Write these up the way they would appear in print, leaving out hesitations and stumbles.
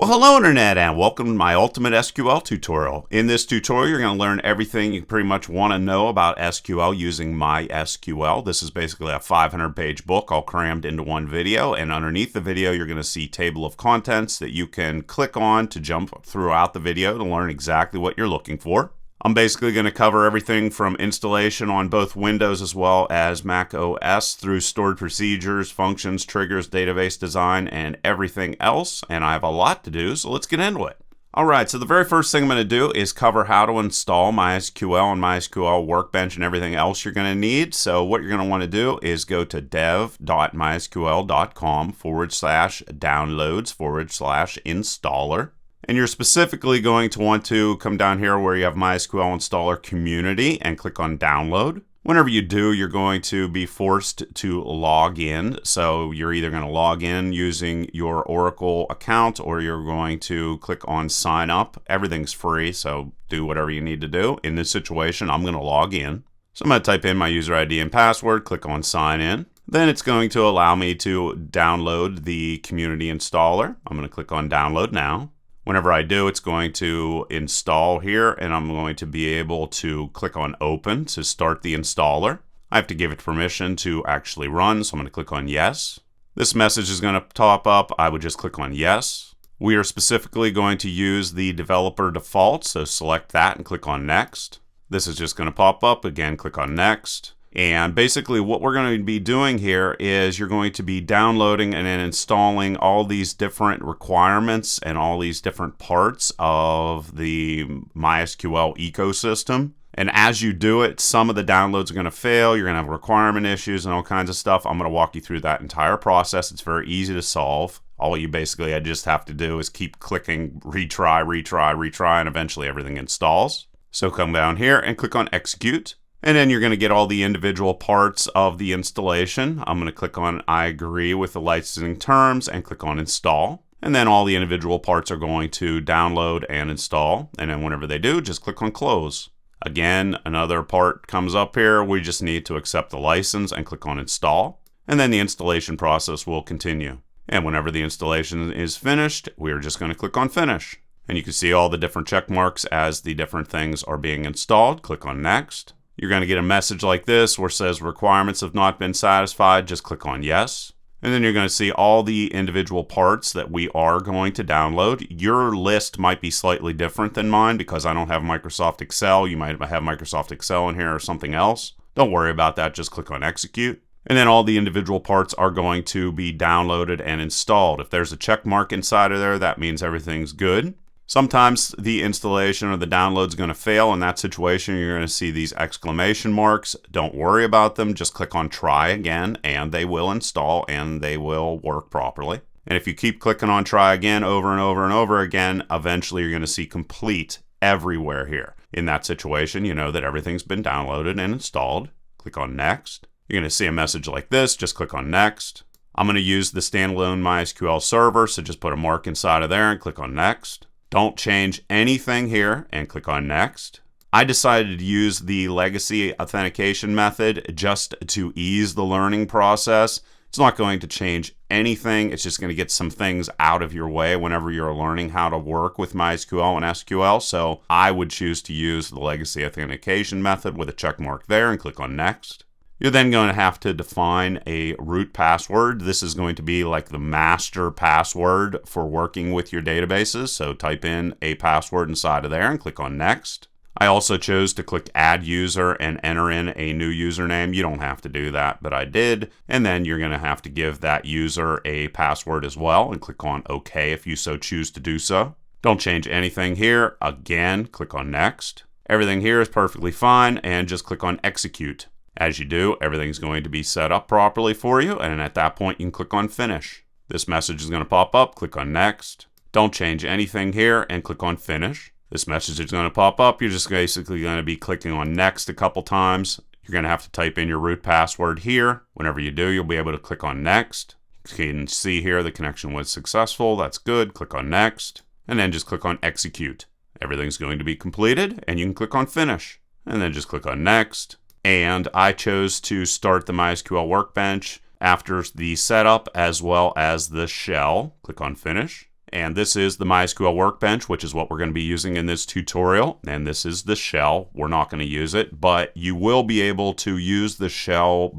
hello Internet, and welcome to my Ultimate SQL tutorial. In this tutorial, you're going to learn everything you pretty much want to know about SQL using MySQL. This is basically a 500-page book all crammed into one video, and underneath the video, you're going to see table of contents that you can click on to jump throughout the video to learn exactly what you're looking for. I'm basically going to cover everything from installation on both Windows as well as Mac OS through stored procedures, functions, triggers, database design, and everything else. And I have a lot to do, so let's get into it. Alright, so the very first thing I'm going to do is cover how to install MySQL and MySQL Workbench and everything else you're going to need. So what you're going to want to do is go to dev.mysql.com/downloads/installer. And you're specifically going to want to come down here where you have MySQL Installer Community and click on Download. Whenever you do, you're going to be forced to log in. So you're either going to log in using your Oracle account or you're going to click on Sign Up. Everything's free, so do whatever you need to do. In this situation, I'm going to log in. So I'm going to type in my user ID and password, click on Sign In. Then it's going to allow me to download the Community Installer. I'm going to click on Download Now. Whenever I do, it's going to install here, and I'm going to be able to click on Open to start the installer. I have to give it permission to actually run, so I'm going to click on Yes. This message is going to pop up. I would just click on Yes. We are specifically going to use the developer default, so select that and click on Next. This is just going to pop up. Again, click on Next. And basically what we're going to be doing here is you're going to be downloading and then installing all these different requirements and all these different parts of the MySQL ecosystem. And as you do it, some of the downloads are going to fail. You're going to have requirement issues and all kinds of stuff. I'm going to walk you through that entire process. It's very easy to solve. All you basically I just have to do is keep clicking retry, and eventually everything installs. So come down here and click on Execute. And then you're going to get all the individual parts of the installation. I'm going to click on I agree with the licensing terms and click on Install. And then all the individual parts are going to download and install. And then whenever they do, just click on Close. Again, another part comes up here. We just need to accept the license and click on Install. And then the installation process will continue. And whenever the installation is finished, we're just going to click on Finish. And you can see all the different check marks as the different things are being installed. Click on Next. You're going to get a message like this where it says requirements have not been satisfied. Just click on Yes. And then you're going to see all the individual parts that we are going to download. Your list might be slightly different than mine because I don't have Microsoft Excel. You might have Microsoft Excel in here or something else. Don't worry about that. Just click on Execute. And then all the individual parts are going to be downloaded and installed. If there's a check mark inside of there, that means everything's good. Sometimes the installation or the download is going to fail. In that situation, you're going to see these exclamation marks. Don't worry about them. Just click on Try Again, and they will install, and they will work properly. And if you keep clicking on Try Again over and over and over again, eventually you're going to see Complete everywhere here. In that situation, you know that everything's been downloaded and installed. Click on Next. You're going to see a message like this. Just click on Next. I'm going to use the standalone MySQL server, so just put a mark inside of there and click on Next. Don't change anything here and click on Next. I decided to use the legacy authentication method just to ease the learning process. It's not going to change anything. It's just going to get some things out of your way whenever you're learning how to work with MySQL and SQL. So I would choose to use the legacy authentication method with a check mark there and click on Next. You're then going to have to define a root password. This is going to be like the master password for working with your databases. So type in a password inside of there and click on Next. I also chose to click Add User and enter in a new username. You don't have to do that, but I did. And then you're going to have to give that user a password as well and click on OK if you so choose to do so. Don't change anything here. Again, click on Next. Everything here is perfectly fine and just click on Execute. As you do, everything's going to be set up properly for you, and at that point you can click on Finish. This message is going to pop up, click on Next. Don't change anything here and click on Finish. This message is going to pop up. You're just basically going to be clicking on Next a couple times. You're going to have to type in your root password here. Whenever you do, you'll be able to click on Next. You can see here the connection was successful. That's good. Click on Next, and then just click on Execute. Everything's going to be completed, and you can click on Finish, and then just click on Next. And I chose to start the MySQL Workbench after the setup as well as the shell. Click on Finish. And this is the MySQL Workbench, which is what we're going to be using in this tutorial. And this is the shell. We're not going to use it, but you will be able to use the shell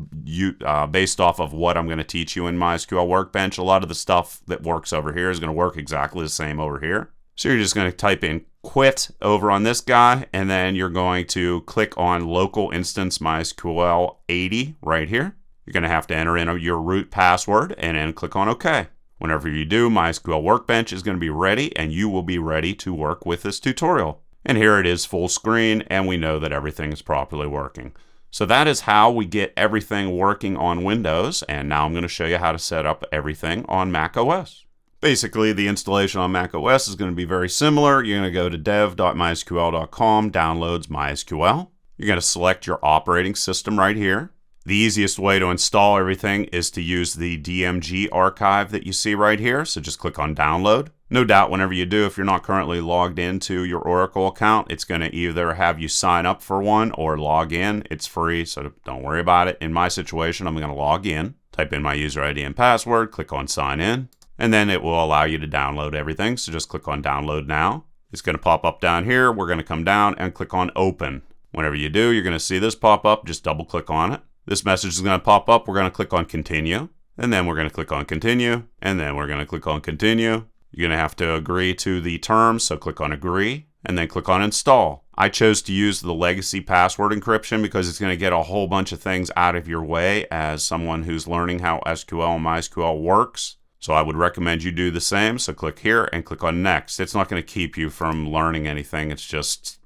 based off of what I'm going to teach you in MySQL Workbench. A lot of the stuff that works over here is going to work exactly the same over here. So you're just going to type in quit over on this guy, and then you're going to click on local instance MySQL 80 right here. You're going to have to enter in your root password and then click on OK. Whenever you do, MySQL Workbench is going to be ready, and you will be ready to work with this tutorial. And here it is full screen, and we know that everything is properly working. So that is how we get everything working on Windows, and now I'm going to show you how to set up everything on Mac OS. Basically, the installation on Mac OS is going to be very similar. You're going to go to dev.mysql.com, downloads MySQL. You're going to select your operating system right here. The easiest way to install everything is to use the DMG archive that you see right here. So just click on download. No doubt whenever you do, if you're not currently logged into your Oracle account, it's going to either have you sign up for one or log in. It's free, so don't worry about it. In my situation, I'm going to log in, type in my user ID and password, click on sign in, and then it will allow you to download everything. So just click on download now. It's going to pop up down here. We're going to come down and click on open. Whenever you do, you're going to see this pop up. Just double click on it. This message is going to pop up. We're going to click on continue, and then we're going to click on continue, and then we're going to click on continue. You're going to have to agree to the terms, so click on agree, and then click on install. I chose to use the legacy password encryption because it's going to get a whole bunch of things out of your way as someone who's learning how SQL and MySQL works. So I would recommend you do the same. So click here and click on next. It's not going to keep you from learning anything. It's just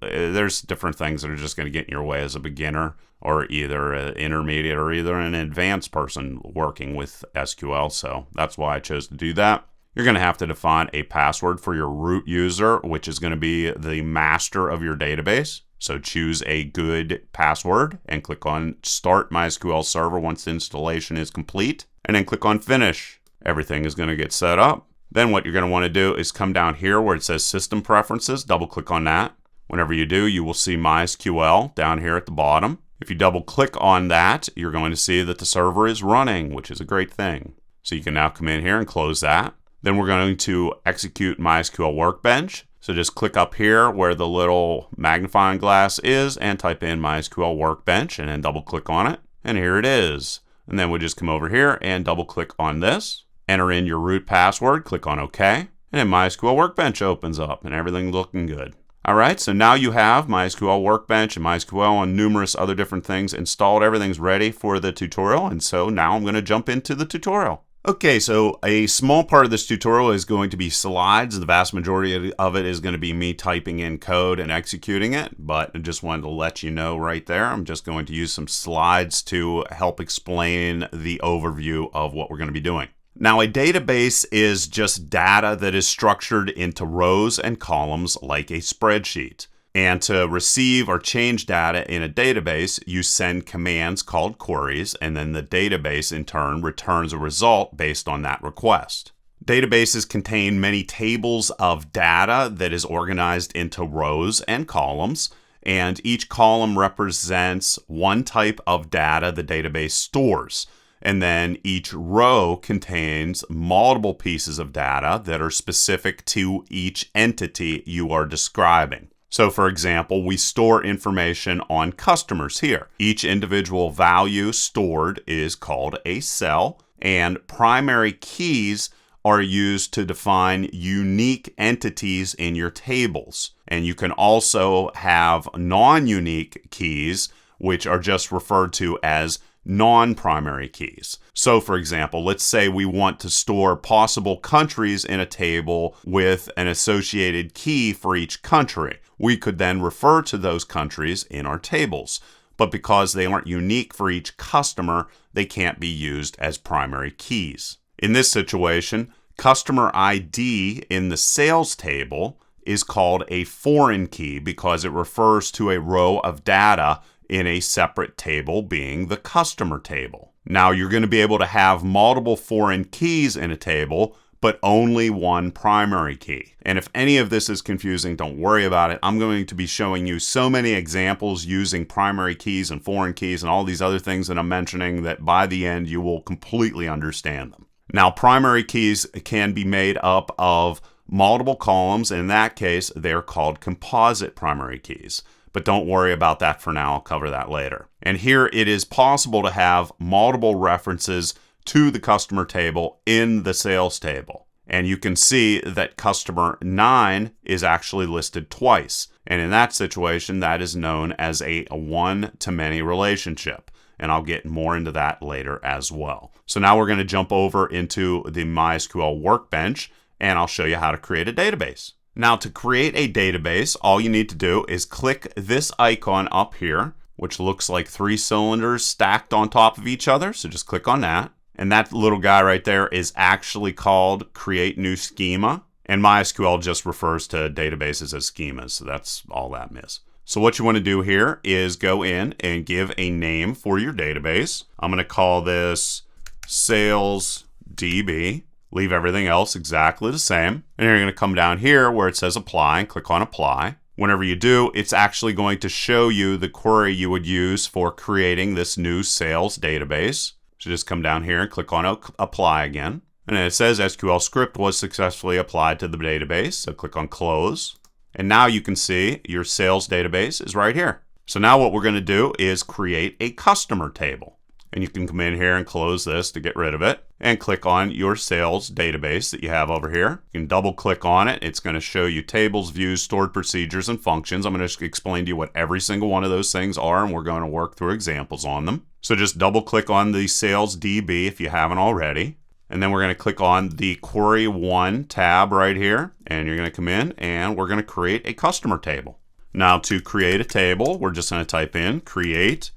there's different things that are just going to get in your way as a beginner, or either an intermediate or either an advanced person working with SQL. So that's why I chose to do that. You're going to have to define a password for your root user, which is going to be the master of your database. So choose a good password and click on Start MySQL Server once the installation is complete, and then click on Finish. Everything is going to get set up. Then what you're going to want to do is come down here where it says System Preferences, double click on that. Whenever you do, you will see MySQL down here at the bottom. If you double click on that, you're going to see that the server is running, which is a great thing. So you can now come in here and close that. Then we're going to execute MySQL Workbench. So just click up here where the little magnifying glass is and type in MySQL Workbench and then double click on it. And here it is. And then we just come over here and double click on this. Enter in your root password, click on OK. And then MySQL Workbench opens up and everything's looking good. All right, so now you have MySQL Workbench and MySQL and numerous other different things installed. Everything's ready for the tutorial, and so now I'm going to jump into the tutorial. Okay, so a small part of this tutorial is going to be slides. The vast majority of it is going to be me typing in code and executing it, but I just wanted to let you know right there. I'm just going to use some slides to help explain the overview of what we're going to be doing. Now, a database is just data that is structured into rows and columns like a spreadsheet. And to receive or change data in a database, you send commands called queries, and then the database in turn returns a result based on that request. Databases contain many tables of data that is organized into rows and columns, and each column represents one type of data the database stores. And then each row contains multiple pieces of data that are specific to each entity you are describing. So for example, we store information on customers here. Each individual value stored is called a cell, and primary keys are used to define unique entities in your tables. And you can also have non-unique keys, which are just referred to as non-primary keys. So for example, let's say we want to store possible countries in a table with an associated key for each country. We could then refer to those countries in our tables. But because they aren't unique for each customer, they can't be used as primary keys. In this situation, customer ID in the sales table is called a foreign key because it refers to a row of data in a separate table, being the customer table. Now you're going to be able to have multiple foreign keys in a table, but only one primary key. And if any of this is confusing, don't worry about it. I'm going to be showing you so many examples using primary keys and foreign keys and all these other things that I'm mentioning that by the end you will completely understand them. Now, primary keys can be made up of multiple columns. In that case, they're called composite primary keys. But don't worry about that for now. I'll cover that later. And here it is possible to have multiple references to the customer table in the sales table. And you can see that customer 9 is actually listed twice. And in that situation, that is known as a one-to-many relationship. And I'll get more into that later as well. So now we're going to jump over into the MySQL Workbench, and I'll show you how to create a database. Now, to create a database, all you need to do is click this icon up here, which looks like 3 cylinders stacked on top of each other. So just click on that. And that little guy right there is actually called Create New Schema. And MySQL just refers to databases as schemas. So that's all that is. So what you want to do here is go in and give a name for your database. I'm going to call this Sales DB. Leave everything else exactly the same. And you're going to come down here where it says apply and click on apply. Whenever you do, it's actually going to show you the query you would use for creating this new sales database. So just come down here and click on apply again. And then it says SQL script was successfully applied to the database. So click on close. And now you can see your sales database is right here. So now what we're going to do is create a customer table. And you can come in here and close this to get rid of it. And click on your sales database that you have over here. You can double click on it. It's going to show you tables, views, stored procedures, and functions. I'm going to explain to you what every single one of those things are, and we're going to work through examples on them. So just double click on the sales DB if you haven't already. And then we're going to click on the Query 1 tab right here. And you're going to come in and we're going to create a customer table. Now to create a table, we're just going to type in create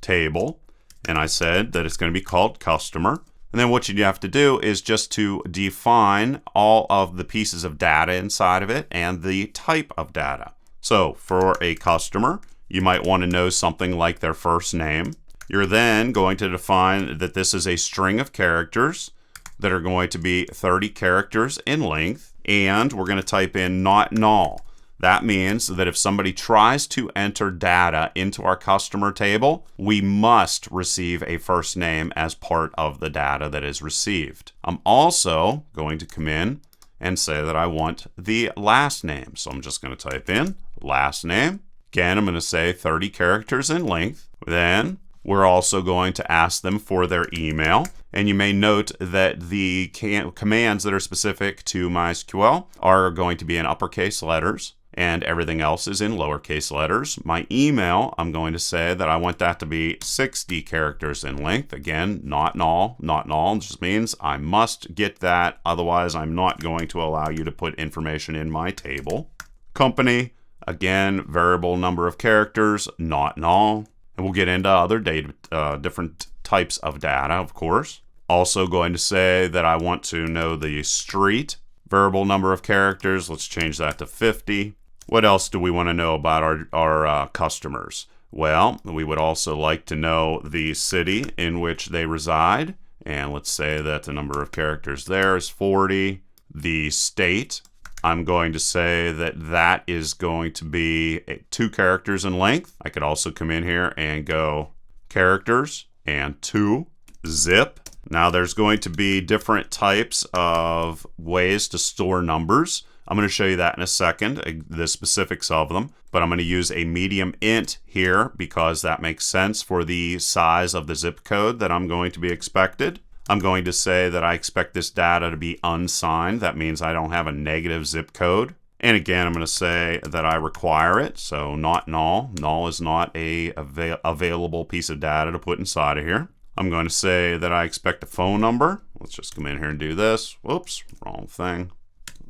table. And I said that it's going to be called customer. And then what you have to do is just to define all of the pieces of data inside of it and the type of data. So for a customer, you might want to know something like their first name. You're then going to define that this is a string of characters that are going to be 30 characters in length, and we're going to type in not null. That means that if somebody tries to enter data into our customer table, we must receive a first name as part of the data that is received. I'm also going to come in and say that I want the last name. So I'm just going to type in last name. Again, I'm going to say 30 characters in length. Then we're also going to ask them for their email. And you may note that the commands that are specific to MySQL are going to be in uppercase letters, and everything else is in lowercase letters. My email, I'm going to say that I want that to be 60 characters in length. Again, not null. Not null just means I must get that. Otherwise, I'm not going to allow you to put information in my table. Company, again, variable number of characters, not null. And we'll get into other data, different types of data, of course. Also going to say that I want to know the street, variable number of characters. Let's change that to 50. What else do we want to know about our customers? Well, we would also like to know the city in which they reside. And let's say that the number of characters there is 40. The state, I'm going to say that that is going to be 2 characters in length. I could also come in here and go characters and 2. Zip. Now there's going to be different types of ways to store numbers. I'm going to show you that in a second, the specifics of them. But I'm going to use a medium int here because that makes sense for the size of the zip code that I'm going to be expected. I'm going to say that I expect this data to be unsigned. That means I don't have a negative zip code. And again, I'm going to say that I require it. So not null. Null is not a available piece of data to put inside of here. I'm going to say that I expect a phone number. Let's just come in here and do this. Whoops, wrong thing.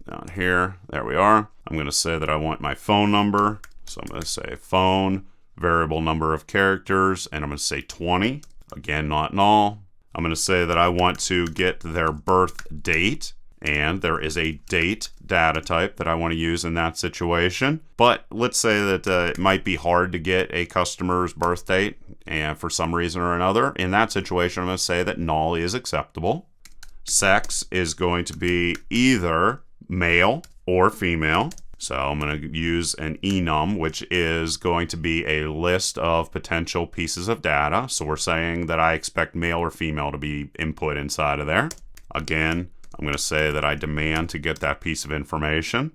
Down here, there we are. I'm going to say that I want my phone number. So I'm going to say phone, variable number of characters, and I'm going to say 20. Again, not null. I'm going to say that I want to get their birth date, and there is a date data type that I want to use in that situation. But let's say that it might be hard to get a customer's birth date, and for some reason or another. In that situation, I'm going to say that null is acceptable. Sex is going to be either male or female. So I'm going to use an enum, which is going to be a list of potential pieces of data. So we're saying that I expect male or female to be input inside of there. Again, I'm going to say that I demand to get that piece of information.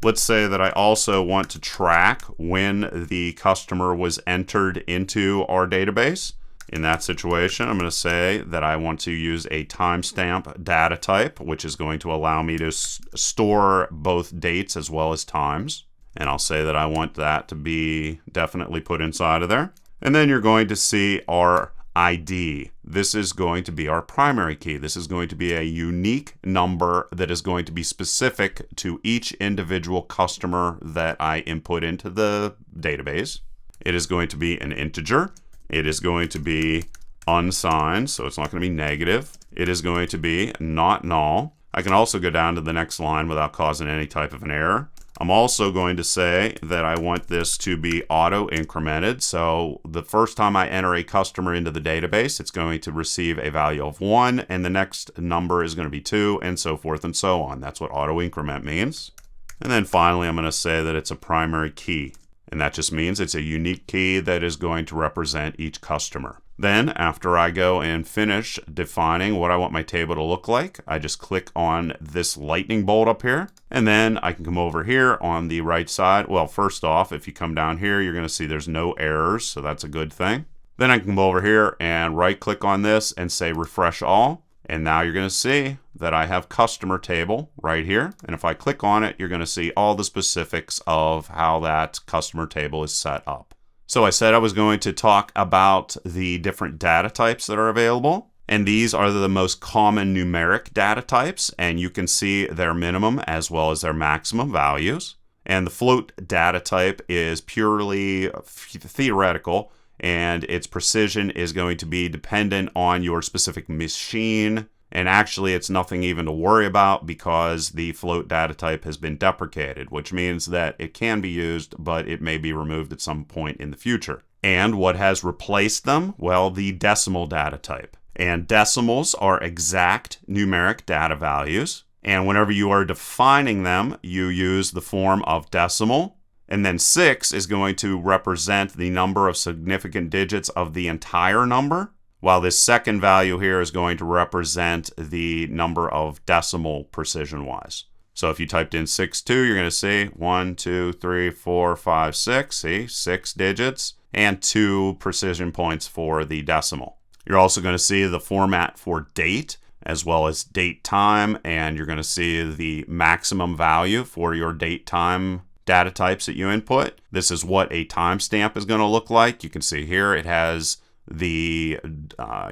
Let's say that I also want to track when the customer was entered into our database. In that situation, I'm going to say that I want to use a timestamp data type, which is going to allow me to store both dates as well as times. And I'll say that I want that to be definitely put inside of there. And then you're going to see our ID. This is going to be our primary key. This is going to be a unique number that is going to be specific to each individual customer that I input into the database. It is going to be an integer. It is going to be unsigned, so it's not going to be negative. It is going to be not null. I can also go down to the next line without causing any type of an error. I'm also going to say that I want this to be auto-incremented. So the first time I enter a customer into the database, it's going to receive a value of 1, and the next number is going to be 2, and so forth and so on. That's what auto-increment means. And then finally, I'm going to say that it's a primary key. And that just means it's a unique key that is going to represent each customer. Then, after I go and finish defining what I want my table to look like, I just click on this lightning bolt up here. And then I can come over here on the right side. Well, first off, if you come down here, you're going to see there's no errors, so that's a good thing. Then I can come over here and right-click on this and say refresh all. And now you're going to see that I have customer table right here. And if I click on it, you're going to see all the specifics of how that customer table is set up. So I said I was going to talk about the different data types that are available. And these are the most common numeric data types. And you can see their minimum as well as their maximum values. And the float data type is purely theoretical, and its precision is going to be dependent on your specific machine. And actually, it's nothing even to worry about because the float data type has been deprecated, which means that it can be used, but it may be removed at some point in the future. And what has replaced them? Well, the decimal data type. And decimals are exact numeric data values. And whenever you are defining them, you use the form of decimal. And then 6 is going to represent the number of significant digits of the entire number, while this second value here is going to represent the number of decimal precision-wise. So if you typed in 62, you're going to see 1, 2, 3, 4, 5, 6. See, 6 digits and 2 precision points for the decimal. You're also going to see the format for date as well as date time, and you're going to see the maximum value for your date time data types that you input. This is what a timestamp is going to look like. You can see here it has the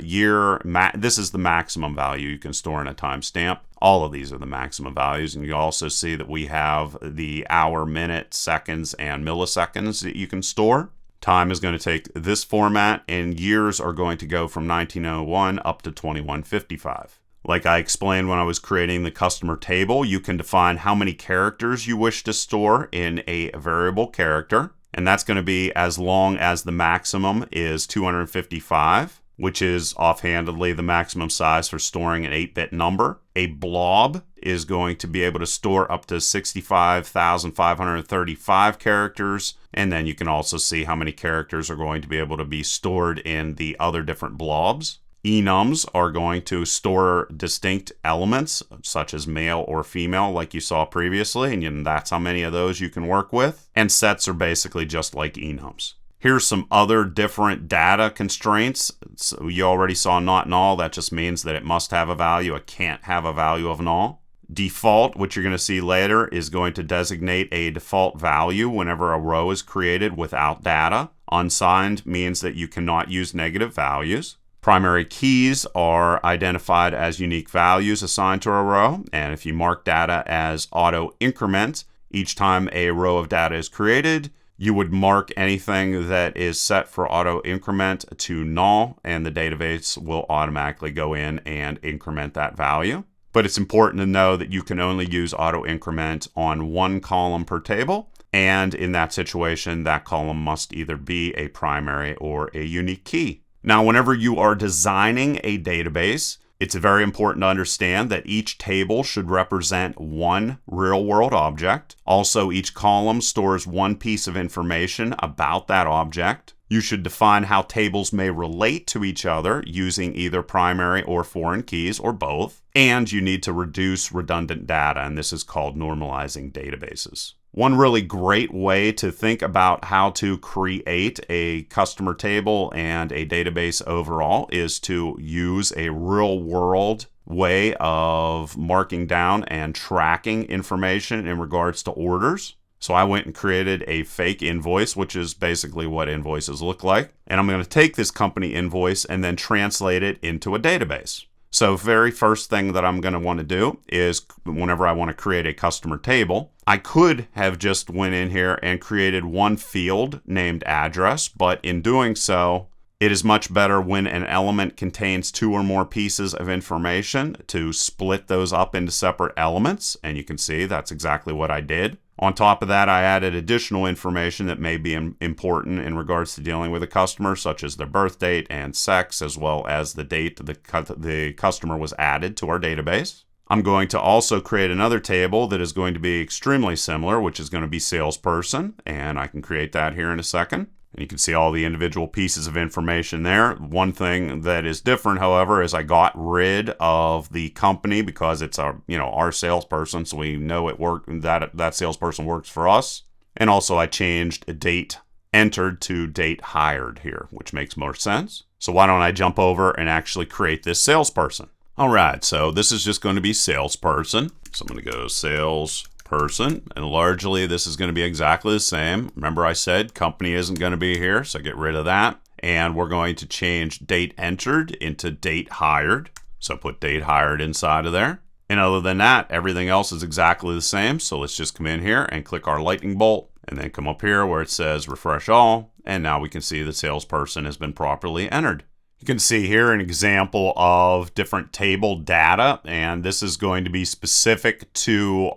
year. This is the maximum value you can store in a timestamp. All of these are the maximum values, and you also see that we have the hour, minute, seconds, and milliseconds that you can store. Time is going to take this format, and years are going to go from 1901 up to 2155. Like I explained when I was creating the customer table, you can define how many characters you wish to store in a variable character. And that's going to be as long as the maximum is 255, which is offhandedly the maximum size for storing an 8-bit number. A blob is going to be able to store up to 65,535 characters. And then you can also see how many characters are going to be able to be stored in the other different blobs. Enums are going to store distinct elements, such as male or female, like you saw previously, and that's how many of those you can work with. And sets are basically just like enums. Here's some other different data constraints. So you already saw not null. That just means that it must have a value. It can't have a value of null. Default, which you're going to see later, is going to designate a default value whenever a row is created without data. Unsigned means that you cannot use negative values. Primary keys are identified as unique values assigned to a row, and if you mark data as auto increment, each time a row of data is created, you would mark anything that is set for auto increment to null, and the database will automatically go in and increment that value. But it's important to know that you can only use auto increment on one column per table, and in that situation, that column must either be a primary or a unique key. Now, whenever you are designing a database, it's very important to understand that each table should represent one real-world object. Also, each column stores one piece of information about that object. You should define how tables may relate to each other using either primary or foreign keys or both. and you need to reduce redundant data, and this is called normalizing databases. One really great way to think about how to create a customer table and a database overall is to use a real-world way of marking down and tracking information in regards to orders. So I went and created a fake invoice, which is basically what invoices look like. And I'm going to take this company invoice and then translate it into a database. So very first thing that I'm going to want to do is whenever I want to create a customer table, I could have just went in here and created one field named address, but in doing so, it is much better when an element contains two or more pieces of information to split those up into separate elements. And you can see that's exactly what I did. On top of that, I added additional information that may be important in regards to dealing with a customer, such as their birth date and sex, as well as the date the customer was added to our database. I'm going to also create another table that is going to be extremely similar, which is going to be salesperson, and I can create that here in a second. And you can see all the individual pieces of information there. One thing that is different, however, is I got rid of the company because it's our salesperson, so we know it worked. That salesperson works for us. And also I changed date entered to date hired here, which makes more sense. So why don't I jump over and actually create this salesperson? All right, so this is just going to be salesperson. So I'm going to go salesperson, and largely this is going to be exactly the same. Remember I said company isn't going to be here, so get rid of that. And we're going to change date entered into date hired. So put date hired inside of there. And other than that, everything else is exactly the same. So let's just come in here and click our lightning bolt and then come up here where it says refresh all. And now we can see the salesperson has been properly entered. You can see here an example of different table data, and this is going to be specific to,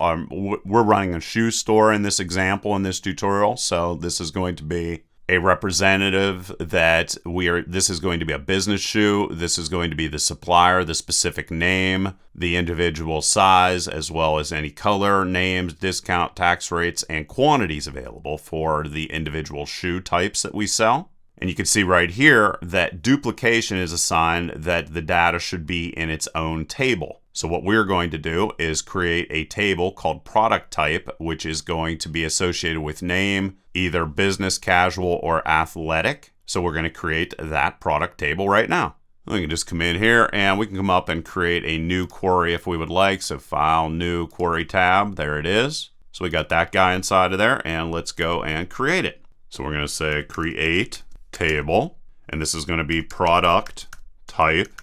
we're running a shoe store in this example in this tutorial, so this is going to be a representative that this is going to be a business shoe, this is going to be the supplier, the specific name, the individual size, as well as any color, names, discount, tax rates, and quantities available for the individual shoe types that we sell. And you can see right here that duplication is a sign that the data should be in its own table. So what we're going to do is create a table called product type, which is going to be associated with name, either business, casual, or athletic. So we're going to create that product table right now. We can just come in here and we can come up and create a new query if we would like. So file, new query tab, there it is. So we got that guy inside of there, and let's go and create it. So we're going to say create table, and this is going to be product type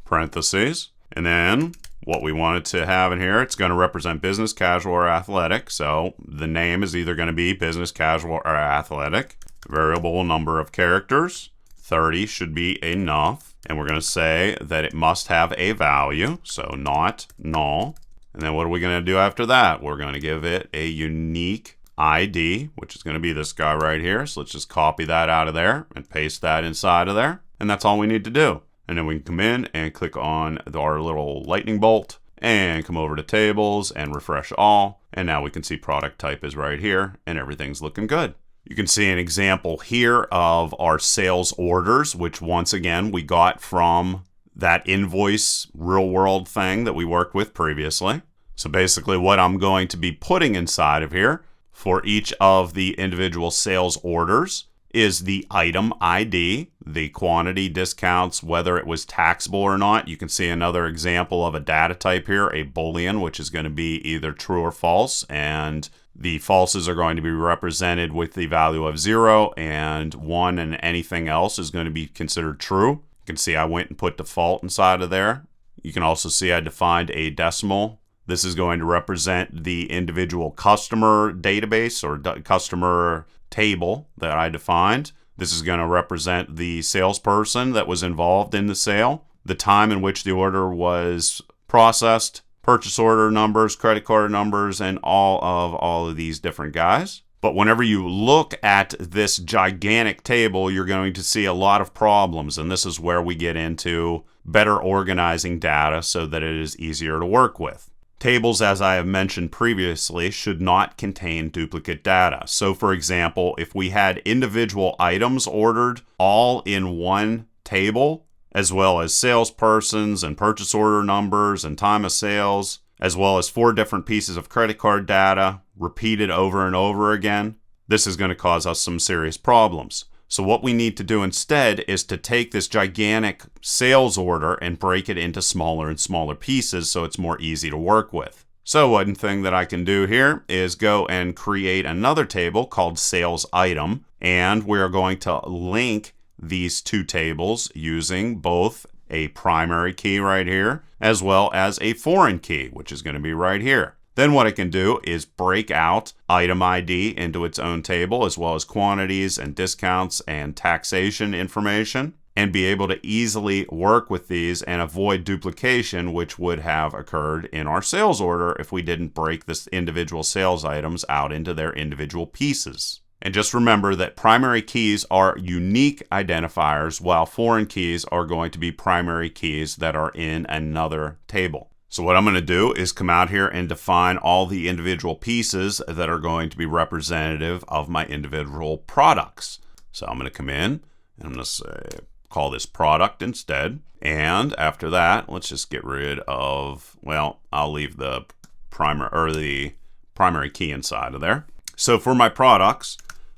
parentheses, and then what we want it to have in here, it's going to represent business, casual, or athletic. So the name is either going to be business, casual, or athletic. Variable number of characters, 30 should be enough, and we're going to say that it must have a value, so not null. And then what are we going to do after that? We're going to give it a unique ID, which is going to be this guy right here. So let's just copy that out of there and paste that inside of there. And that's all we need to do. And then we can come in and click on our little lightning bolt and come over to tables and refresh all. And now we can see product type is right here and everything's looking good. You can see an example here of our sales orders, which once again, we got from that invoice real world thing that we worked with previously. So basically what I'm going to be putting inside of here for each of the individual sales orders is the item ID, the quantity, discounts, whether it was taxable or not. You can see another example of a data type here, a Boolean, which is going to be either true or false, and the falses are going to be represented with the value of 0, and 1 and anything else is going to be considered true. You can see I went and put default inside of there. You can also see I defined a decimal. This is going to represent the individual customer database or customer table that I defined. This is going to represent the salesperson that was involved in the sale, the time in which the order was processed, purchase order numbers, credit card numbers, and all of these different guys. But whenever you look at this gigantic table, you're going to see a lot of problems, and this is where we get into better organizing data so that it is easier to work with. Tables, as I have mentioned previously, should not contain duplicate data. So for example, if we had individual items ordered all in one table, as well as salespersons and purchase order numbers and time of sales, as well as 4 different pieces of credit card data repeated over and over again, this is going to cause us some serious problems. So what we need to do instead is to take this gigantic sales order and break it into smaller and smaller pieces so it's more easy to work with. So one thing that I can do here is go and create another table called sales item, and we're going to link these 2 tables using both a primary key right here as well as a foreign key, which is going to be right here. Then what I can do is break out item ID into its own table, as well as quantities and discounts and taxation information, and be able to easily work with these and avoid duplication, which would have occurred in our sales order if we didn't break this individual sales items out into their individual pieces. And just remember that primary keys are unique identifiers, while foreign keys are going to be primary keys that are in another table. So what I'm going to do is come out here and define all the individual pieces that are going to be representative of my individual products. So I'm going to come in and I'm going to call this product instead. And after that, let's just get rid of, well, I'll leave the primary key inside of there. So for my products,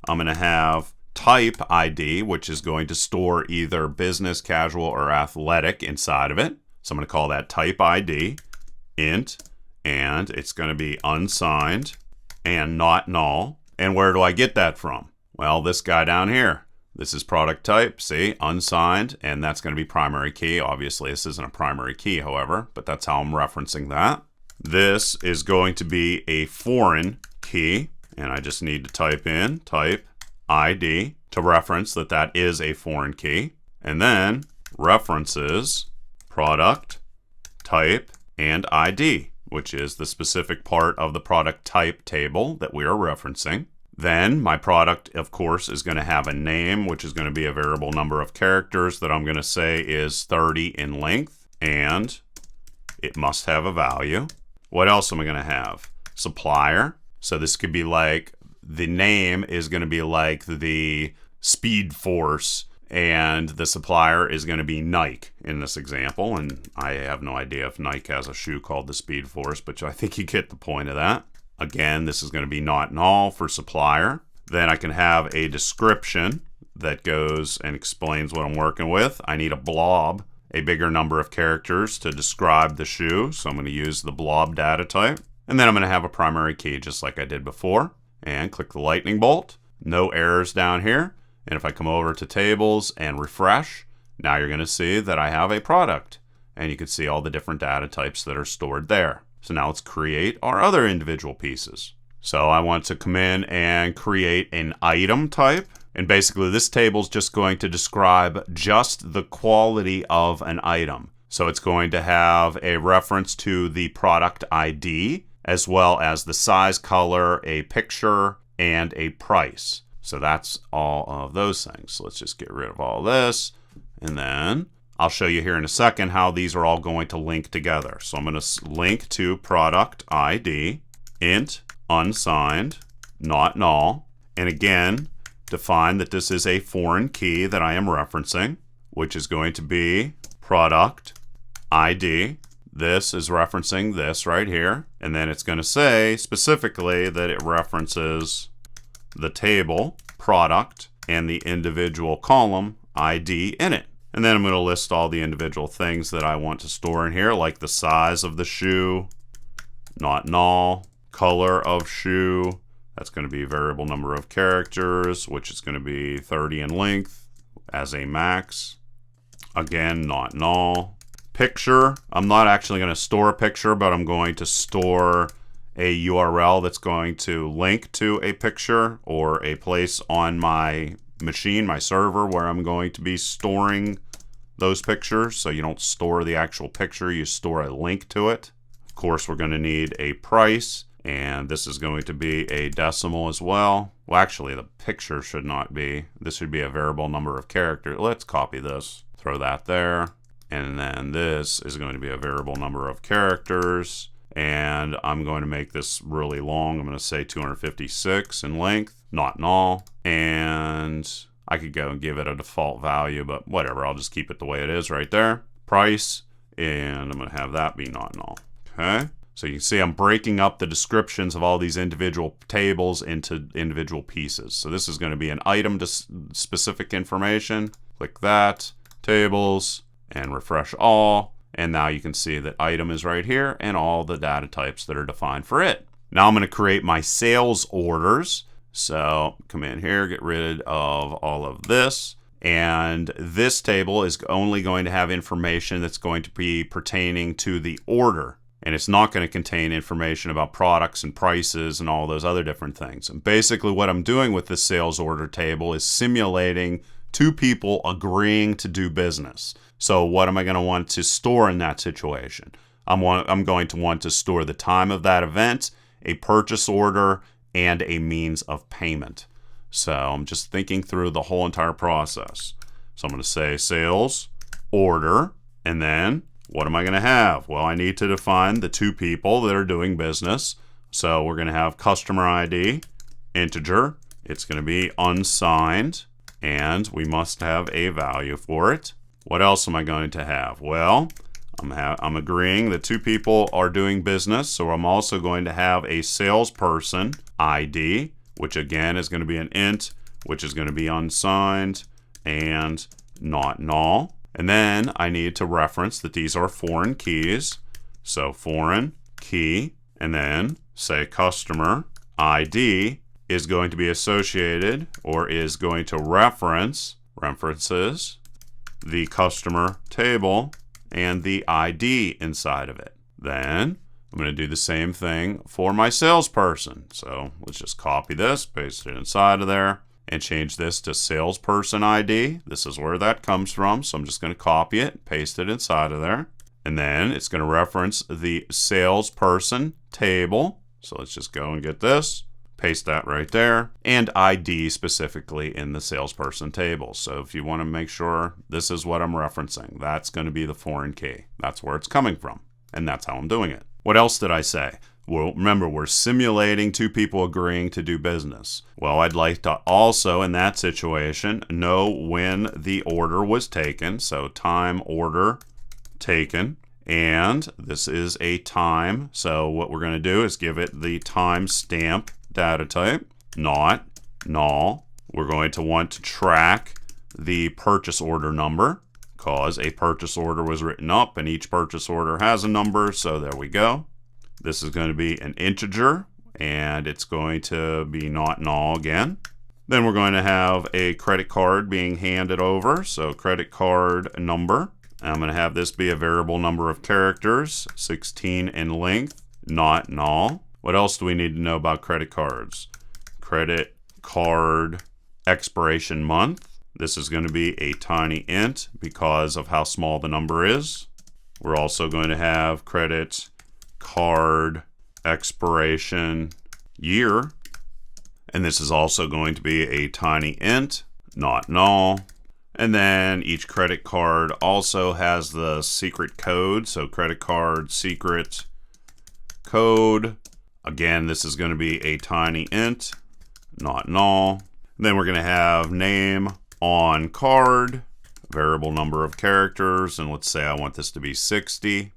I'm going to have type ID, which is going to store either business, casual, or athletic inside of it. So I'm going to call that type ID int, and it's going to be unsigned and not null. And where do I get that from? Well, this guy down here. This is product type, see, unsigned, and that's going to be primary key. Obviously, this isn't a primary key, however, but that's how I'm referencing that. This is going to be a foreign key, and I just need to type in type ID to reference that that is a foreign key, and then references product type and ID, which is the specific part of the product type table that we are referencing. Then my product, of course, is going to have a name, which is going to be a variable number of characters that I'm going to say is 30 in length, and it must have a value. What else am I going to have? Supplier. So this could be like, the name is going to be like the Speed Force, and the supplier is going to be Nike in this example. And I have no idea if Nike has a shoe called the Speed Force, but I think you get the point of that. Again, this is going to be not null for supplier. Then I can have a description that goes and explains what I'm working with. I need a blob, a bigger number of characters to describe the shoe. So I'm going to use the blob data type. And then I'm going to have a primary key just like I did before. And click the lightning bolt. No errors down here. And if I come over to tables and refresh, now you're going to see that I have a product. And you can see all the different data types that are stored there. So now let's create our other individual pieces. So I want to come in and create an item type. And basically this table is just going to describe just the quality of an item. So it's going to have a reference to the product ID, as well as the size, color, a picture, and a price. So that's all of those things. So let's just get rid of all this. And then I'll show you here in a second how these are all going to link together. So I'm going to link to product ID, int, unsigned, not null. And again, define that this is a foreign key that I am referencing, which is going to be product ID. This is referencing this right here. And then it's going to say specifically that it references the table, product, and the individual column ID in it. And then I'm going to list all the individual things that I want to store in here, like the size of the shoe, not null, color of shoe, that's going to be variable number of characters, which is going to be 30 in length as a max. Again, not null. Picture, I'm not actually going to store a picture, but I'm going to store a URL that's going to link to a picture or a place on my machine, my server, where I'm going to be storing those pictures. So you don't store the actual picture, you store a link to it. Of course, we're going to need a price, and this is going to be a decimal as well. Well, actually, the picture should not be. This should be a variable number of characters. Let's copy this, throw that there. And then this is going to be a variable number of characters. And I'm going to make this really long. I'm going to say 256 in length, not null. And I could go and give it a default value, but whatever. I'll just keep it the way it is right there. Price, and I'm going to have that be not null. Okay. So you can see I'm breaking up the descriptions of all these individual tables into individual pieces. So this is going to be an item to specific information. Click that, tables, and refresh all. And now you can see that item is right here and all the data types that are defined for it. Now I'm going to create my sales orders. So come in here, get rid of all of this. And this table is only going to have information that's going to be pertaining to the order. And it's not going to contain information about products and prices and all those other different things. And basically what I'm doing with this sales order table is simulating two people agreeing to do business. So what am I going to want to store in that situation? I'm going to want to store the time of that event, a purchase order, and a means of payment. So I'm just thinking through the whole entire process. So I'm going to say sales order, and then what am I going to have? Well, I need to define the two people that are doing business. So we're going to have customer ID, integer. It's going to be unsigned, and we must have a value for it. What else am I going to have? Well, I'm agreeing that two people are doing business, so I'm also going to have a salesperson ID, which again is going to be an int, which is going to be unsigned and not null. And then I need to reference that these are foreign keys. So foreign key, and then say customer ID is going to be associated or is going to references the customer table and the ID inside of it. Then I'm going to do the same thing for my salesperson. So let's just copy this, paste it inside of there, and change this to salesperson ID. This is where that comes from. So I'm just going to copy it, paste it inside of there. And then it's going to reference the salesperson table. So let's just go and get this, paste that right there, and ID specifically in the salesperson table. So if you want to make sure this is what I'm referencing, that's going to be the foreign key. That's where it's coming from. And that's how I'm doing it. What else did I say? Well, remember, we're simulating two people agreeing to do business. Well, I'd like to also, in that situation, know when the order was taken. So time order taken. And this is a time. So what we're going to do is give it the timestamp data type, not null. We're going to want to track the purchase order number because a purchase order was written up and each purchase order has a number. So there we go. This is going to be an integer, and it's going to be not null again. Then we're going to have a credit card being handed over, so credit card number. I'm going to have this be a variable number of characters, 16 in length, not null. What else do we need to know about credit cards? Credit card expiration month. This is going to be a tiny int because of how small the number is. We're also going to have credit card expiration year, and this is also going to be a tiny int, not null. And then each credit card also has the secret code, so credit card secret code. Again, this is going to be a tiny int, not null. And then we're going to have name on card, variable number of characters, and let's say I want this to be 60.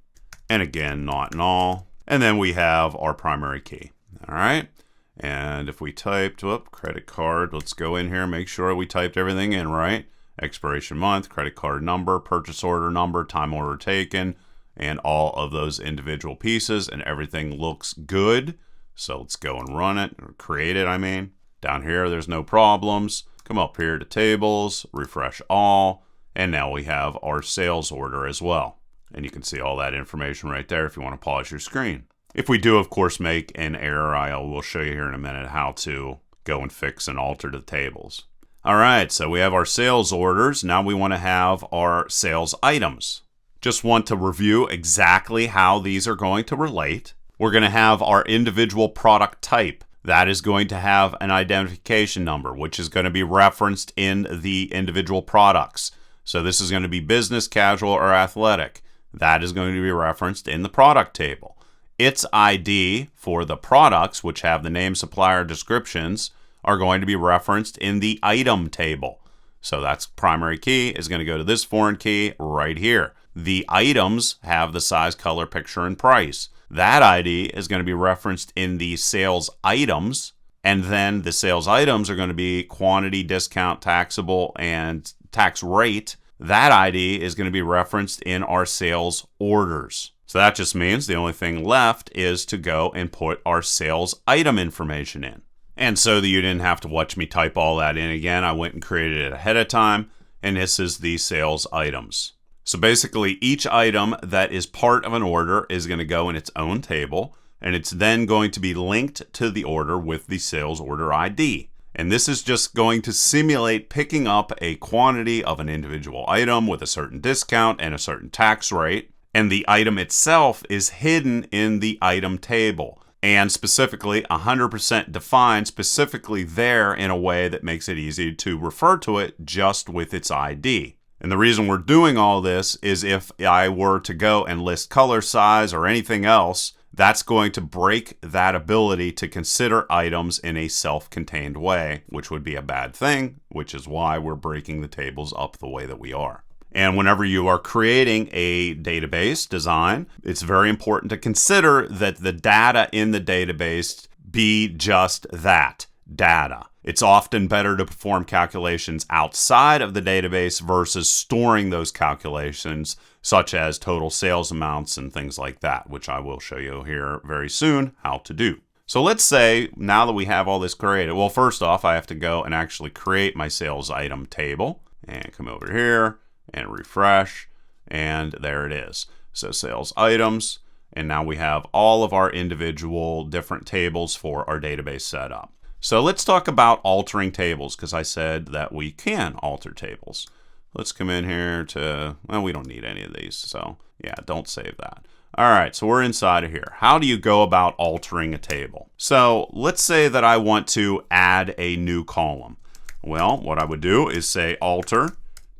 And again, not null. And then we have our primary key. All right. And if we typed, credit card, let's go in here and make sure we typed everything in right. Expiration month, credit card number, purchase order number, time order taken, and all of those individual pieces, and everything looks good. So let's go and run it, or create it, I mean. Down here, there's no problems. Come up here to tables, refresh all, and now we have our sales order as well. And you can see all that information right there if you want to pause your screen. If we do, of course, make an error, I will show you here in a minute how to go and fix and alter the tables. All right, so we have our sales orders. Now we want to have our sales items. Just want to review exactly how these are going to relate. We're going to have our individual product type. That is going to have an identification number, which is going to be referenced in the individual products. So this is going to be business, casual, or athletic. That is going to be referenced in the product table. Its ID for the products, which have the name, supplier, descriptions, are going to be referenced in the item table. So that's primary key is going to go to this foreign key right here. The items have the size, color, picture, and price. That ID is going to be referenced in the sales items, and then the sales items are going to be quantity, discount, taxable, and tax rate. That ID is going to be referenced in our sales orders. So that just means the only thing left is to go and put our sales item information in. And so that you didn't have to watch me type all that in again, I went and created it ahead of time, and this is the sales items. So basically, each item that is part of an order is going to go in its own table, and it's then going to be linked to the order with the sales order ID. And this is just going to simulate picking up a quantity of an individual item with a certain discount and a certain tax rate, and the item itself is hidden in the item table. And specifically 100% defined specifically there in a way that makes it easy to refer to it just with its ID. And the reason we're doing all this is if I were to go and list color, size, or anything else, that's going to break that ability to consider items in a self-contained way, which would be a bad thing, which is why we're breaking the tables up the way that we are. And whenever you are creating a database design, it's very important to consider that the data in the database be just that, data. It's often better to perform calculations outside of the database versus storing those calculations, such as total sales amounts and things like that, which I will show you here very soon how to do. So let's say now that we have all this created, well, first off, I have to go and actually create my sales item table and come over here and refresh, and there it is. So sales items, and now we have all of our individual different tables for our database set up. So let's talk about altering tables, because I said that we can alter tables. Let's come in here to, well, we don't need any of these, so yeah, don't save that. All right, so we're inside of here. How do you go about altering a table? So let's say that I want to add a new column. Well, what I would do is say alter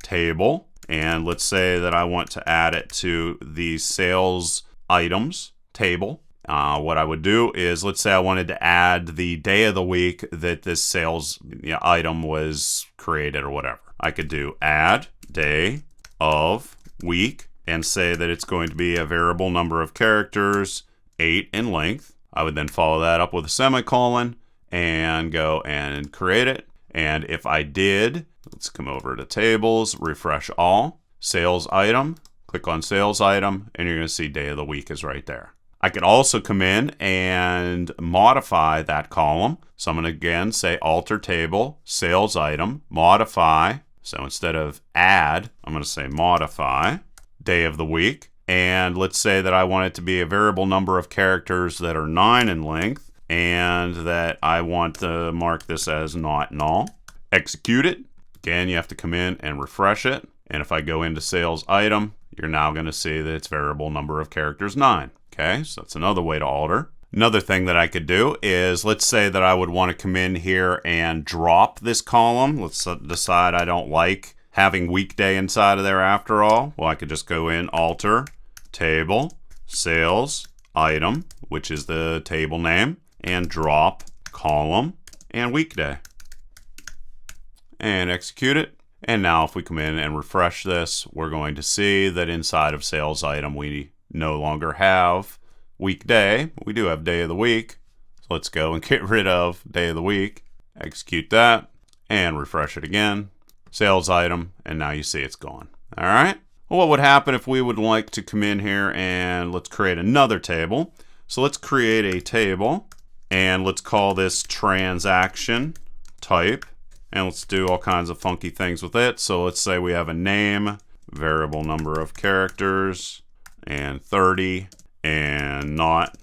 table, and let's say that I want to add it to the sales items table. What I would do is, let's say I wanted to add the day of the week that this sales item was created or whatever. I could do add day of week and say that it's going to be a variable number of characters, 8 in length. I would then follow that up with a semicolon and go and create it. And if I did, let's come over to tables, refresh all, sales item, click on sales item, and you're going to see day of the week is right there. I could also come in and modify that column. So I'm going to again say alter table, sales item, modify. So instead of add, I'm going to say modify, day of the week. And let's say that I want it to be a variable number of characters that are 9 in length, and that I want to mark this as not null. Execute it. Again, you have to come in and refresh it. And if I go into sales item, you're now going to see that it's variable number of characters 9. Okay, so that's another way to alter. Another thing that I could do is, let's say that I would want to come in here and drop this column. Let's decide I don't like having weekday inside of there after all. Well, I could just go in, alter, table, sales, item, which is the table name, and drop column and weekday. And execute it. And now if we come in and refresh this, we're going to see that inside of sales item, we no longer have weekday. We do have day of the week. So let's go and get rid of day of the week. Execute that and refresh it again. Sales item, and now you see it's gone. All right. Well, what would happen if we would like to come in here and let's create another table? So let's create a table and let's call this transaction type. And let's do all kinds of funky things with it. So let's say we have a name, variable number of characters, and 30, and not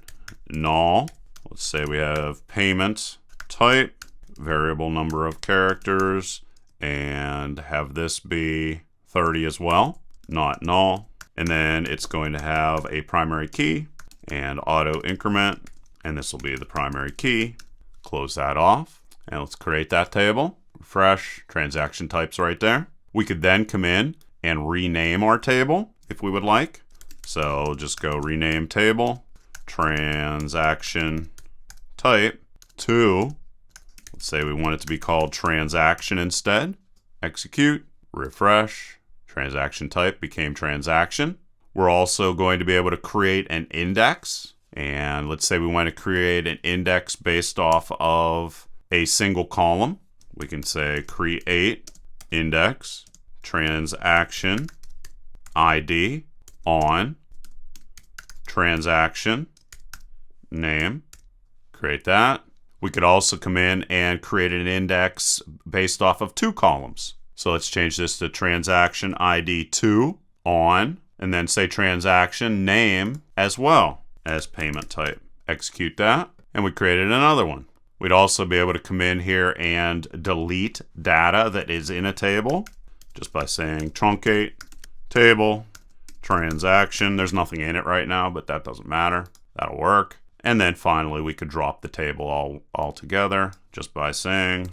null. Let's say we have payment type, variable number of characters, and have this be 30 as well, not null. And then it's going to have a primary key and auto increment, and this will be the primary key. Close that off, and let's create that table. Refresh, transaction types right there. We could then come in and rename our table if we would like. So just go rename table, transaction type to, let's say we want it to be called transaction instead. execute, refresh. Transaction type became transaction. We're also going to be able to create an index. And let's say we want to create an index based off of a single column. We can say create index transaction ID on transaction name. Create that. We could also come in and create an index based off of two columns. So let's change this to transaction ID 2 on, and then say transaction name as well as payment type. Execute that, and we created another one. We'd also be able to come in here and delete data that is in a table just by saying truncate table transaction. There's nothing in it right now, but that doesn't matter. That'll work. And then finally, we could drop the table all together just by saying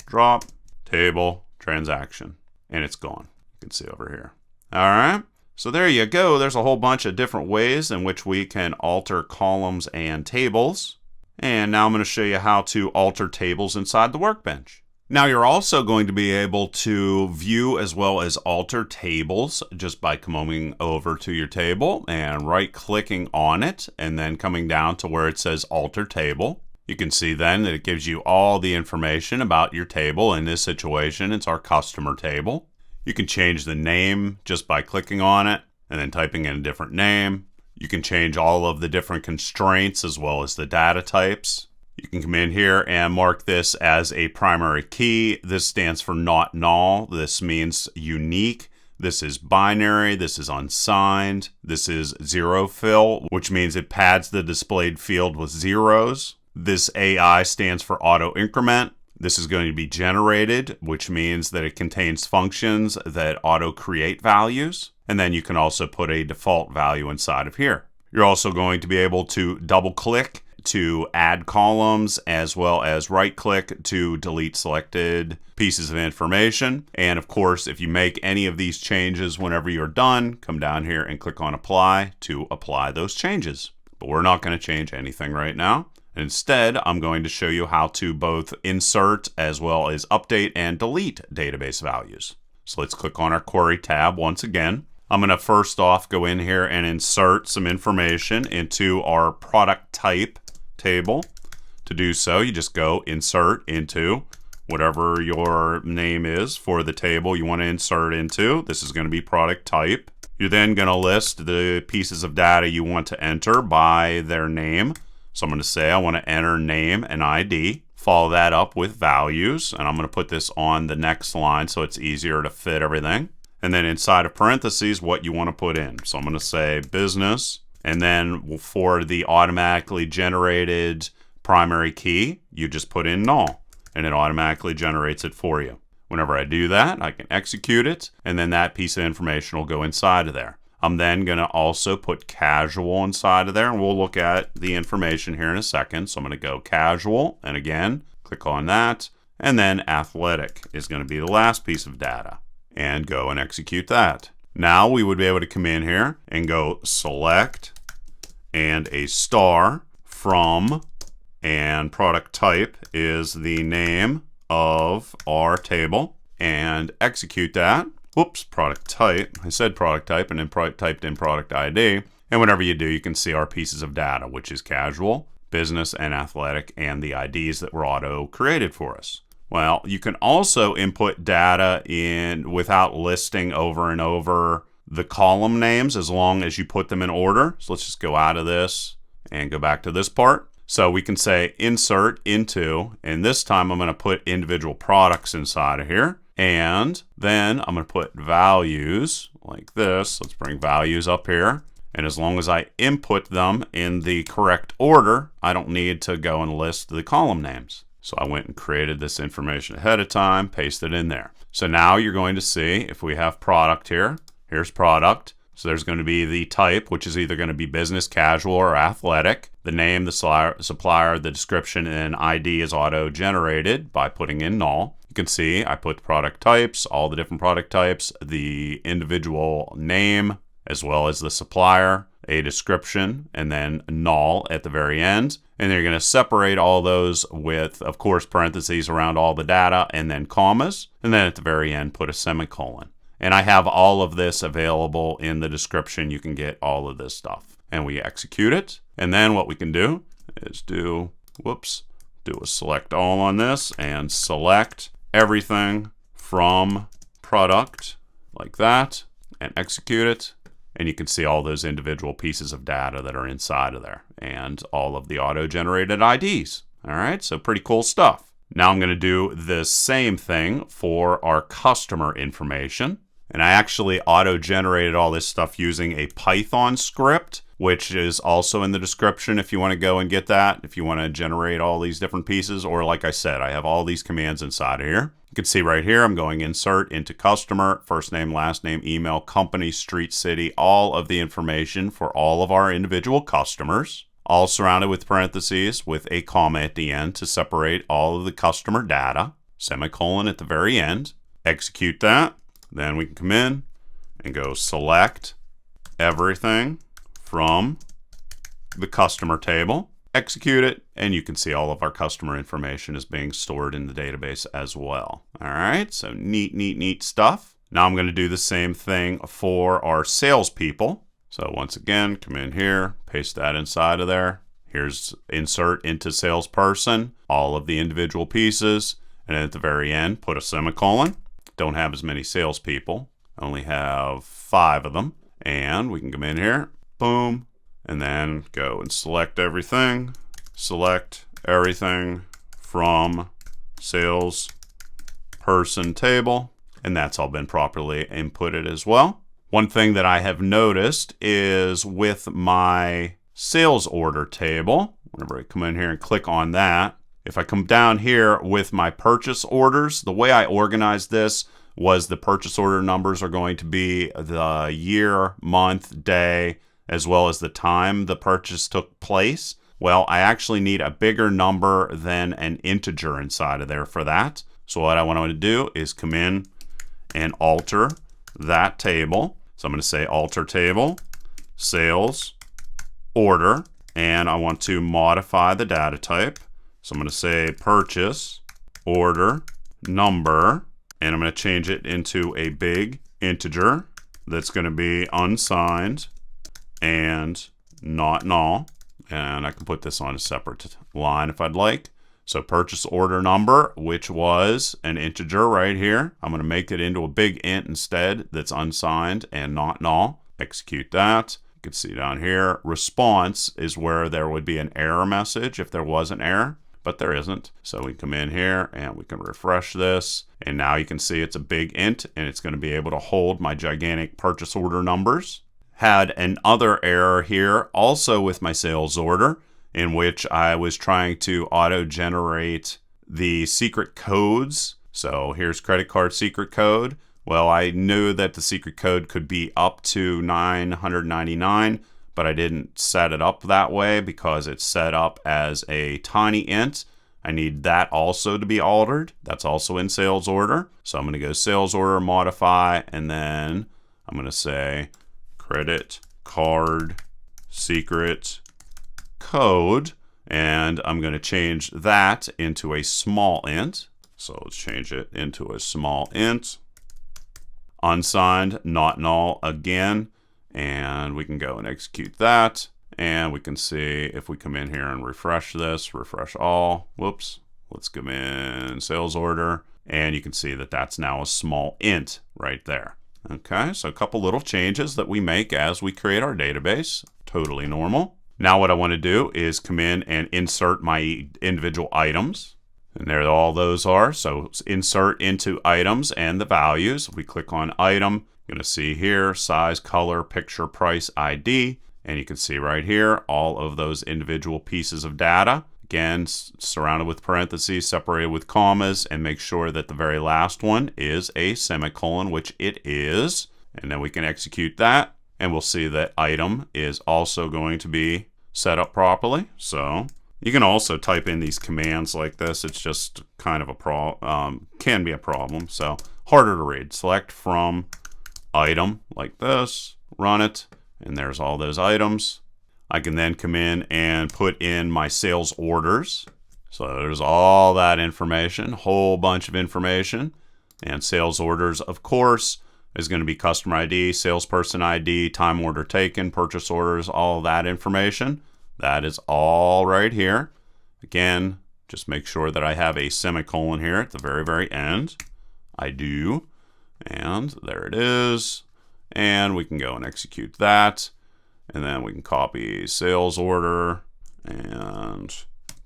drop table transaction, and it's gone. You can see over here. All right. So there you go. There's a whole bunch of different ways in which we can alter columns and tables. And now I'm going to show you how to alter tables inside the workbench. Now you're also going to be able to view as well as alter tables just by coming over to your table and right-clicking on it and then coming down to where it says alter table. You can see then that it gives you all the information about your table. In this situation, it's our customer table. You can change the name just by clicking on it and then typing in a different name. You can change all of the different constraints as well as the data types. You can come in here and mark this as a primary key. This stands for not null. This means unique. This is binary. This is unsigned. This is zero fill, which means it pads the displayed field with zeros. This AI stands for auto increment. This is going to be generated, which means that it contains functions that auto create values. And then you can also put a default value inside of here. You're also going to be able to double click to add columns as well as right click to delete selected pieces of information. And of course, if you make any of these changes whenever you're done, come down here and click on apply to apply those changes. But we're not going to change anything right now. Instead, I'm going to show you how to both insert as well as update and delete database values. So let's click on our query tab once again. I'm going to first off go in here and insert some information into our product type table. To do so, you just go insert into whatever your name is for the table you want to insert into. This is going to be product type. You're then going to list the pieces of data you want to enter by their name. So I'm going to say I want to enter name and ID. Follow that up with values, and I'm going to put this on the next line so it's easier to fit everything. And then inside of parentheses, what you want to put in. So I'm going to say business, and then for the automatically generated primary key, you just put in null, and it automatically generates it for you. Whenever I do that, I can execute it, and then that piece of information will go inside of there. I'm then going to also put casual inside of there, and we'll look at the information here in a second. So I'm going to go casual, and again, click on that, and then athletic is going to be the last piece of data, and go and execute that. Now we would be able to come in here and go select and a star from, and product type is the name of our table, and execute that. Whoops, product type. I said product type and then typed in product ID. And whenever you do, you can see our pieces of data, which is casual, business, and athletic, and the IDs that were auto created for us. Well, you can also input data in without listing over and over the column names as long as you put them in order. So let's just go out of this and go back to this part. So we can say insert into, and this time I'm going to put individual products inside of here. And then I'm going to put values like this. Let's bring values up here. And as long as I input them in the correct order, I don't need to go and list the column names. So I went and created this information ahead of time, pasted it in there. So now you're going to see if we have product here, here's product. So there's going to be the type, which is either going to be business, casual, or athletic. The name, the supplier, the description, and ID is auto-generated by putting in null. You can see I put product types, all the different product types, the individual name, as well as the supplier, a description, and then null at the very end. And then you're going to separate all those with, of course, parentheses around all the data, and then commas. And then at the very end, put a semicolon. And I have all of this available in the description. You can get all of this stuff. And we execute it. And then what we can do is do a select all on this and select everything from product like that and execute it. And you can see all those individual pieces of data that are inside of there and all of the auto-generated IDs. All right, so pretty cool stuff. Now I'm going to do the same thing for our customer information. And I actually auto-generated all this stuff using a Python script, which is also in the description if you want to go and get that, if you want to generate all these different pieces. Or like I said, I have all these commands inside of here. You can see right here, I'm going insert into customer, first name, last name, email, company, street, city, all of the information for all of our individual customers, all surrounded with parentheses with a comma at the end to separate all of the customer data, semicolon at the very end. Execute that. Then we can come in and go select everything from the customer table, execute it, and you can see all of our customer information is being stored in the database as well. All right, so neat stuff. Now I'm going to do the same thing for our salespeople. So once again, come in here, paste that inside of there. Here's insert into salesperson, all of the individual pieces, and at the very end, put a semicolon. Don't have as many salespeople, only have 5 of them. And we can come in here, boom, and then go and select everything from sales person table, and that's all been properly inputted as well. One thing that I have noticed is with my sales order table, whenever I come in here and click on that, if I come down here with my purchase orders, the way I organized this was the purchase order numbers are going to be the year, month, day, as well as the time the purchase took place. Well, I actually need a bigger number than an integer inside of there for that. So what I want to do is come in and alter that table. So I'm going to say alter table, sales, order, and I want to modify the data type. So I'm going to say purchase order number, and I'm going to change it into a big integer that's going to be unsigned and not null. And I can put this on a separate line if I'd like. So purchase order number, which was an integer right here, I'm going to make it into a big int instead that's unsigned and not null. Execute that. You can see down here, response is where there would be an error message if there was an error, but there isn't. So we come in here and we can refresh this. And now you can see it's a big int and it's going to be able to hold my gigantic purchase order numbers. Had another error here also with my sales order in which I was trying to auto-generate the secret codes. So here's credit card secret code. Well, I knew that the secret code could be up to 999, but I didn't set it up that way because it's set up as a tiny int. I need that also to be altered. That's also in sales order. So I'm going to go sales order, modify, and then I'm going to say credit card secret code, and I'm going to change that into a small int. So let's change it into a small int. Unsigned, not null again, and we can go and execute that. And we can see if we come in here and refresh this, refresh all, whoops, let's come in sales order, and you can see that that's now a small int right there. Okay, so a couple little changes that we make as we create our database, totally normal. Now what I want to do is come in and insert my individual items. And there all those are. So insert into items and the values. We click on item. You're going to see here size, color, picture, price, ID. And you can see right here all of those individual pieces of data. Again, surrounded with parentheses, separated with commas, and make sure that the very last one is a semicolon, which it is. And then we can execute that. And we'll see that item is also going to be set up properly. So you can also type in these commands like this. It's just kind of a can be a problem. So harder to read. Select from item like this, run it, And there's all those items. I can then come in and put in my sales orders. So there's all that information, whole bunch of information. And sales orders, of course, is going to be customer ID, salesperson ID, time order taken, purchase orders, all that information. That is all right here. Again, just make sure that I have a semicolon here at the very, very end. I do. And there it is. And we can go and execute that. And then we can copy sales order and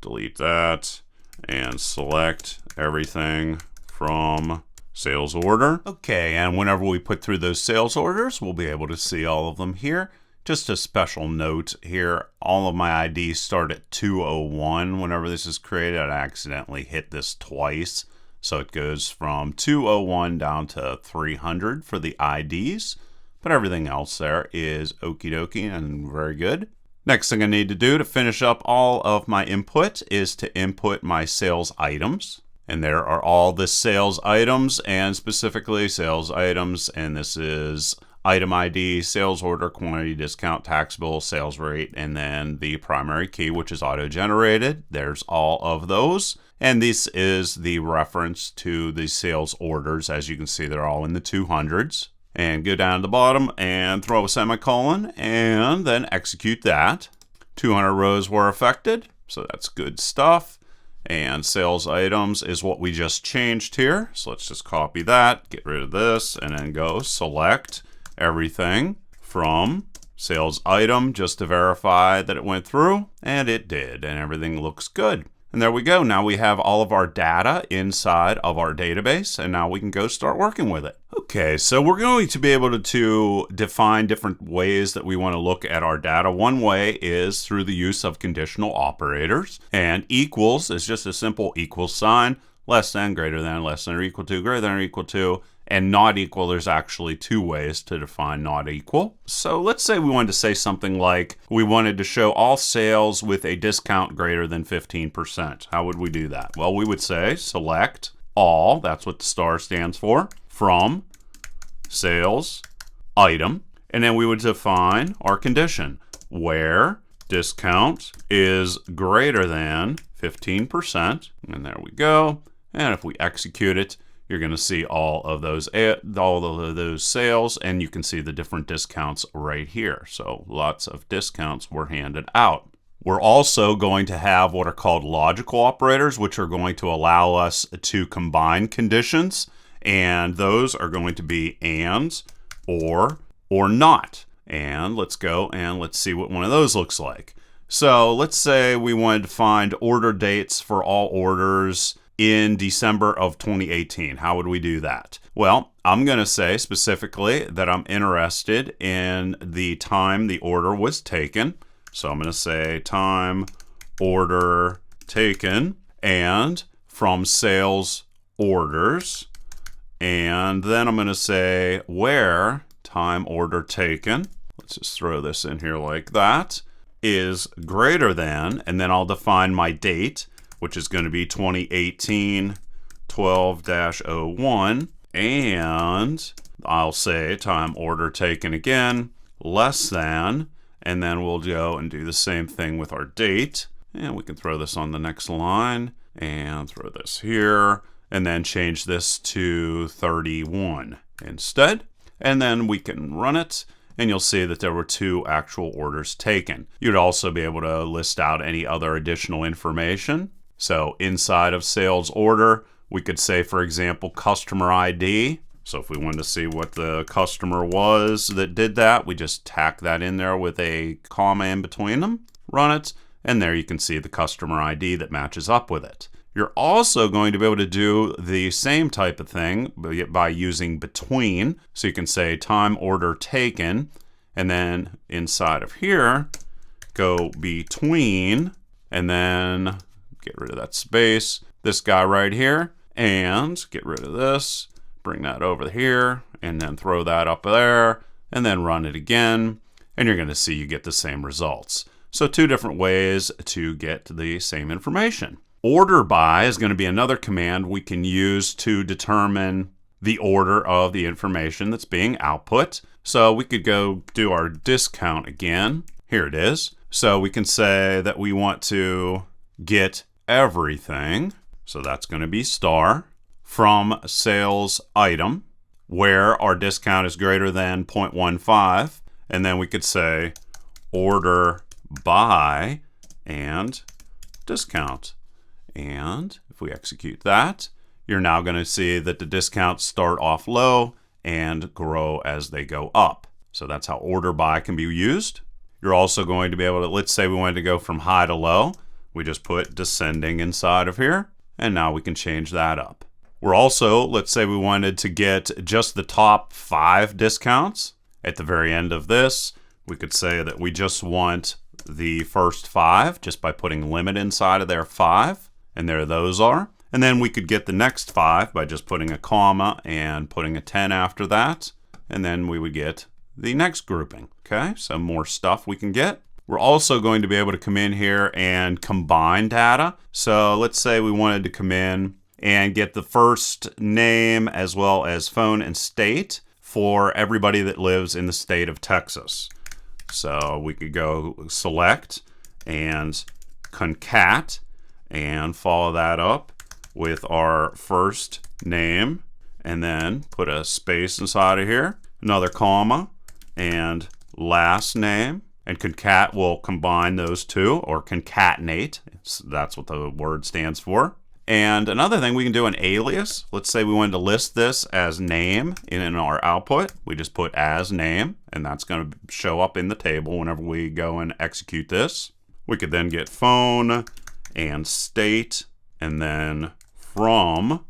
delete that and select everything from sales order. Okay, and whenever we put through those sales orders, we'll be able to see all of them here. Just a special note here, all of my IDs start at 201. Whenever this is created, I accidentally hit this twice. So it goes from 201 down to 300 for the IDs. But everything else there is okie dokie and very good. Next thing I need to do to finish up all of my input is to input my sales items. And there are all the sales items, and specifically sales items, and this is item ID, sales order, quantity, discount, taxable, sales rate, and then the primary key, which is auto-generated. There's all of those. And this is the reference to the sales orders. As you can see, they're all in the 200s. And go down to the bottom and throw a semicolon and then execute that. 200 rows were affected, so that's good stuff. And sales items is what we just changed here. So let's just copy that, get rid of this, and then go select everything from sales item just to verify that it went through, and it did, and everything looks good. And there we go. Now we have all of our data inside of our database, and now we can go start working with it. Okay, so we're going to be able to define different ways that we want to look at our data. One way is through the use of conditional operators, and equals is just a simple equal sign, less than, greater than, less than or equal to, greater than or equal to, and not equal. There's actually two ways to define not equal. So let's say we wanted to say something like we wanted to show all sales with a discount greater than 15%. How would we do that? Well, we would say select all, that's what the star stands for, from sales item, and then we would define our condition where discount is greater than 15%, and there we go. And if we execute it, you're going to see all of those sales, and you can see the different discounts right here. So lots of discounts were handed out. We're also going to have what are called logical operators, which are going to allow us to combine conditions, and those are going to be and, or not. And let's go and let's see what one of those looks like. So let's say we wanted to find order dates for all orders in December of 2018. How would we do that? Well, I'm going to say specifically that I'm interested in the time the order was taken. So I'm going to say time order taken and from sales orders. And then I'm going to say where time order taken, let's just throw this in here like that, is greater than, and then I'll define my date, which is going to be 2018 12-01, and I'll say time order taken again, less than, and then we'll go and do the same thing with our date, and we can throw this on the next line, and throw this here, and then change this to 31 instead, and then we can run it, and you'll see that there were 2 actual orders taken. You'd also be able to list out any other additional information. So inside of sales order, we could say, for example, customer ID. So if we wanted to see what the customer was that did that, we just tack that in there with a comma in between them, run it, and there you can see the customer ID that matches up with it. You're also going to be able to do the same type of thing by using between. So you can say time order taken, and then inside of here, go between, and then get rid of that space, this guy right here, and get rid of this, bring that over here, and then throw that up there, and then run it again, and you're going to see you get the same results. So 2 different ways to get the same information. Order by is going to be another command we can use to determine the order of the information that's being output. So we could go do our discount again. Here it is. So we can say that we want to get everything. So that's going to be star from sales item where our discount is greater than 0.15. And then we could say order by and discount. And if we execute that, you're now going to see that the discounts start off low and grow as they go up. So that's how order by can be used. You're also going to be able to, let's say we wanted to go from high to low. We just put descending inside of here, and now we can change that up. We're also, let's say we wanted to get just the top 5 discounts. At the very end of this, we could say that we just want the first 5 just by putting limit inside of there 5, and there those are. And then we could get the next 5 by just putting a comma and putting a 10 after that. And then we would get the next grouping. Okay, so more stuff we can get. We're also going to be able to come in here and combine data. So let's say we wanted to come in and get the first name as well as phone and state for everybody that lives in the state of Texas. So we could go select and concat and follow that up with our first name, and then put a space inside of here, another comma, and last name. And concat will combine those two, or concatenate. That's what the word stands for. And another thing, we can do an alias. Let's say we wanted to list this as name in our output. We just put as name, and that's going to show up in the table whenever we go and execute this. We could then get phone and state, and then from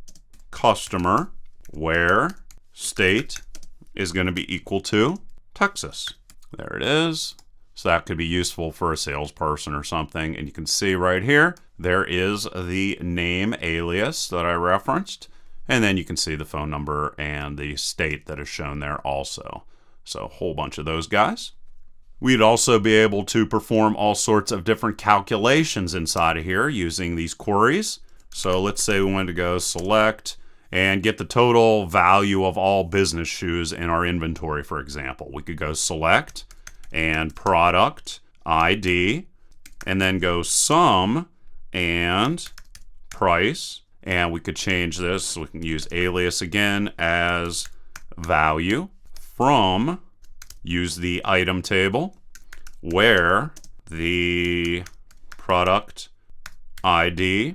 customer where state is going to be equal to Texas. There it is. So that could be useful for a salesperson or something. And you can see right here, there is the name alias that I referenced. And then you can see the phone number and the state that is shown there also. So a whole bunch of those guys. We'd also be able to perform all sorts of different calculations inside of here using these queries. So let's say we wanted to go select and get the total value of all business shoes in our inventory, for example. We could go select and product ID, and then go sum and price. And we could change this. We can use alias again as value from, use the item table where the product ID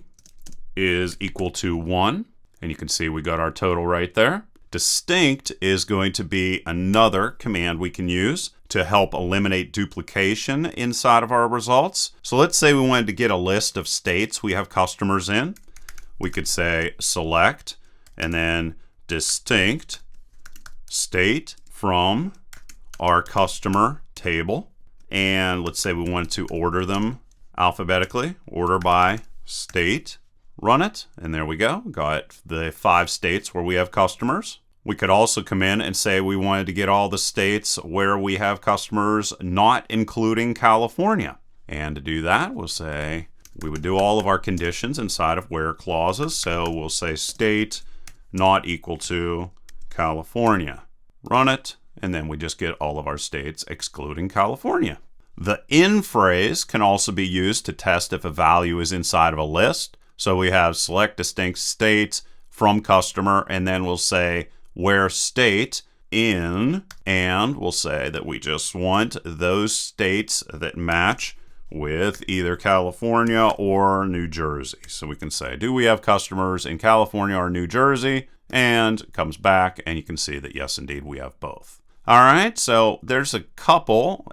is equal to 1. And you can see we got our total right there. Distinct is going to be another command we can use to help eliminate duplication inside of our results. So let's say we wanted to get a list of states we have customers in. We could say select and then distinct state from our customer table. And let's say we wanted to order them alphabetically, order by state. Run it, and there we go. Got the 5 states where we have customers. We could also come in and say we wanted to get all the states where we have customers, not including California. And to do that, we'll say we would do all of our conditions inside of where clauses. So we'll say state not equal to California. Run it, and then we just get all of our states excluding California. The in phrase can also be used to test if a value is inside of a list. So we have select distinct state from customer, and then we'll say where state in, and we'll say that we just want those states that match with either California or New Jersey. So we can say, do we have customers in California or New Jersey? And it comes back, and you can see that yes, indeed, we have both. All right, so there's a couple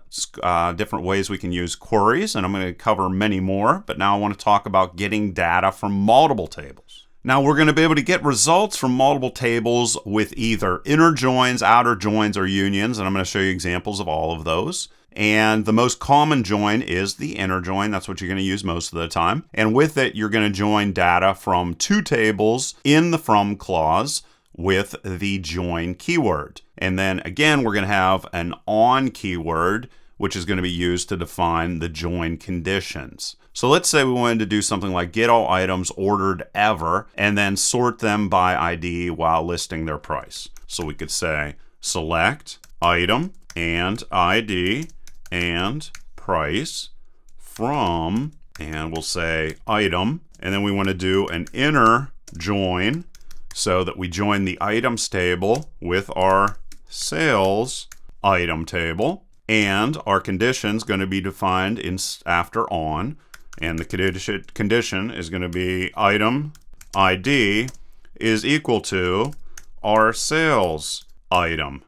different ways we can use queries, and I'm going to cover many more, but now I want to talk about getting data from multiple tables. Now we're going to be able to get results from multiple tables with either inner joins, outer joins, or unions, and I'm going to show you examples of all of those. And the most common join is the inner join. That's what you're going to use most of the time. And with it, you're going to join data from 2 tables in the from clause with the join keyword. And then again, we're going to have an on keyword, which is going to be used to define the join conditions. So let's say we wanted to do something like get all items ordered ever and then sort them by ID while listing their price. So we could say select item and ID and price from, and we'll say item, and then we want to do an inner join so that we join the items table with our sales item table, and our condition is going to be defined after on, and the condition is going to be item ID is equal to our sales item,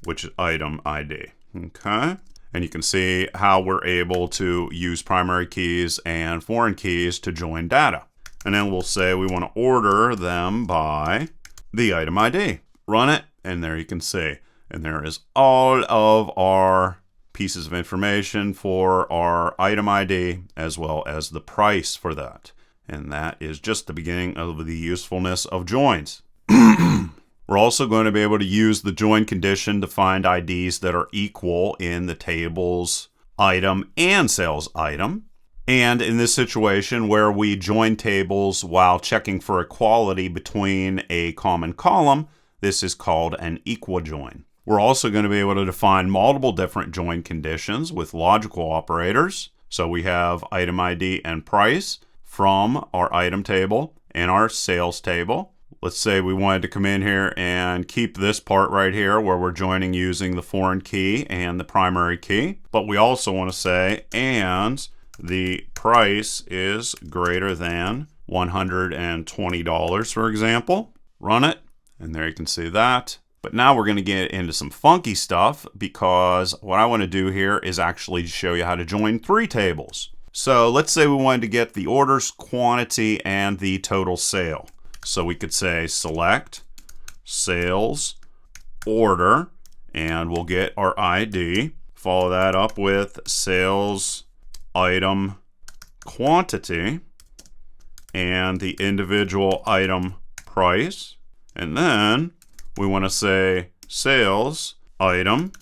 which is item ID. Okay, and you can see how we're able to use primary keys and foreign keys to join data. And then we'll say we want to order them by the item ID. Run it, and there you can see. And there is all of our pieces of information for our item ID as well as the price for that. And that is just the beginning of the usefulness of joins. We're also going to be able to use the join condition to find IDs that are equal in the tables item and sales item. And in this situation where we join tables while checking for equality between a common column, this is called an equijoin. We're also going to be able to define multiple different join conditions with logical operators. So we have item ID and price from our item table and our sales table. Let's say we wanted to come in here and keep this part right here where we're joining using the foreign key and the primary key. But we also want to say, and the price is greater than $120, for example. Run it, and there you can see that. But now we're going to get into some funky stuff, because what I want to do here is actually show you how to join three tables. So let's say we wanted to get the orders, quantity, and the total sale. So we could say select sales order, and we'll get our ID. Follow that up with sales item quantity and the individual item price. And then we want to say sales item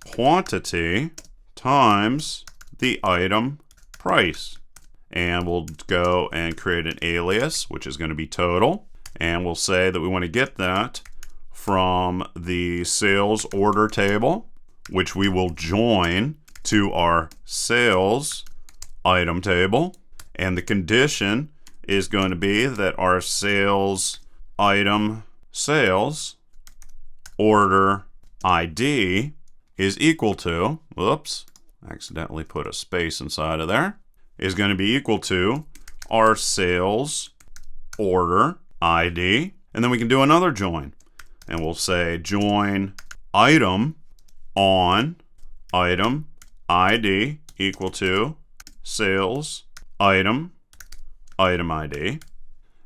quantity times the item price. And we'll go and create an alias, which is going to be total. And we'll say that we want to get that from the sales order table, which we will join to our sales item table. And the condition is going to be that our sales item sales order ID is equal to, whoops, accidentally put a space inside of there, is going to be equal to our sales order ID. And then we can do another join. And we'll say join item on item ID equal to sales item ID.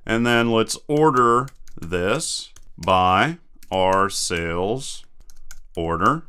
And then let's order this by our sales order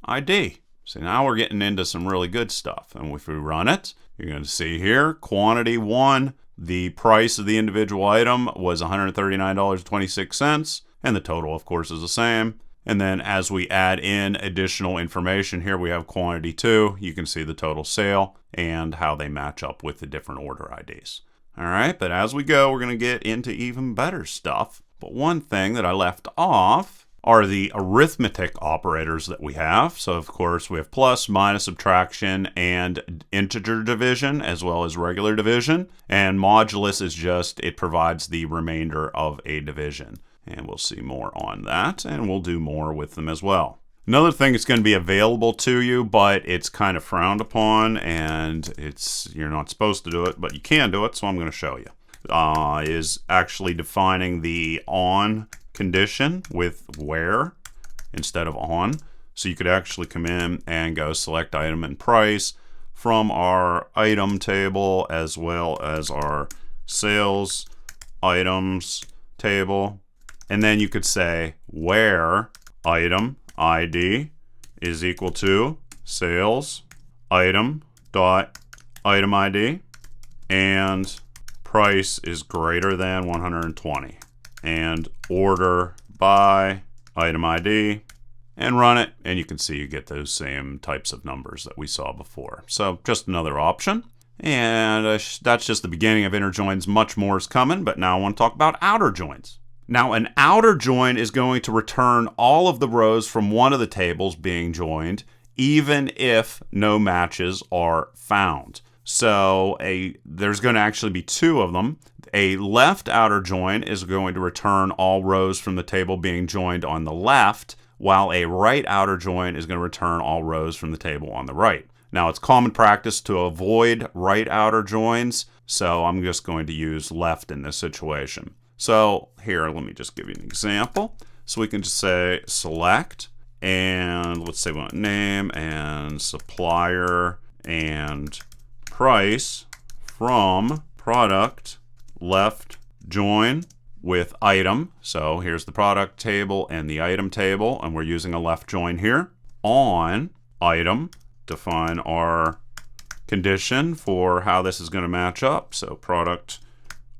ID. So now we're getting into some really good stuff. And if we run it, you're going to see here, quantity 1, the price of the individual item was $139.26, and the total, of course, is the same. And then as we add in additional information here, we have quantity 2. You can see the total sale and how they match up with the different order IDs. All right, but as we go, we're going to get into even better stuff. But one thing that I left off are the arithmetic operators that we have. So of course we have plus, minus, subtraction, and integer division, as well as regular division. And modulus is just, it provides the remainder of a division. And we'll see more on that, and we'll do more with them as well. Another thing that's going to be available to you, but it's kind of frowned upon, and you're not supposed to do it, but you can do it, so I'm going to show you, is actually defining the on condition with where instead of on. So you could actually come in and go select item and price from our item table as well as our sales items table. And then you could say where item ID is equal to sales item dot item ID and price is greater than 120. And order by item ID, and run it, and you can see you get those same types of numbers that we saw before. So just another option. And that's just the beginning of inner joins. Much more is coming, but now I want to talk about outer joins. Now, an outer join is going to return all of the rows from one of the tables being joined, even if no matches are found. So there's going to actually be two of them. A left outer join is going to return all rows from the table being joined on the left, while a right outer join is going to return all rows from the table on the right. Now, it's common practice to avoid right outer joins, so I'm just going to use left in this situation. So here, let me just give you an example. So we can just say select, and let's say we want name and supplier and price from product left join with item. So here's the product table and the item table, and we're using a left join here. On item, define our condition for how this is going to match up. So product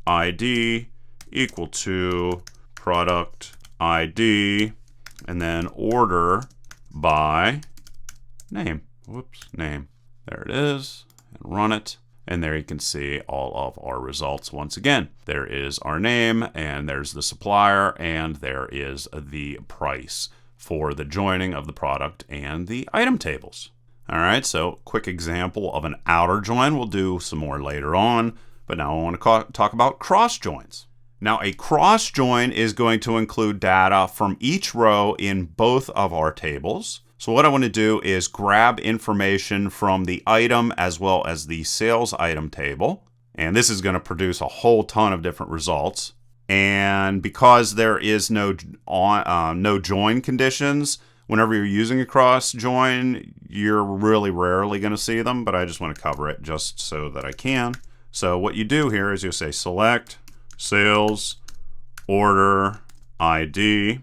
ID equal to product ID, and then order by name. Name. There it is, and run it. And there you can see all of our results once again. There is our name, and there's the supplier, and there is the price for the joining of the product and the item tables. All right, so quick example of an outer join. We'll do some more later on, but now I want to talk about cross joins. Now, a cross join is going to include data from each row in both of our tables. So what I want to do is grab information from the item as well as the sales item table. And this is going to produce a whole ton of different results. And because there is no join conditions, whenever you're using a cross join, you're really rarely going to see them, but I just want to cover it just so that I can. So what you do here is you say select sales, order, ID,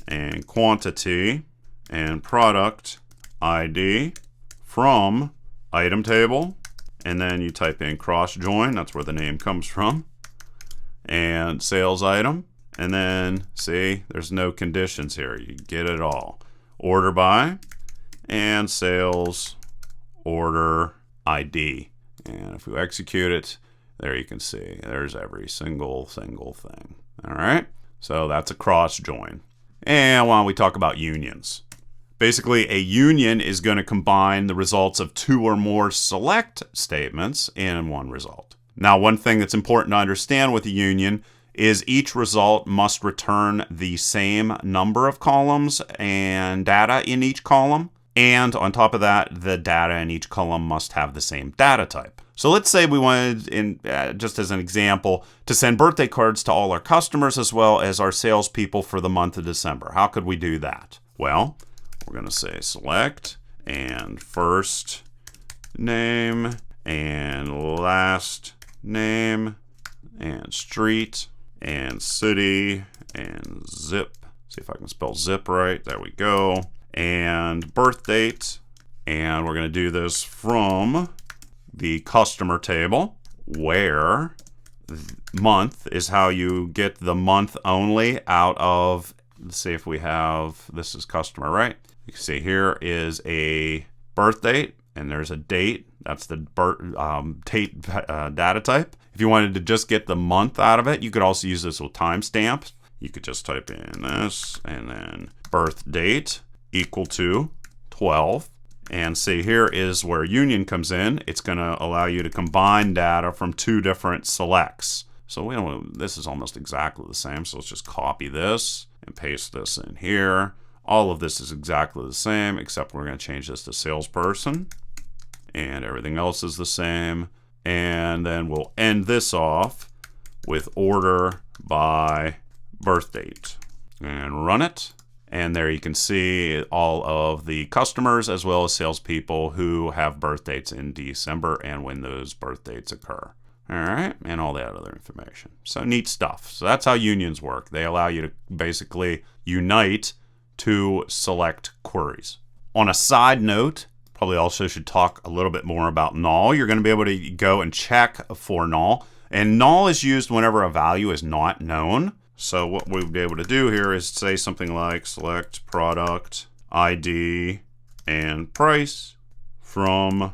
and quantity, and product ID from item table, and then you type in cross join, that's where the name comes from, and sales item, and then see there's no conditions here, you get it all. Order by and sales order ID, and if we execute it, there you can see there's every single thing. All right, so that's a cross join. And why don't we talk about unions? Basically, a union is going to combine the results of two or more select statements in one result. Now, one thing that's important to understand with a union is each result must return the same number of columns and data in each column. And on top of that, the data in each column must have the same data type. So let's say we wanted, just as an example, to send birthday cards to all our customers as well as our salespeople for the month of December. How could we do that? Well, we're going to say select and first name and last name and street and city and zip. See if I can spell zip right. There we go. And birth date. And we're going to do this from the customer table, where month is how you get the month only out of, let's see if we have, this is customer, right? You can see here is a birth date, and there's a date. That's the data type. If you wanted to just get the month out of it, you could also use this with timestamps. You could just type in this, and then birth date equal to 12. And see, here is where union comes in. It's going to allow you to combine data from two different selects. So this is almost exactly the same. So let's just copy this and paste this in here. All of this is exactly the same, except we're going to change this to salesperson. And everything else is the same. And then we'll end this off with order by birth date. And run it. And there you can see all of the customers as well as salespeople who have birth dates in December and when those birth dates occur. All right, and all that other information. So neat stuff. So that's how unions work. They allow you to basically unite two select queries. On a side note, probably also should talk a little bit more about null. You're going to be able to go and check for null. And null is used whenever a value is not known. So what we'll be able to do here is say something like select product ID and price from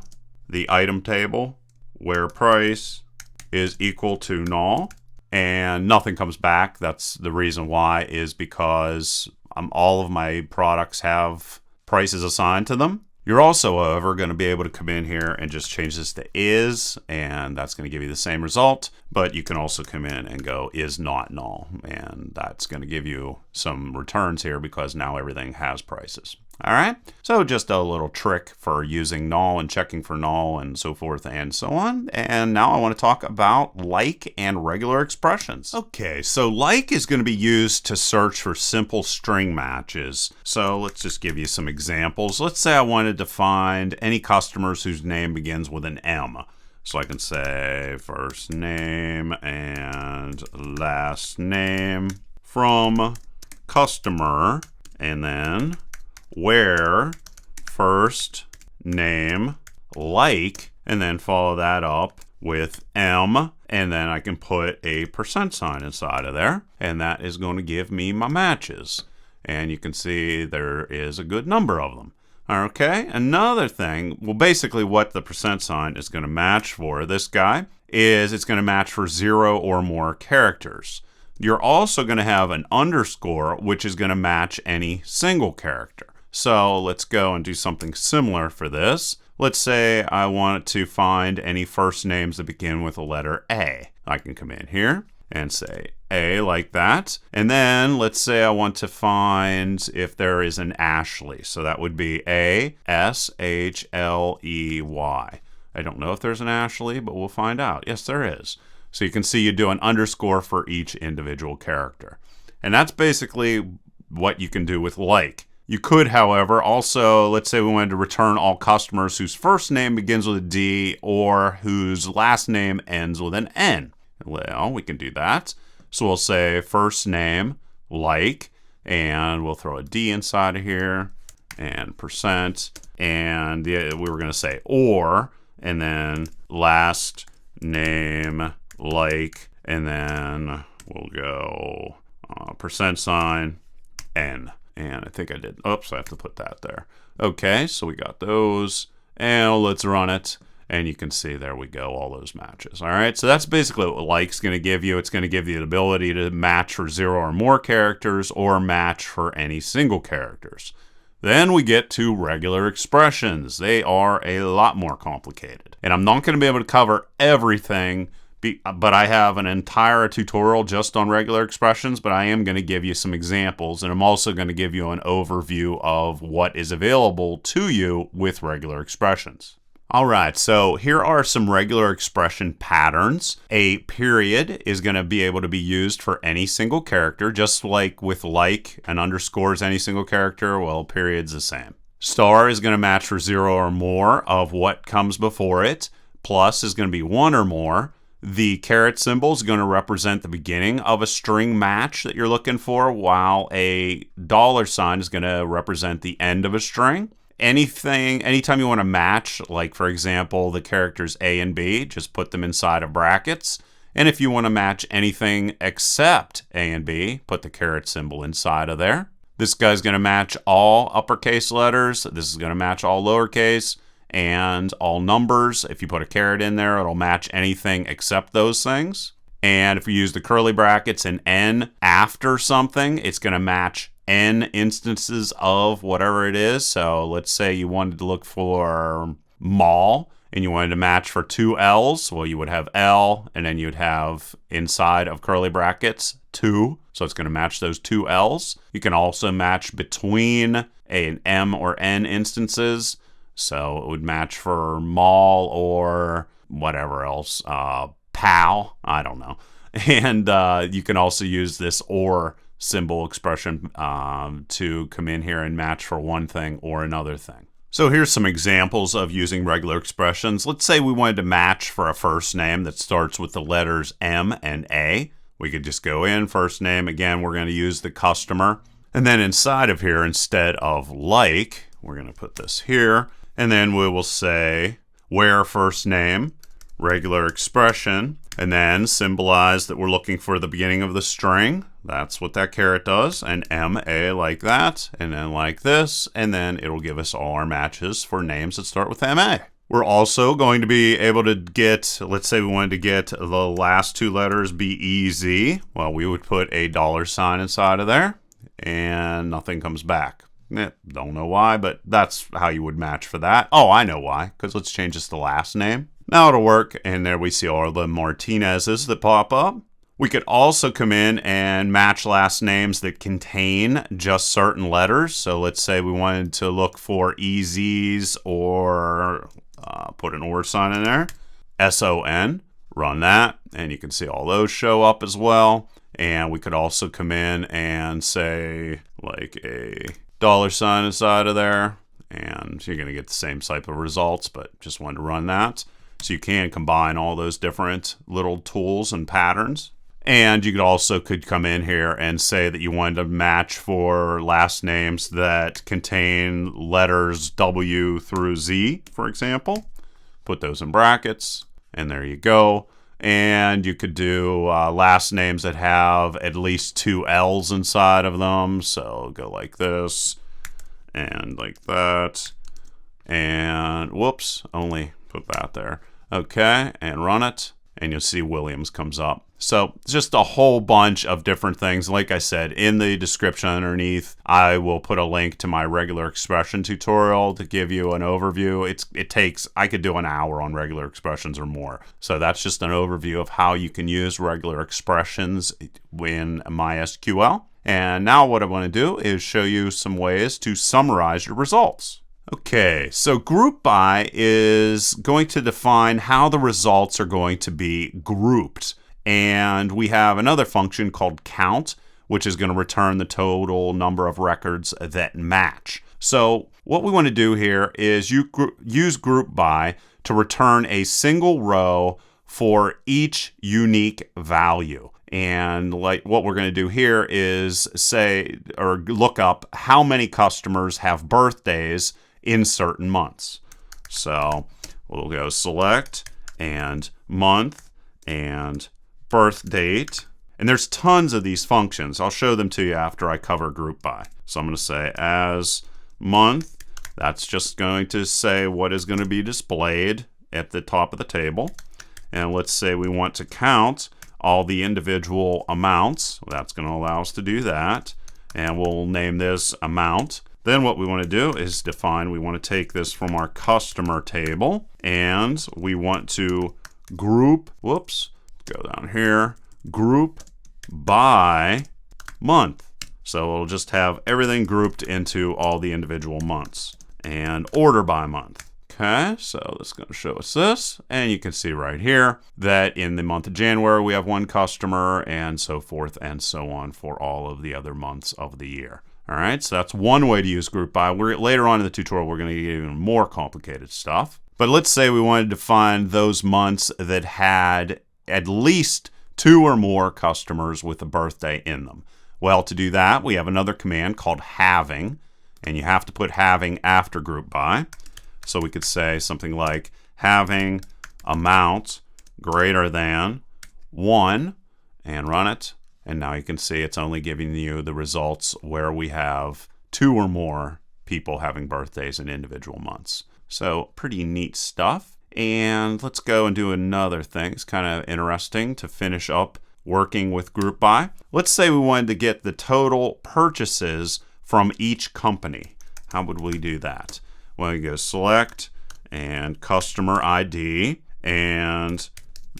the item table where price is equal to null. and nothing comes back. That's the reason why, is because all of my products have prices assigned to them. You're also, however, going to be able to come in here and just change this to is, and that's going to give you the same result. But you can also come in and go is not null, and that's going to give you some returns here because now everything has prices. All right, so just a little trick for using null and checking for null and so forth and so on. And now I want to talk about like and regular expressions. Okay, so like is going to be used to search for simple string matches. So let's just give you some examples. Let's say I wanted to find any customers whose name begins with an M. So I can say first name and last name from customer, and then where first name like, and then follow that up with M, and then I can put a % inside of there, and that is going to give me my matches. And you can see there is a good number of them. Okay, another thing, well, basically what the % is going to match for this guy is it's going to match for 0 or more characters. You're also going to have an underscore, which is going to match any single character. So let's go and do something similar for this. Let's say I want to find any first names that begin with the letter A. I can come in here and say A like that. And then let's say I want to find if there is an Ashley. So that would be Ashley. I don't know if there's an Ashley, but we'll find out. Yes, there is. So you can see you do an underscore for each individual character. And that's basically what you can do with like. You could, however, also, let's say we wanted to return all customers whose first name begins with a D or whose last name ends with an N. Well, we can do that. So we'll say first name like, and we'll throw a D inside of here, and %, and we were going to say or, and then last name like, and then we'll go %, N. And I think I did. Oops, I have to put that there. Okay, so we got those. And let's run it. And you can see there we go, all those matches. All right, so that's basically what like's going to give you. It's going to give you the ability to match for 0 or more characters or match for any single characters. Then we get to regular expressions. They are a lot more complicated. And I'm not going to be able to cover everything, but I have an entire tutorial just on regular expressions, but I am going to give you some examples, and I'm also going to give you an overview of what is available to you with regular expressions. All right, so here are some regular expression patterns. A period is going to be able to be used for any single character, just like with like, an underscore is any single character. Well, period's the same. Star is going to match for 0 or more of what comes before it. Plus is going to be 1 or more. The caret symbol is going to represent the beginning of a string match that you're looking for, while a $sign is going to represent the end of a string. Anytime you want to match, like for example, the characters A and B, just put them inside of brackets. And if you want to match anything except A and B, put the caret symbol inside of there. This guy's going to match all uppercase letters. This is going to match all lowercase and all numbers. If you put a caret in there, it'll match anything except those things. And if you use the curly brackets and N after something, it's going to match N instances of whatever it is. So let's say you wanted to look for mall and you wanted to match for 2 L's. Well, you would have L, and then you'd have inside of curly brackets 2. So it's going to match those 2 L's. You can also match between an M or N instances. So it would match for mall or whatever else, pal, I don't know. And you can also use this or symbol expression to come in here and match for one thing or another thing. So here's some examples of using regular expressions. Let's say we wanted to match for a first name that starts with the letters M and A. We could just go in, first name, again, we're going to use the customer. And then inside of here, instead of like, we're going to put this here. And then we will say where first name, regular expression, and then symbolize that we're looking for the beginning of the string. That's what that caret does. And MA like that, and then like this, and then it'll give us all our matches for names that start with MA. We're also going to be able to get, let's say we wanted to get the last two letters be easy. Well, we would put a $sign inside of there and nothing comes back. Don't know why, but that's how you would match for that. Oh, I know why, because let's change this to last name. Now it'll work, and there we see all the Martinez's that pop up. We could also come in and match last names that contain just certain letters. So let's say we wanted to look for EZs or put an or sign in there. SON, run that, and you can see all those show up as well. And we could also come in and say like a $sign inside of there, and you're going to get the same type of results, but just wanted to run that. So you can combine all those different little tools and patterns. And you could come in here and say that you wanted to match for last names that contain letters W through Z, for example. Put those in brackets, and there you go. And you could do last names that have at least two L's inside of them. So go like this, and like that, and whoops, only put that there. Okay, and run it, and you'll see Williams comes up. So just a whole bunch of different things. Like I said, in the description underneath, I will put a link to my regular expression tutorial to give you an overview. I could do an hour on regular expressions or more. So that's just an overview of how you can use regular expressions in MySQL. And now what I want to do is show you some ways to summarize your results. Okay, so group by is going to define how the results are going to be grouped. And we have another function called count, which is going to return the total number of records that match. So what we want to do here is use group by to return a single row for each unique value. And like what we're going to do here is say or look up how many customers have birthdays in certain months. So we'll go select and month and birth date, and there's tons of these functions. I'll show them to you after I cover group by. So I'm going to say as month, that's just going to say what is going to be displayed at the top of the table. And let's say we want to count all the individual amounts. That's going to allow us to do that, and we'll name this amount. Then what we want to do is we want to take this from our customer table, and we want to group, go down here, group by month. So it'll just have everything grouped into all the individual months, and order by month. Okay, so this is going to show us this, and you can see right here that in the month of January we have one customer, and so forth and so on for all of the other months of the year. All right, so that's one way to use group by. Later on in the tutorial, we're going to get even more complicated stuff. But let's say we wanted to find those months that had at least two or more customers with a birthday in them. Well, to do that, we have another command called having, and you have to put having after group by. So we could say something like having amount greater than 1 and run it. And now you can see it's only giving you the results where we have two or more people having birthdays in individual months. So pretty neat stuff. And let's go and do another thing. It's kind of interesting to finish up working with group by. Let's say we wanted to get the total purchases from each company. How would we do that? Well, you go select and customer ID and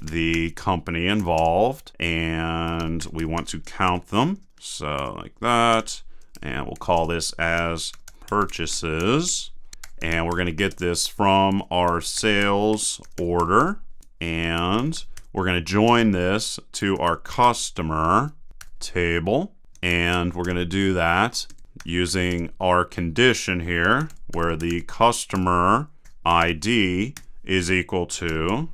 the company involved, and we want to count them. So like that, and we'll call this as purchases. And we're going to get this from our sales order, and we're going to join this to our customer table, and we're going to do that using our condition here where the customer ID is equal to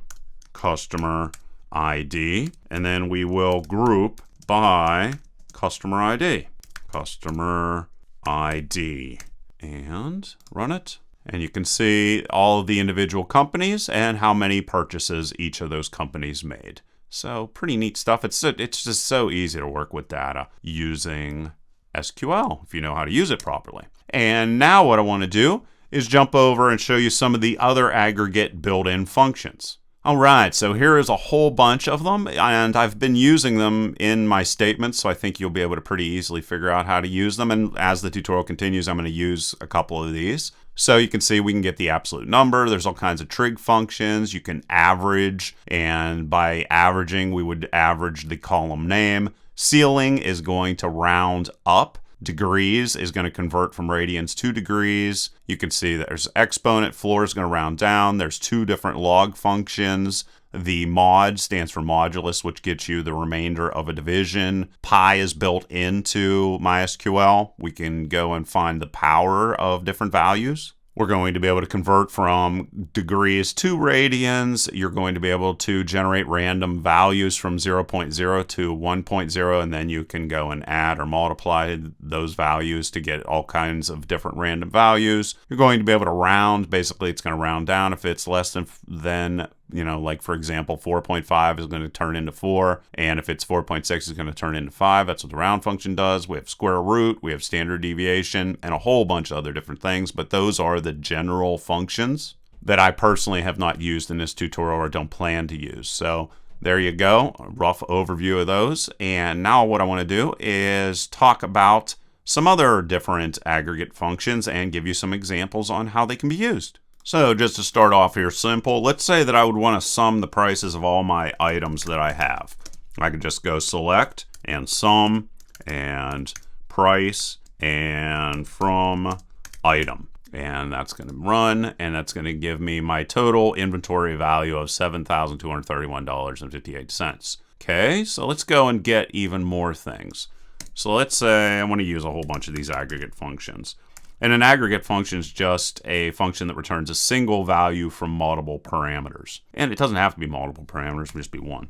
customer ID, and then we will group by customer ID. Customer ID, and run it. And you can see all of the individual companies and how many purchases each of those companies made. So pretty neat stuff. It's just so easy to work with data using SQL if you know how to use it properly. And now what I want to do is jump over and show you some of the other aggregate built-in functions. All right, so here is a whole bunch of them, and I've been using them in my statements, so I think you'll be able to pretty easily figure out how to use them. And as the tutorial continues, I'm going to use a couple of these. So you can see we can get the absolute number. There's all kinds of trig functions. You can average, and by averaging, we would average the column name. Ceiling is going to round up. Degrees is going to convert from radians to degrees. You can see that there's exponent. Floor is going to round down. There's two different log functions. The mod stands for modulus, which gets you the remainder of a division. Pi is built into MySQL. We can go and find the power of different values. We're going to be able to convert from degrees to radians. You're going to be able to generate random values from 0.0 to 1.0, and then you can go and add or multiply those values to get all kinds of different random values. You're going to be able to round. Basically, it's going to round down. If it's less than like for example, 4.5 is going to turn into 4, and if it's 4.6, it's going to turn into 5. That's what the round function does. We have square root, we have standard deviation, and a whole bunch of other different things, but those are the general functions that I personally have not used in this tutorial or don't plan to use. So there you go, a rough overview of those. And now what I want to do is talk about some other different aggregate functions and give you some examples on how they can be used. So just to start off here simple, let's say that I would want to sum the prices of all my items that I have. I could just go select and sum and price and from item. And that's going to run, and that's going to give me my total inventory value of $7,231.58. Okay, so let's go and get even more things. So let's say I want to use a whole bunch of these aggregate functions. And an aggregate function is just a function that returns a single value from multiple parameters. And it doesn't have to be multiple parameters, it can just be one.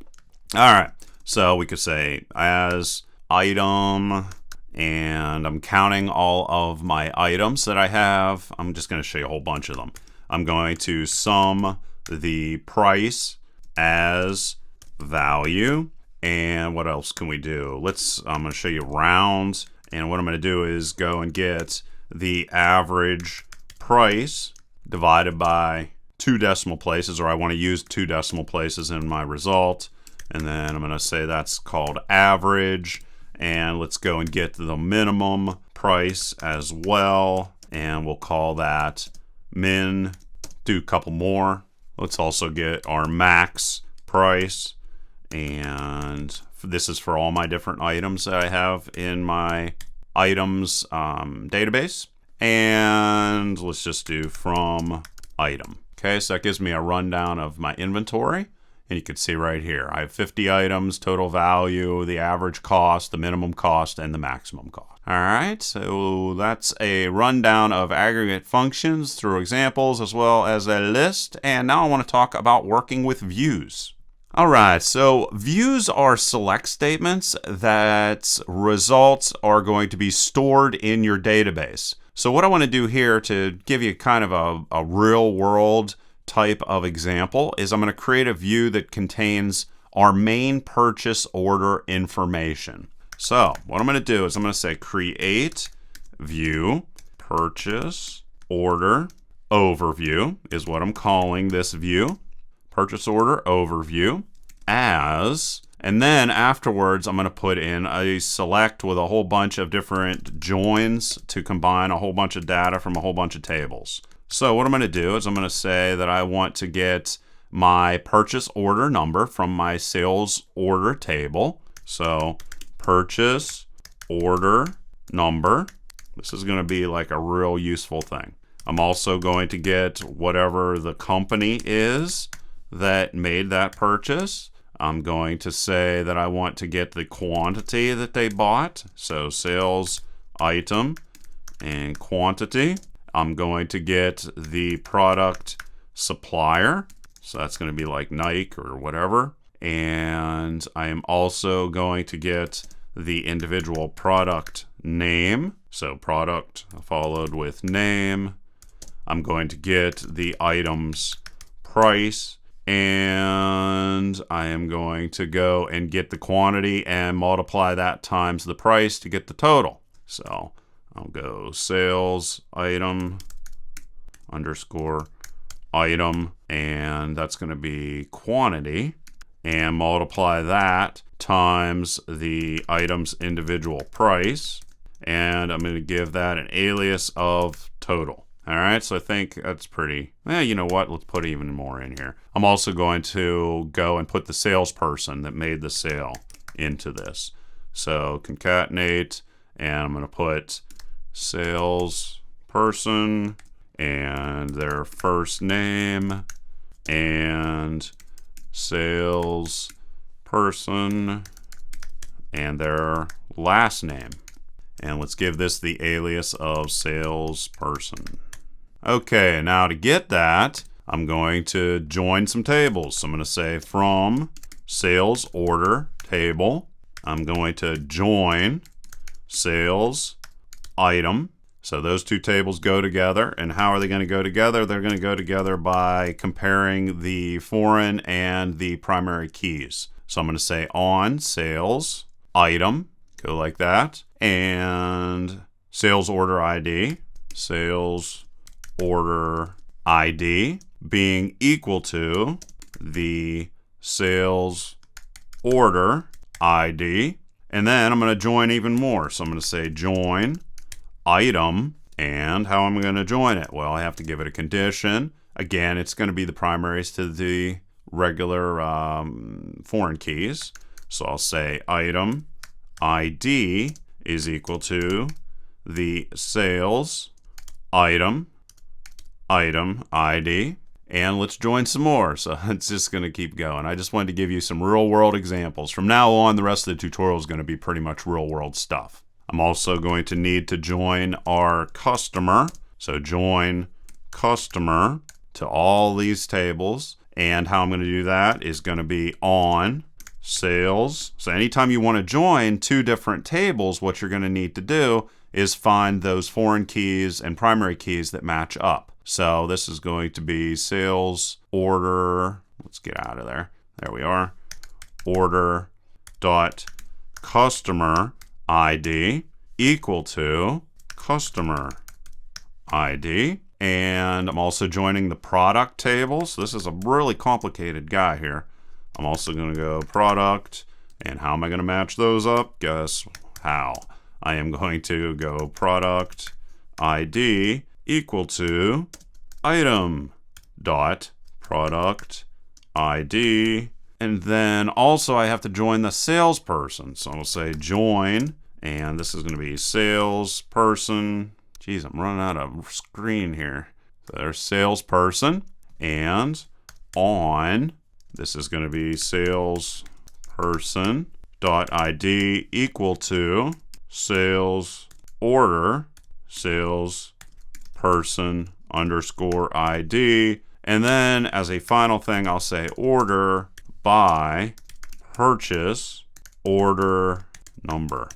All right, so we could say as item, and I'm counting all of my items that I have. I'm just going to show you a whole bunch of them. I'm going to sum the price as value. And what else can we do? I'm going to show you round. And what I'm going to do is go and get the average price divided by 2 decimal places, or I want to use 2 decimal places in my result. And then I'm going to say that's called average. And let's go and get the minimum price as well. And we'll call that min. Do a couple more. Let's also get our max price. And this is for all my different items that I have in my items database. And let's just do from item. Okay, so that gives me a rundown of my inventory. And you can see right here, I have 50 items, total value, the average cost, the minimum cost, and the maximum cost. All right, so that's a rundown of aggregate functions through examples as well as a list. And now I want to talk about working with views. All right, so views are select statements that results are going to be stored in your database. So what I want to do here to give you kind of a real world type of example is I'm going to create a view that contains our main purchase order information. So what I'm going to do is I'm going to say create view purchase order overview is what I'm calling this view. Purchase order overview as, and then afterwards I'm going to put in a select with a whole bunch of different joins to combine a whole bunch of data from a whole bunch of tables. So what I'm going to do is I'm going to say that I want to get my purchase order number from my sales order table. So purchase order number. This is going to be like a real useful thing. I'm also going to get whatever the company is that made that purchase. I'm going to say that I want to get the quantity that they bought. So sales item and quantity. I'm going to get the product supplier. So that's going to be like Nike or whatever. And I am also going to get the individual product name. So product followed with name. I'm going to get the item's price. And I am going to go and get the quantity and multiply that times the price to get the total. So I'll go sales item underscore item, and that's going to be quantity, and multiply that times the item's individual price, and I'm going to give that an alias of total. All right, so I think that's pretty, you know what, let's put even more in here. I'm also going to go and put the salesperson that made the sale into this. So concatenate, and I'm going to put salesperson and their first name and salesperson and their last name. And let's give this the alias of salesperson. Okay, now to get that, I'm going to join some tables. So I'm going to say from sales order table, I'm going to join sales item. So those two tables go together. And how are they going to go together? They're going to go together by comparing the foreign and the primary keys. So I'm going to say on sales item, go like that, and sales order ID, sales order ID being equal to the sales order ID. And then I'm going to join even more. So I'm going to say join item, and how am I going to join it? Well, I have to give it a condition. Again, it's going to be the primaries to the regular foreign keys. So I'll say item ID is equal to the sales item ID, and let's join some more. So it's just going to keep going. I just wanted to give you some real world examples. From now on, the rest of the tutorial is going to be pretty much real world stuff. I'm also going to need to join our customer. So join customer to all these tables. And how I'm going to do that is going to be on sales. So anytime you want to join two different tables, what you're going to need to do is find those foreign keys and primary keys that match up. So this is going to be sales order. Let's get out of there. There we are. Order dot customer ID equal to customer ID. And I'm also joining the product table. So this is a really complicated guy here. I'm also going to go product. And how am I going to match those up? Guess how. I am going to go product ID equal to item dot product ID. And then also I have to join the salesperson. So I'll say join, and this is going to be salesperson. Geez, I'm running out of screen here. So there's salesperson, and on, this is going to be salesperson dot ID equal to sales order salesperson underscore ID. And then as a final thing, I'll say order by purchase order number.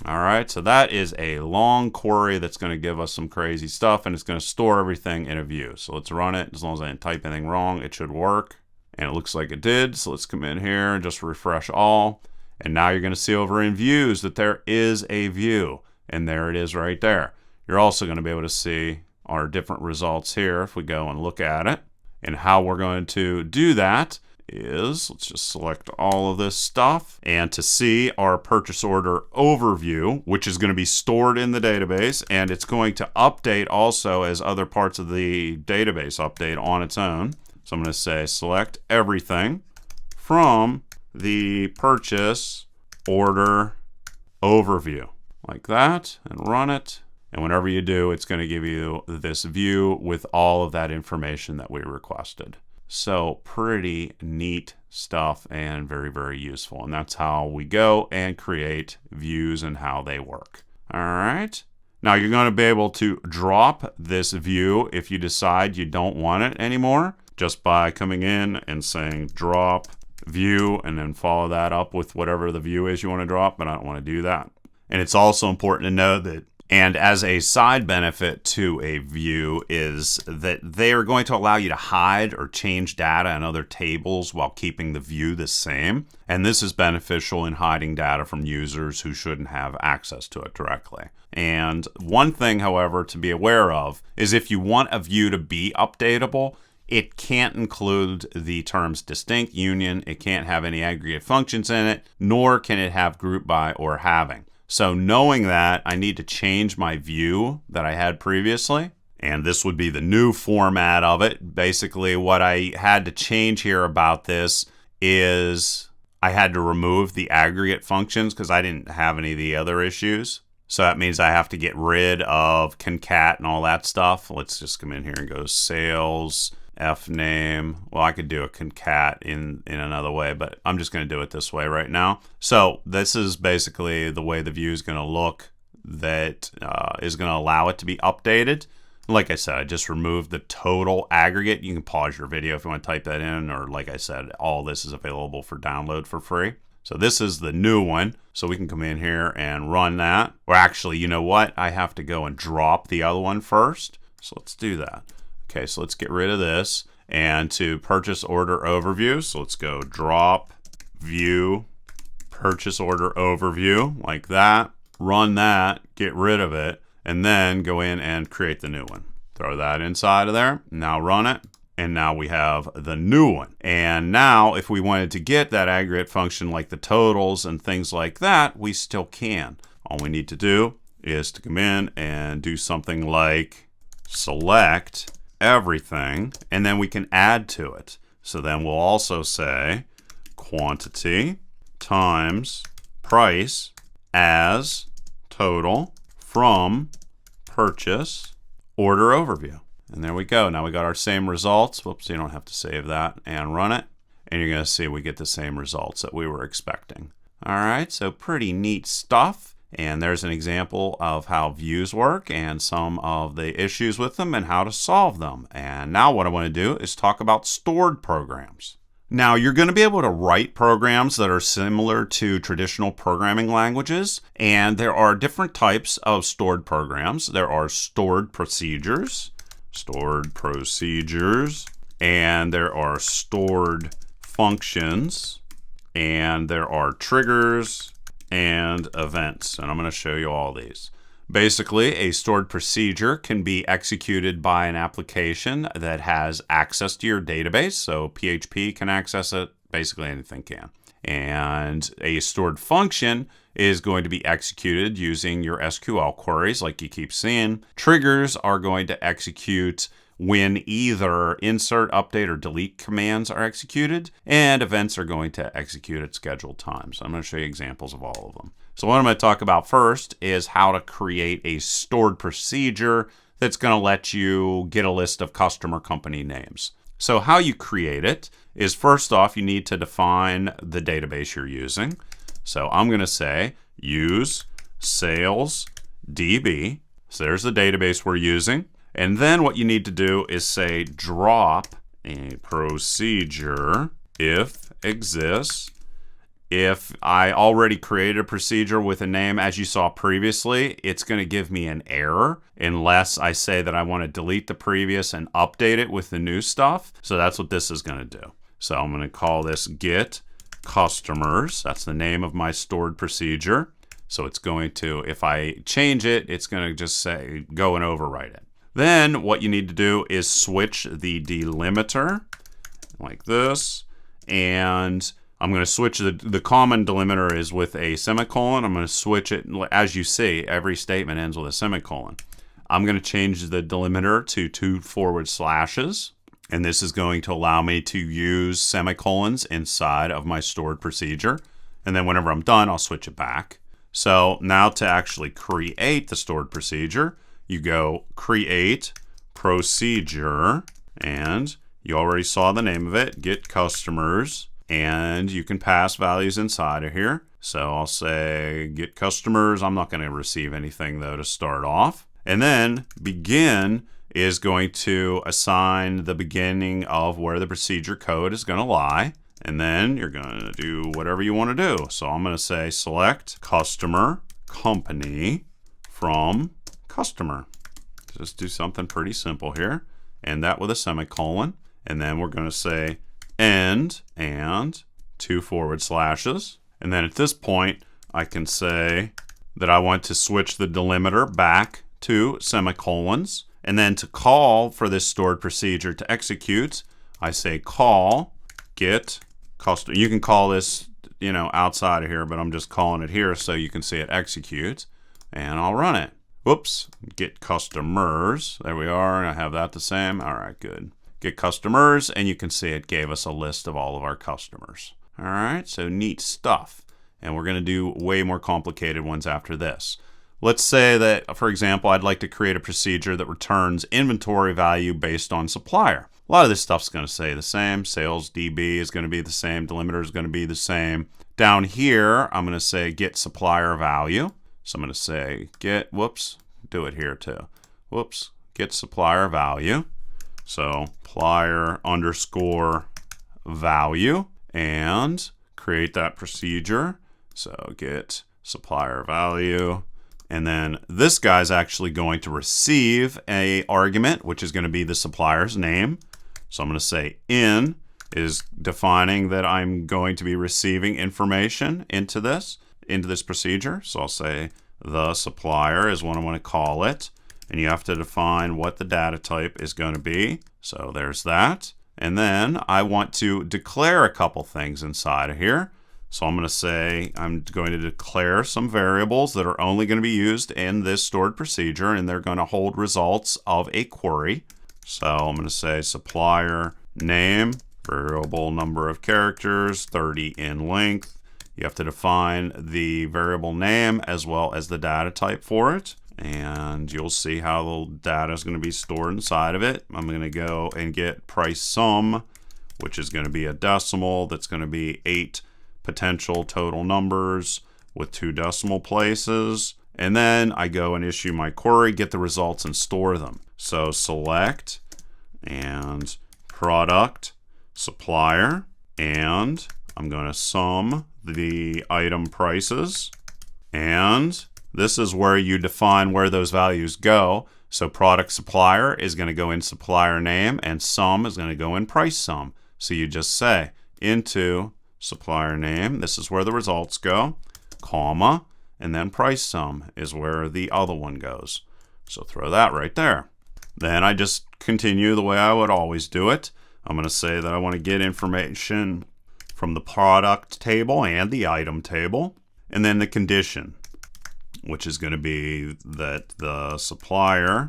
All right, so that is a long query that's going to give us some crazy stuff, and it's going to store everything in a view. So let's run it. As long as I didn't type anything wrong, it should work. And it looks like it did. So let's come in here and just refresh all. And now you're going to see over in views that there is a view, and there it is right there. You're also going to be able to see our different results here if we go and look at it. And how we're going to do that is, let's just select all of this stuff, and to see our purchase order overview, which is going to be stored in the database, and it's going to update also as other parts of the database update on its own. So I'm going to say select everything from the purchase order overview, like that, and run it. And whenever you do, it's going to give you this view with all of that information that we requested. So pretty neat stuff and very, very useful. And that's how we go and create views and how they work. All right. Now you're going to be able to drop this view if you decide you don't want it anymore, just by coming in and saying drop view and then follow that up with whatever the view is you want to drop, but I don't want to do that. And it's also important to know that And as a side benefit to a view is that they are going to allow you to hide or change data in other tables while keeping the view the same. And this is beneficial in hiding data from users who shouldn't have access to it directly. And one thing, however, to be aware of is if you want a view to be updatable, it can't include the terms distinct, union, it can't have any aggregate functions in it, nor can it have group by or having. So knowing that, I need to change my view that I had previously, and this would be the new format of it. Basically, what I had to change here about this is I had to remove the aggregate functions because I didn't have any of the other issues. So that means I have to get rid of concat and all that stuff. Let's just come in here and go sales, fname. Well, I could do a concat in another way, but I'm just going to do it this way right now. So this is basically the way the view is going to look that is going to allow it to be updated. Like I said, I just removed the total aggregate. You can pause your video if you want to type that in, or like I said, all this is available for download for free. So this is the new one. So we can come in here and run that. Or actually, you know what? I have to go and drop the other one first. So let's do that. Okay, so let's get rid of this. And to purchase order overview, so let's go drop view purchase order overview like that. Run that, get rid of it, and then go in and create the new one. Throw that inside of there. Now run it. And now we have the new one. And now if we wanted to get that aggregate function like the totals and things like that, we still can. All we need to do is to come in and do something like select everything, and then we can add to it. So then we'll also say quantity times price as total from purchase order overview. And there we go. Now we got our same results. Whoops, you don't have to save that and run it. And you're going to see we get the same results that we were expecting. All right, so pretty neat stuff. And there's an example of how views work and some of the issues with them and how to solve them. And now what I want to do is talk about stored programs. Now you're going to be able to write programs that are similar to traditional programming languages. And there are different types of stored programs. There are stored procedures, and there are stored functions, and there are triggers and events. And I'm going to show you all these. Basically, a stored procedure can be executed by an application that has access to your database. So PHP can access it, basically anything can. And a stored function is going to be executed using your SQL queries like you keep seeing. Triggers are going to execute when either insert, update, or delete commands are executed, and events are going to execute at scheduled times. I'm going to show you examples of all of them. So what I'm going to talk about first is how to create a stored procedure that's going to let you get a list of customer company names. So how you create it is, first off, you need to define the database you're using. So I'm going to say use sales DB. So there's the database we're using. And then what you need to do is say drop a procedure if exists. If I already created a procedure with a name, as you saw previously, it's going to give me an error unless I say that I want to delete the previous and update it with the new stuff. So that's what this is going to do. So I'm going to call this get customers. That's the name of my stored procedure. So it's going to, if I change it, it's going to just say go and overwrite it. Then what you need to do is switch the delimiter like this, and I'm going to switch the common delimiter is with a semicolon. I'm going to switch it. As you see, every statement ends with a semicolon. I'm going to change the delimiter to 2 forward slashes. And this is going to allow me to use semicolons inside of my stored procedure. And then whenever I'm done, I'll switch it back. So now to actually create the stored procedure, you go create procedure, and you already saw the name of it, get customers, and you can pass values inside of here. So I'll say get customers. I'm not going to receive anything though to start off. And then begin is going to assign the beginning of where the procedure code is going to lie. And then you're going to do whatever you want to do. So I'm going to say select customer company from customer. Just do something pretty simple here. End that with a semicolon. And then we're going to say end and 2 forward slashes. And then at this point, I can say that I want to switch the delimiter back to semicolons. And then to call for this stored procedure to execute, I say call get customer. You can call this, outside of here, but I'm just calling it here so you can see it execute. And I'll run it. Whoops, get customers. There we are. I have that the same. All right, good. Get customers, and you can see it gave us a list of all of our customers. All right, so neat stuff. And we're going to do way more complicated ones after this. Let's say that, for example, I'd like to create a procedure that returns inventory value based on supplier. A lot of this stuff's going to stay the same. Sales DB is going to be the same. Delimiter is going to be the same. Down here, I'm going to say get supplier value. So I'm going to say get, do it here too. Get supplier value. So supplier underscore value and create that procedure. So get supplier value. And then this guy's actually going to receive a argument, which is going to be the supplier's name. So I'm going to say in is defining that I'm going to be receiving information into this procedure. So I'll say the supplier is what I want to call it. And you have to define what the data type is going to be. So there's that. And then I want to declare a couple things inside of here. So I'm going to say I'm going to declare some variables that are only going to be used in this stored procedure, and they're going to hold results of a query. So I'm going to say supplier name, variable number of characters, 30 in length. You have to define the variable name as well as the data type for it. And you'll see how the data is going to be stored inside of it. I'm going to go and get price sum, which is going to be a decimal. That's going to be 8 potential total numbers with 2 decimal places. And then I go and issue my query, get the results, and store them. So select and product supplier, and I'm going to sum the item prices. And this is where you define where those values go. So product supplier is going to go in supplier name, and sum is going to go in price sum. So you just say into supplier name, this is where the results go, comma, and then price sum is where the other one goes. So throw that right there. Then I just continue the way I would always do it. I'm going to say that I want to get information from the product table and the item table, and then the condition, which is going to be that the supplier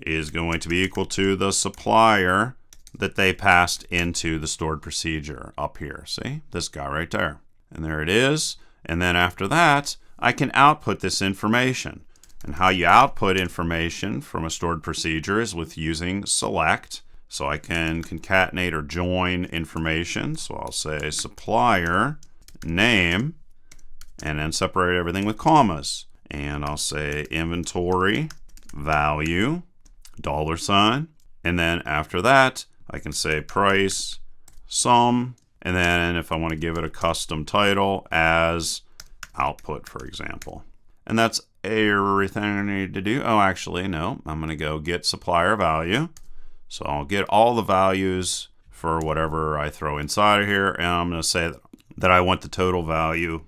is going to be equal to the supplier that they passed into the stored procedure up here. See, this guy right there. And there it is. And then after that, I can output this information. And how you output information from a stored procedure is with using select. So I can concatenate or join information. So I'll say supplier name, and then separate everything with commas. And I'll say inventory value, $, and then after that I can say price sum, and then if I want to give it a custom title as output, for example. And that's everything I need to do. Oh, actually no, I'm going to go get supplier value. So I'll get all the values for whatever I throw inside of here, and I'm going to say that I want the total value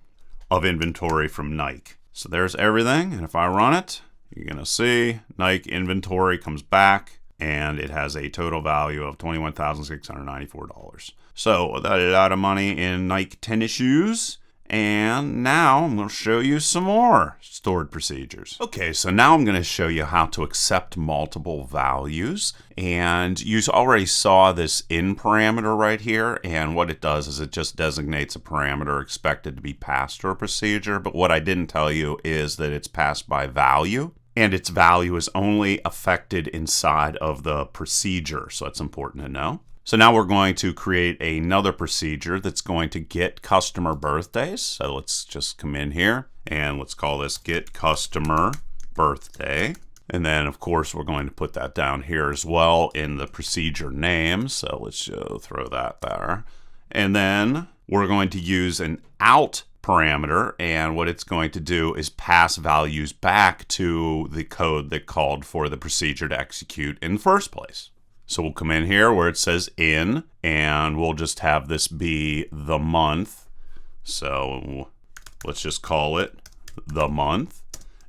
of inventory from Nike. So there's everything, and if I run it, you're going to see Nike inventory comes back, and it has a total value of $21,694. So that is a lot of money in Nike tennis shoes. And now I'm going to show you some more stored procedures. Okay, so now I'm going to show you how to accept multiple values. And you already saw this in parameter right here. And what it does is it just designates a parameter expected to be passed to a procedure. But what I didn't tell you is that it's passed by value. And its value is only affected inside of the procedure. So that's important to know. So now we're going to create another procedure that's going to get customer birthdays. So let's just come in here and let's call this get customer birthday. And then of course we're going to put that down here as well in the procedure name. So let's throw that there. And then we're going to use an out parameter, and what it's going to do is pass values back to the code that called for the procedure to execute in the first place. So we'll come in here where it says in, and we'll just have this be the month. So let's just call it the month,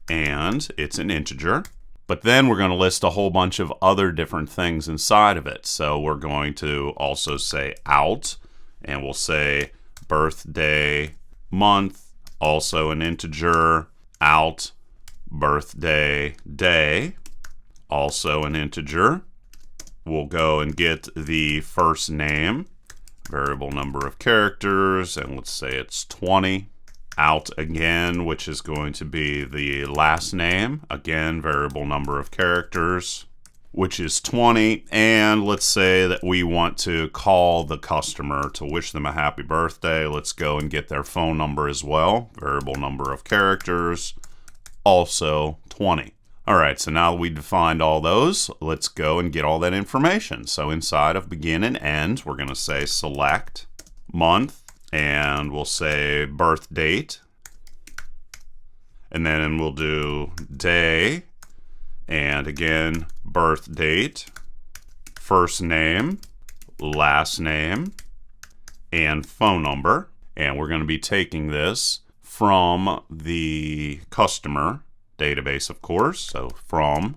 and it's an integer. But then we're going to list a whole bunch of other different things inside of it. So we're going to also say out, and we'll say birthday month, also an integer, out, birthday day, also an integer. We'll go and get the first name, variable number of characters, and let's say it's 20. Out again, which is going to be the last name, again, variable number of characters, which is 20. And let's say that we want to call the customer to wish them a happy birthday. Let's go and get their phone number as well, variable number of characters, also 20. All right, so now that we defined all those, let's go and get all that information. So inside of begin and end, we're going to say select month, and we'll say birth date, and then we'll do day, and again, birth date, first name, last name, and phone number. And we're going to be taking this from the customer database, of course. So from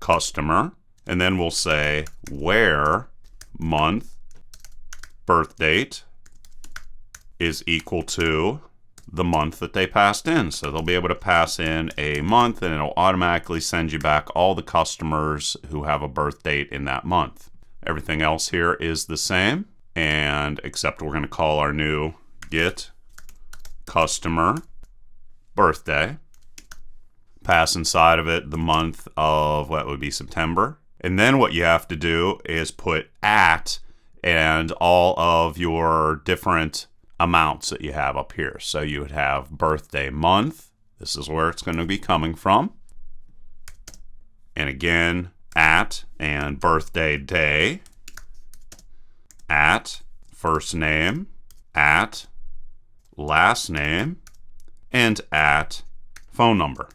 customer, and then we'll say where month, birth date is equal to the month that they passed in. So they'll be able to pass in a month, and it'll automatically send you back all the customers who have a birth date in that month. Everything else here is the same, and except we're going to call our new get customer birthday, pass inside of it the month of what would be September. And then what you have to do is put at and all of your different amounts that you have up here. So you would have birthday month. This is where it's going to be coming from. And again, at and birthday day, at first name, at last name, and at phone number.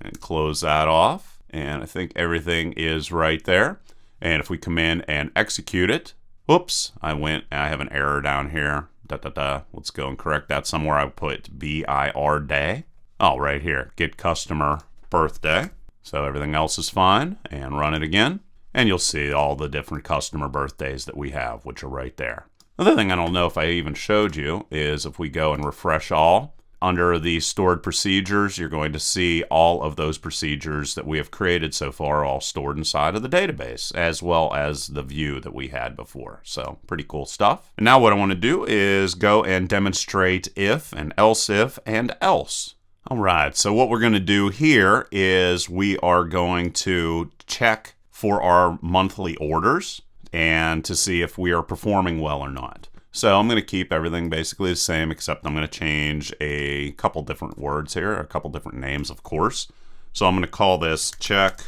And close that off. And I think everything is right there. And if we come in and execute it, whoops, I have an error down here. Let's go and correct that somewhere. I put BIR day. Oh, right here, get customer birthday. So everything else is fine, and run it again. And you'll see all the different customer birthdays that we have, which are right there. Another thing I don't know if I even showed you is if we go and refresh all, under the stored procedures, you're going to see all of those procedures that we have created so far all stored inside of the database, as well as the view that we had before. So pretty cool stuff. And now what I want to do is go and demonstrate if and else if and else. All right, so what we're going to do here is we are going to check for our monthly orders and to see if we are performing well or not. So I'm going to keep everything basically the same, except I'm going to change a couple different words here, a couple different names, of course. So I'm going to call this check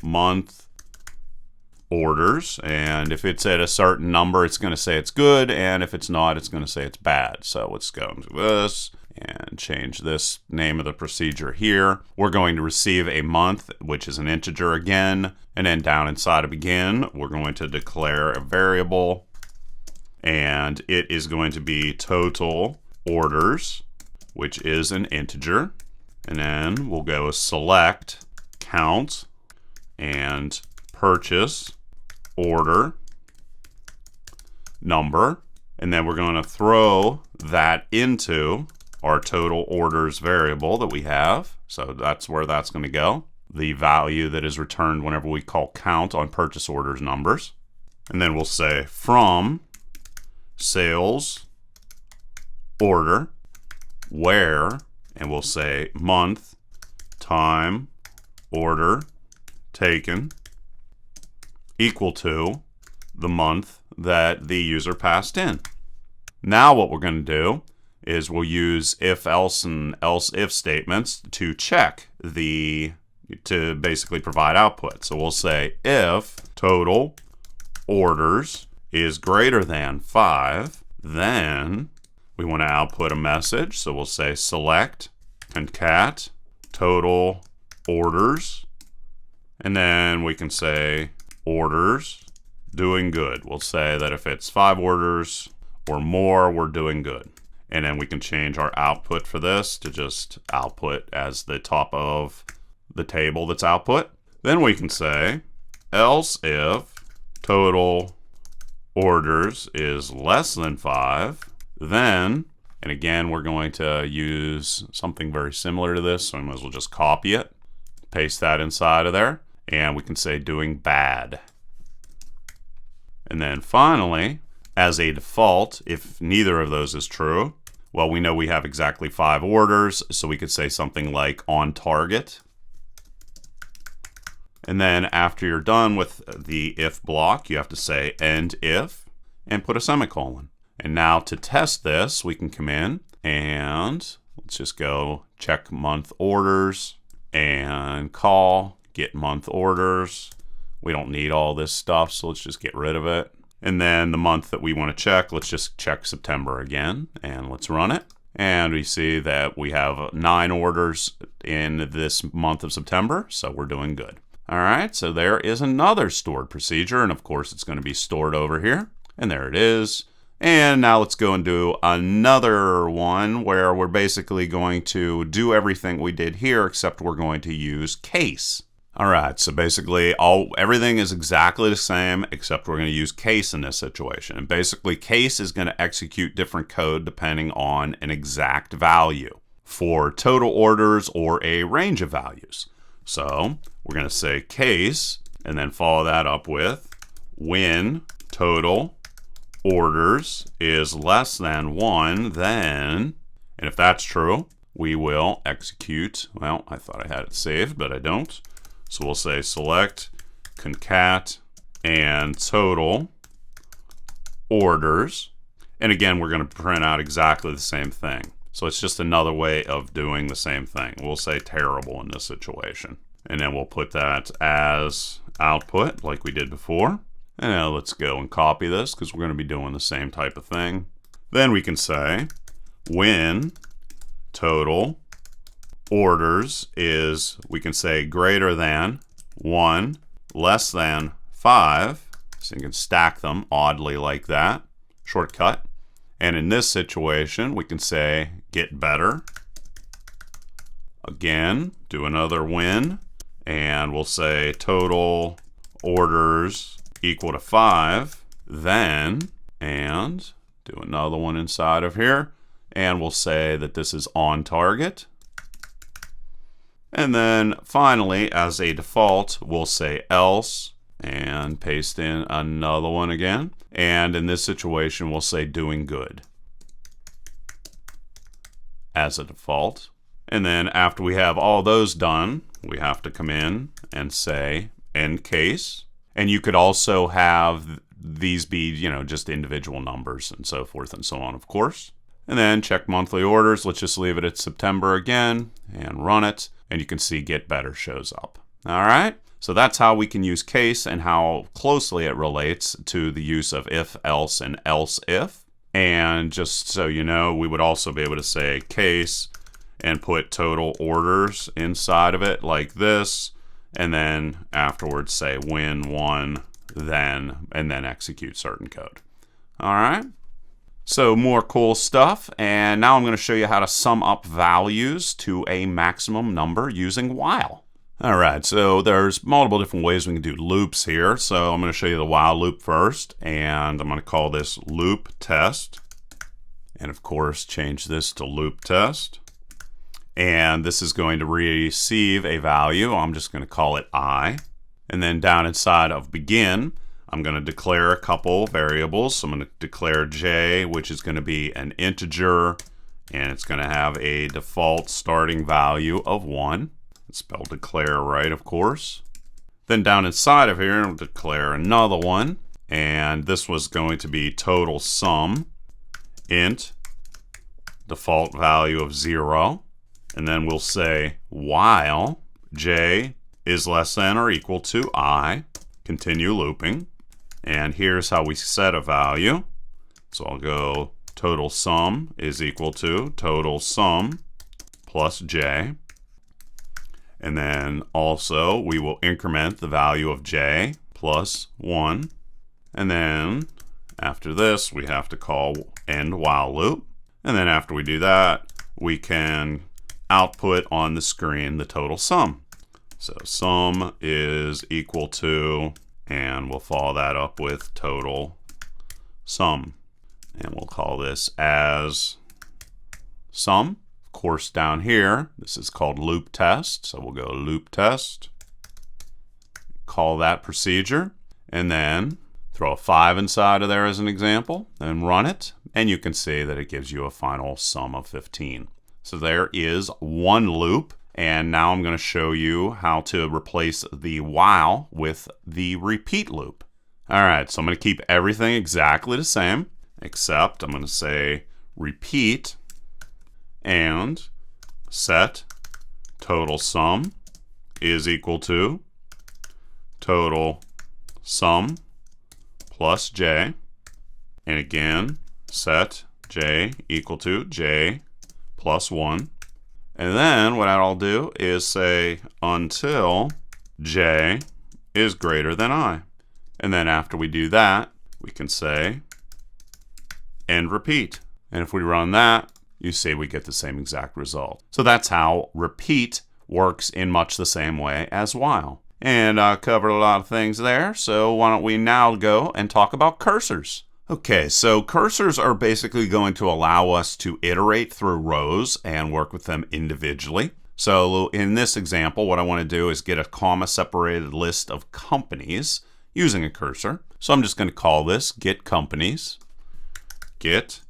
month orders. And if it's at a certain number, it's going to say it's good. And if it's not, it's going to say it's bad. So let's go into this and change this name of the procedure here. We're going to receive a month, which is an integer again. And then down inside of begin, we're going to declare a variable. And it is going to be total orders, which is an integer. And then we'll go select count and purchase order number. And then we're going to throw that into our total orders variable that we have. So that's where that's going to go. The value that is returned whenever we call count on purchase orders numbers. And then we'll say from sales order where, and we'll say month, time, order taken equal to the month that the user passed in. Now what we're going to do is we'll use if else and else if statements to check to basically provide output. So we'll say if total orders is greater than 5, then we want to output a message. So we'll say select concat total orders. And then we can say orders doing good. We'll say that if it's 5 orders or more, we're doing good. And then we can change our output for this to just output as the top of the table that's output. Then we can say else if total orders is less than 5, then, and again, we're going to use something very similar to this, so I might as well just copy it, paste that inside of there, and we can say doing bad. And then finally, as a default, if neither of those is true, well, we know we have exactly 5 orders, so we could say something like on target. And then after you're done with the if block, you have to say end if and put a semicolon. And now to test this, we can come in and let's just go check month orders and call get month orders. We don't need all this stuff, so let's just get rid of it. And then the month that we want to check, let's just check September again, and let's run it. And we see that we have 9 orders in this month of September, so we're doing good. All right, so there is another stored procedure, and of course it's going to be stored over here. And there it is. And now let's go and do another one where we're basically going to do everything we did here, except we're going to use case. All right, so basically everything is exactly the same, except we're going to use case in this situation. And basically case is going to execute different code depending on an exact value for total orders or a range of values. So we're going to say case and then follow that up with when total orders is less than 1, then, and if that's true, we will execute, well, I thought I had it saved, but I don't. So we'll say select concat and total orders. And again, we're going to print out exactly the same thing. So it's just another way of doing the same thing. We'll say terrible in this situation. And then we'll put that as output like we did before. And now let's go and copy this because we're going to be doing the same type of thing. Then we can say when total orders is, we can say greater than 1, less than 5. So you can stack them oddly like that. Shortcut. And in this situation, we can say get better. Again, do another when. And we'll say total orders equal to 5. Then, and do another one inside of here. And we'll say that this is on target. And then finally, as a default, we'll say else and paste in another one again. And in this situation, we'll say doing good as a default. And then after we have all those done, we have to come in and say end case. And you could also have these be, just individual numbers and so forth and so on, of course. And then check monthly orders. Let's just leave it at September again and run it. And you can see get better shows up. All right. So that's how we can use case and how closely it relates to the use of if, else, and else if. And just so you know, we would also be able to say case and put total orders inside of it like this. And then afterwards say when, one, then, and then execute certain code. All right. So more cool stuff, and now I'm going to show you how to sum up values to a maximum number using while. All right, so there's multiple different ways we can do loops here. So I'm going to show you the while loop first, and I'm going to call this loop test. And of course, change this to loop test. And this is going to receive a value. I'm just going to call it I. And then down inside of begin, I'm going to declare a couple variables. So I'm going to declare j, which is going to be an integer, and it's going to have a default starting value of 1. It's spelled declare right, of course. Then down inside of here, I'll declare another one, and this was going to be total sum, int, default value of 0. And then we'll say while j is less than or equal to I, continue looping. And here's how we set a value. So I'll go total sum is equal to total sum plus j. And then also we will increment the value of j plus 1. And then after this, we have to call end while loop. And then after we do that, we can output on the screen the total sum. So sum is equal to, and we'll follow that up with total sum. And we'll call this as sum. Of course, down here, this is called loop test. So we'll go loop test, call that procedure, and then throw a 5 inside of there as an example, and run it. And you can see that it gives you a final sum of 15. So there is one loop. And now I'm going to show you how to replace the while with the repeat loop. All right, so I'm going to keep everything exactly the same, except I'm going to say repeat and set total sum is equal to total sum plus j. And again, set j equal to j plus 1. And then what I'll do is say until j is greater than I. And then after we do that, we can say end repeat. And if we run that, you see we get the same exact result. So that's how repeat works in much the same way as while. And I covered a lot of things there, so why don't we now go and talk about cursors. Okay, so cursors are basically going to allow us to iterate through rows and work with them individually. So in this example, what I want to do is get a comma-separated list of companies using a cursor. So I'm just going to call this get companies. Get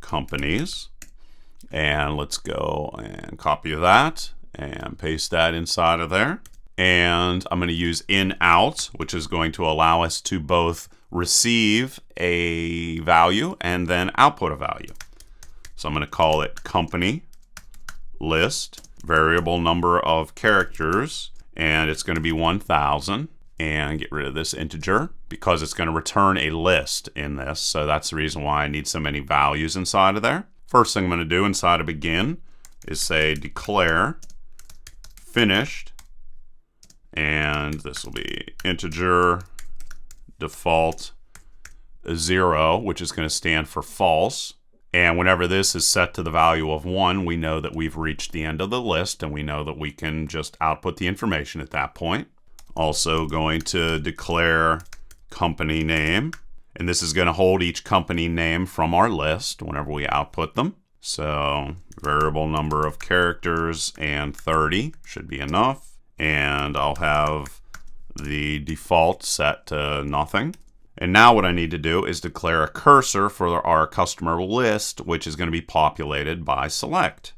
companies. And let's go and copy that and paste that inside of there. And I'm going to use in-out, which is going to allow us to both receive a value and then output a value. So I'm going to call it company list, variable number of characters, and it's going to be 1000, and get rid of this integer because it's going to return a list in this. So that's the reason why I need so many values inside of there. First thing I'm going to do inside of begin is say declare finished, and this will be integer default 0, which is going to stand for false. And whenever this is set to the value of 1, we know that we've reached the end of the list, and we know that we can just output the information at that point. Also going to declare company name, and this is going to hold each company name from our list whenever we output them. So variable number of characters and 30 should be enough. And I'll have the default set to nothing. And now what I need to do is declare a cursor for our customer list, which is going to be populated by select.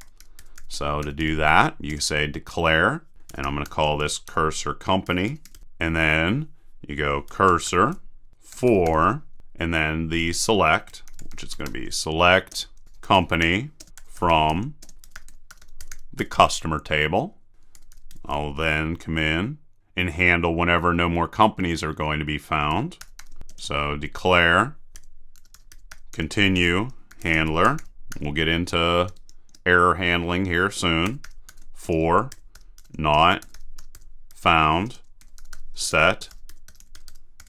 So to do that, you say declare, and I'm going to call this cursor company. And then you go cursor for, and then the select, which is going to be select company from the customer table. I'll then come in and handle whenever no more companies are going to be found. So declare continue handler. We'll get into error handling here soon. For not found set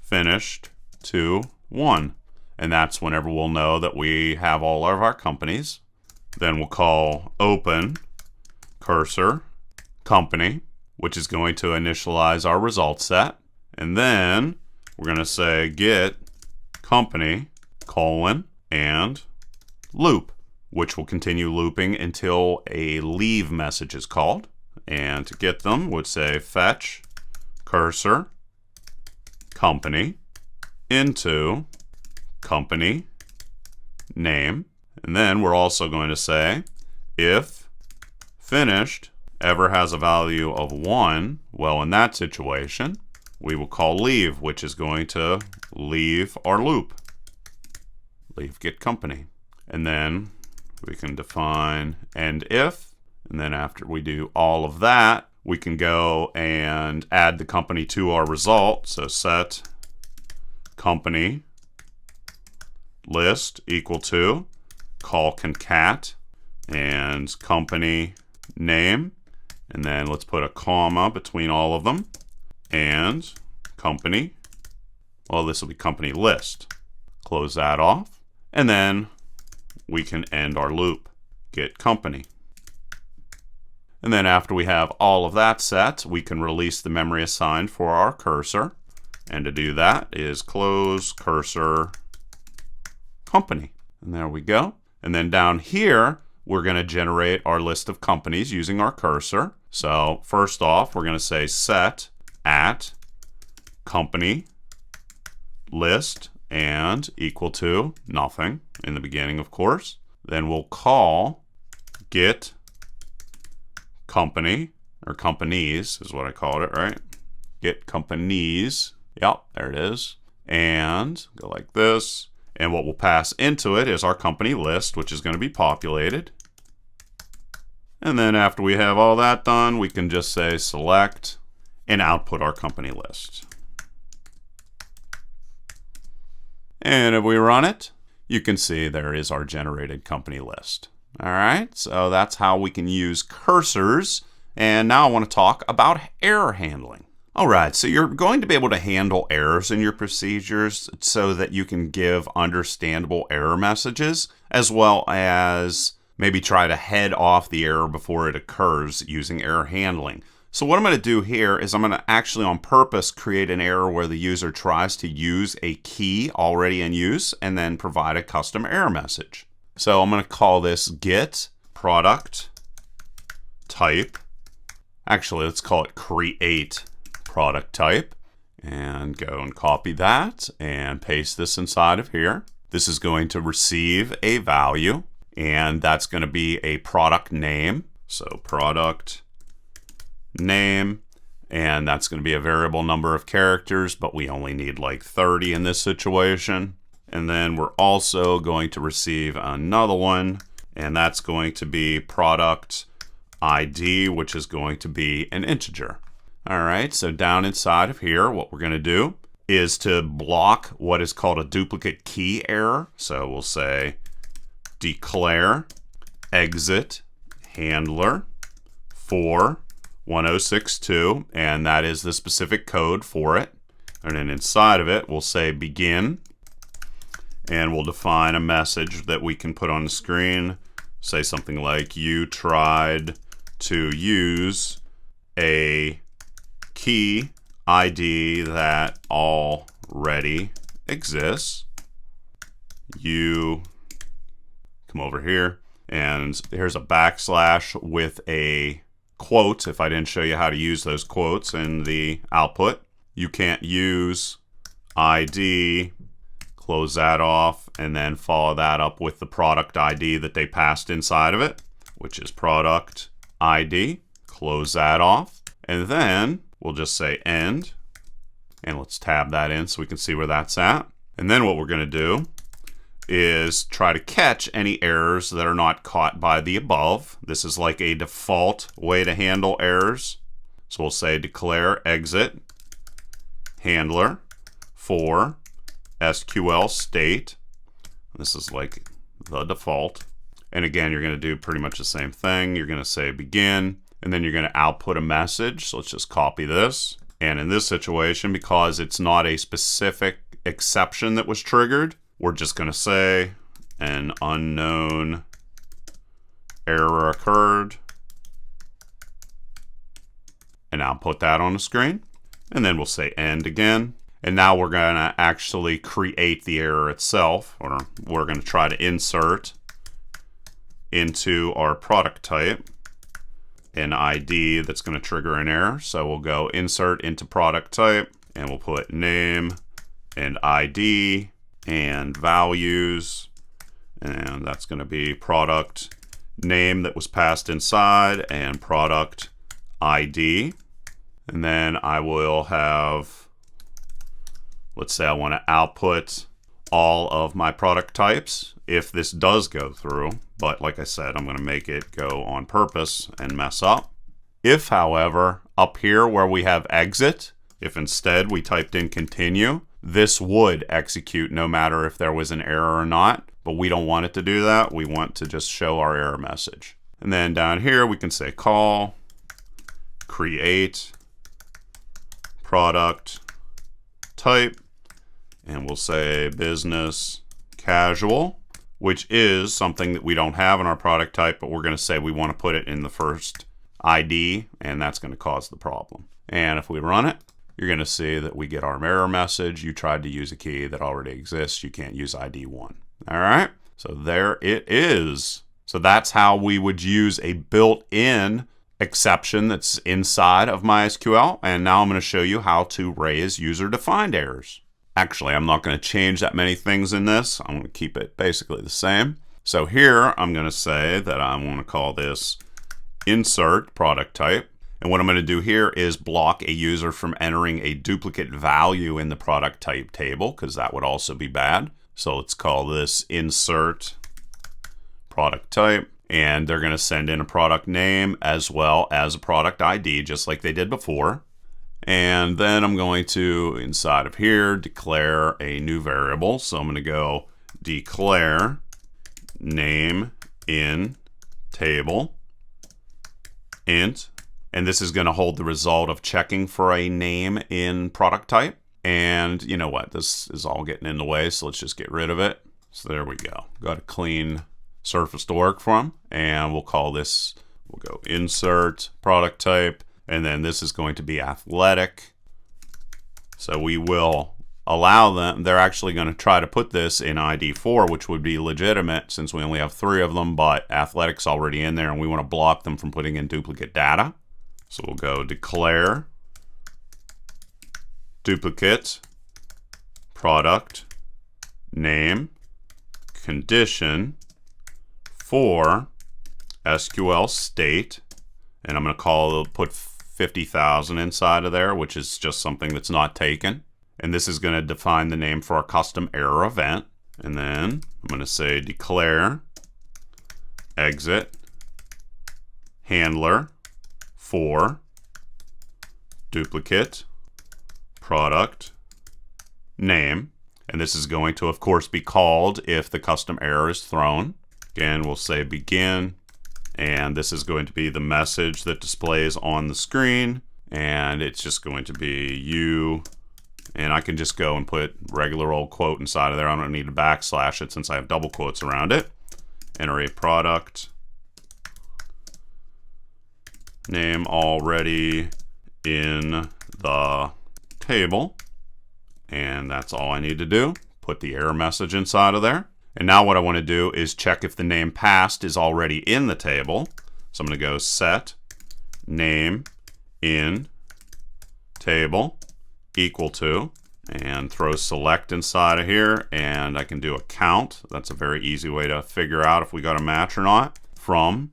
finished to 1. And that's whenever we'll know that we have all of our companies. Then we'll call open cursor company, which is going to initialize our result set. And then we're going to say get company colon and loop, which will continue looping until a leave message is called. And to get them, would say fetch cursor company into company name. And then we're also going to say if finished ever has a value of 1, well, in that situation, we will call leave, which is going to leave our loop. Leave get company. And then we can define end if. And then after we do all of that, we can go and add the company to our result. So set company list equal to call concat and company name, and then let's put a comma between all of them, and company, well, this will be company list. Close that off, and then we can end our loop, get company. And then after we have all of that set, we can release the memory assigned for our cursor. And to do that is close cursor company. And there we go. And then down here, we're going to generate our list of companies using our cursor. So first off, we're going to say set at company list and equal to nothing in the beginning, of course. Then we'll call get company, or companies is what I called it, right? Get companies. Yep, there it is. And go like this. And what we'll pass into it is our company list, which is going to be populated. And then after we have all that done, we can just say select and output our company list. And if we run it, you can see there is our generated company list. All right, so that's how we can use cursors. And now I want to talk about error handling. All right, so you're going to be able to handle errors in your procedures so that you can give understandable error messages, as well as maybe try to head off the error before it occurs using error handling. So what I'm going to do here is I'm going to actually on purpose create an error where the user tries to use a key already in use and then provide a custom error message. So I'm going to call this get product type. Actually, let's call it create product type, and go and copy that and paste this inside of here. This is going to receive a value, and that's going to be a product name. So product name, and that's going to be a variable number of characters, but we only need like 30 in this situation. And then we're also going to receive another one, and that's going to be product ID, which is going to be an integer. All right, so down inside of here, what we're going to do is to block what is called a duplicate key error. So we'll say declare exit handler for 1062, and that is the specific code for it. And then inside of it, we'll say begin, and we'll define a message that we can put on the screen. Say something like, you tried to use a key ID that already exists. You come over here, and here's a backslash with a quote if I didn't show you how to use those quotes in the output. You can't use ID, close that off, and then follow that up with the product ID that they passed inside of it, which is product ID. Close that off, and then we'll just say end, and let's tab that in so we can see where that's at. And then what we're going to do is try to catch any errors that are not caught by the above. This is like a default way to handle errors. So we'll say declare exit handler for SQL state. This is like the default. And again, you're going to do pretty much the same thing. You're going to say begin, and then you're going to output a message. So let's just copy this. And in this situation, because it's not a specific exception that was triggered, we're just going to say an unknown error occurred, and output that on the screen. And then we'll say end again. And now we're going to actually create the error itself, or we're going to try to insert into our product type an ID that's going to trigger an error. So we'll go insert into product type, and we'll put name and ID and values, and that's going to be product name that was passed inside and product ID. And then I will have, let's say I want to output all of my product types if this does go through, but like I said, I'm going to make it go on purpose and mess up. If, however, up here where we have exit, if instead we typed in continue, this would execute no matter if there was an error or not. but we don't want it to do that. We want to just show our error message. And then down here, we can say call, create, product, type, and we'll say business casual, which is something that we don't have in our product type, but we're going to say we want to put it in the first ID, and that's going to cause the problem. And if we run it, you're going to see that we get our error message. You tried to use a key that already exists. You can't use ID 1. All right, so there it is. So that's how we would use a built-in exception that's inside of MySQL. And now I'm going to show you how to raise user-defined errors. Actually, I'm not going to change that many things in this. I'm going to keep it basically the same. So here, I'm going to say that I want to call this insert product type. And what I'm going to do here is block a user from entering a duplicate value in the product type table, because that would also be bad. So let's call this insert product type. And they're going to send in a product name as well as a product ID, just like they did before. And then I'm going to, inside of here, declare a new variable. So I'm going to go declare name in table int. And this is going to hold the result of checking for a name in product type. And you know what? This is all getting in the way, so let's just get rid of it. So there we go. Got a clean surface to work from. And we'll call this, we'll go insert product type. And then this is going to be athletic. So we will allow them, they're actually going to try to put this in ID 4, which would be legitimate since we only have 3 of them, but athletic's already in there and we want to block them from putting in duplicate data. So we'll go declare duplicate product name condition for SQL state. And I'm going to put 50,000 inside of there, which is just something that's not taken. And this is going to define the name for our custom error event. And then I'm going to say declare exit handler for duplicate product name. And this is going to, of course, be called if the custom error is thrown. Again, we'll say begin. And this is going to be the message that displays on the screen. And it's just going to be you. And I can just go and put regular old quote inside of there. I don't need to backslash it since I have double quotes around it. Enter a product name already in the table. And that's all I need to do. Put the error message inside of there. And now what I want to do is check if the name passed is already in the table. So I'm going to go set name in table equal to, and throw select inside of here, and I can do a count. That's a very easy way to figure out if we got a match or not. From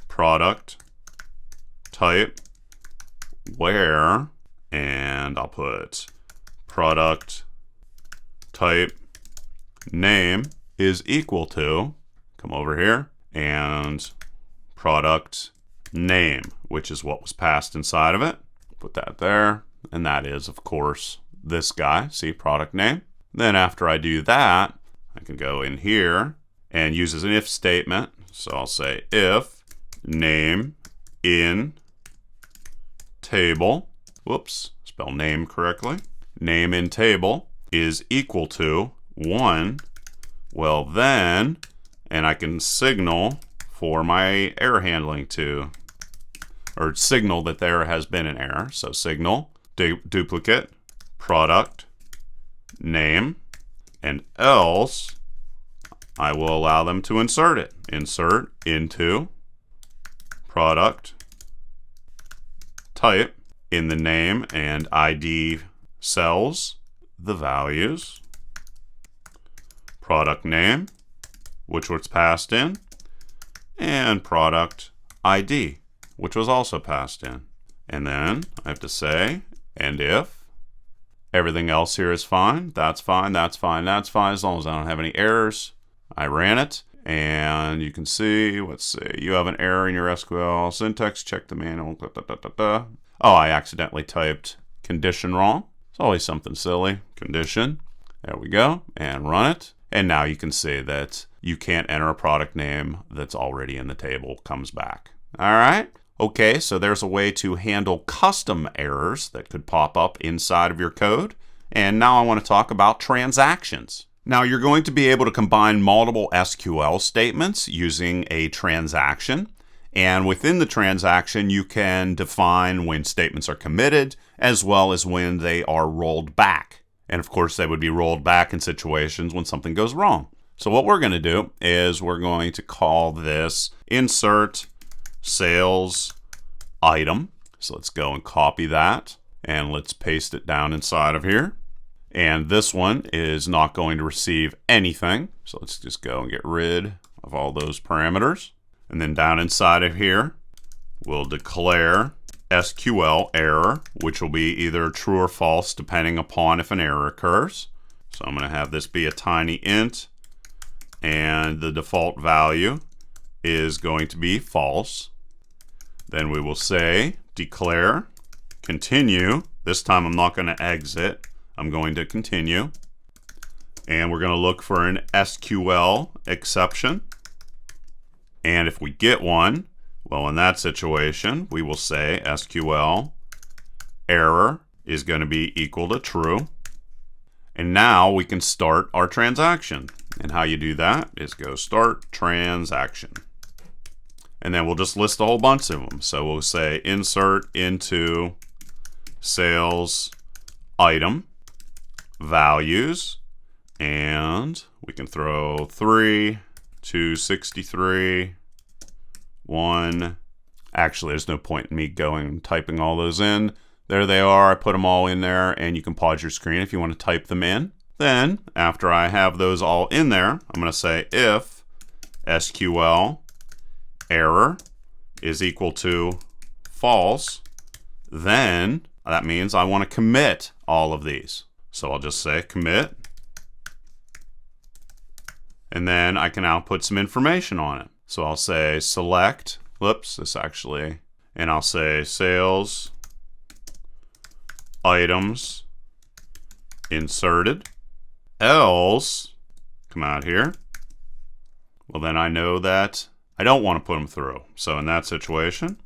product type where, and I'll put product type name is equal to, come over here, and product name, which is what was passed inside of it. Put that there, and that is, of course, this guy. See, product name. Then after I do that, I can go in here and use as an if statement. So I'll say if name in table, whoops, spell name correctly, name in table is equal to 1, well then, and I can signal for my error handling to, or signal that there has been an error. So signal duplicate product name, and else I will allow them to insert it. Insert into product type in the name and ID cells the values product name, which was passed in, and product ID, which was also passed in. And then I have to say, and if everything else here is fine, that's fine, that's fine, that's fine, as long as I don't have any errors. I ran it, and you can see, let's see, you have an error in your SQL syntax, check the manual, Oh, I accidentally typed condition wrong. It's always something silly. Condition, there we go, and run it. And now you can see that you can't enter a product name that's already in the table comes back. All right. Okay, so there's a way to handle custom errors that could pop up inside of your code. And now I want to talk about transactions. Now you're going to be able to combine multiple SQL statements using a transaction. And within the transaction, you can define when statements are committed as well as when they are rolled back. And of course, they would be rolled back in situations when something goes wrong. So what we're going to do is we're going to call this insert sales item. So let's go and copy that and let's paste it down inside of here. And this one is not going to receive anything. So let's just go and get rid of all those parameters. And then down inside of here, we'll declare SQL error, which will be either true or false depending upon if an error occurs. So I'm going to have this be a tiny int, and the default value is going to be false. Then we will say declare continue. This time I'm not going to exit. I'm going to continue. And we're going to look for an SQL exception. And if we get one, well, in that situation, we will say SQL error is going to be equal to true. And now we can start our transaction. And how you do that is go start transaction. And then we'll just list a whole bunch of them. So we'll say insert into sales item values. And we can throw 3, 263, 1. Actually, there's no point in me going and typing all those in. There they are. I put them all in there, and you can pause your screen if you want to type them in. Then, after I have those all in there, I'm going to say if SQL error is equal to false, then that means I want to commit all of these. So I'll just say commit. And then I can now put some information on it. So I'll say select, and I'll say sales items inserted, else, come out here. Well, then I know that I don't want to put them through. So in that situation,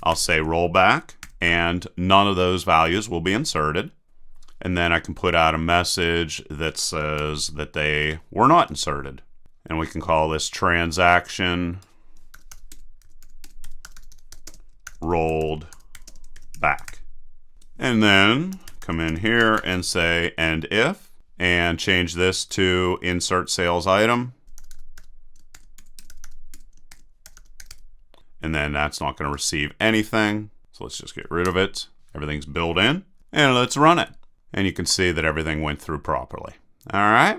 I'll say rollback, and none of those values will be inserted. And then I can put out a message that says that they were not inserted. And we can call this transaction rolled back. And then come in here and say end if, and change this to insert sales item. And then that's not going to receive anything. So let's just get rid of it. Everything's built in. And let's run it. And you can see that everything went through properly. All right.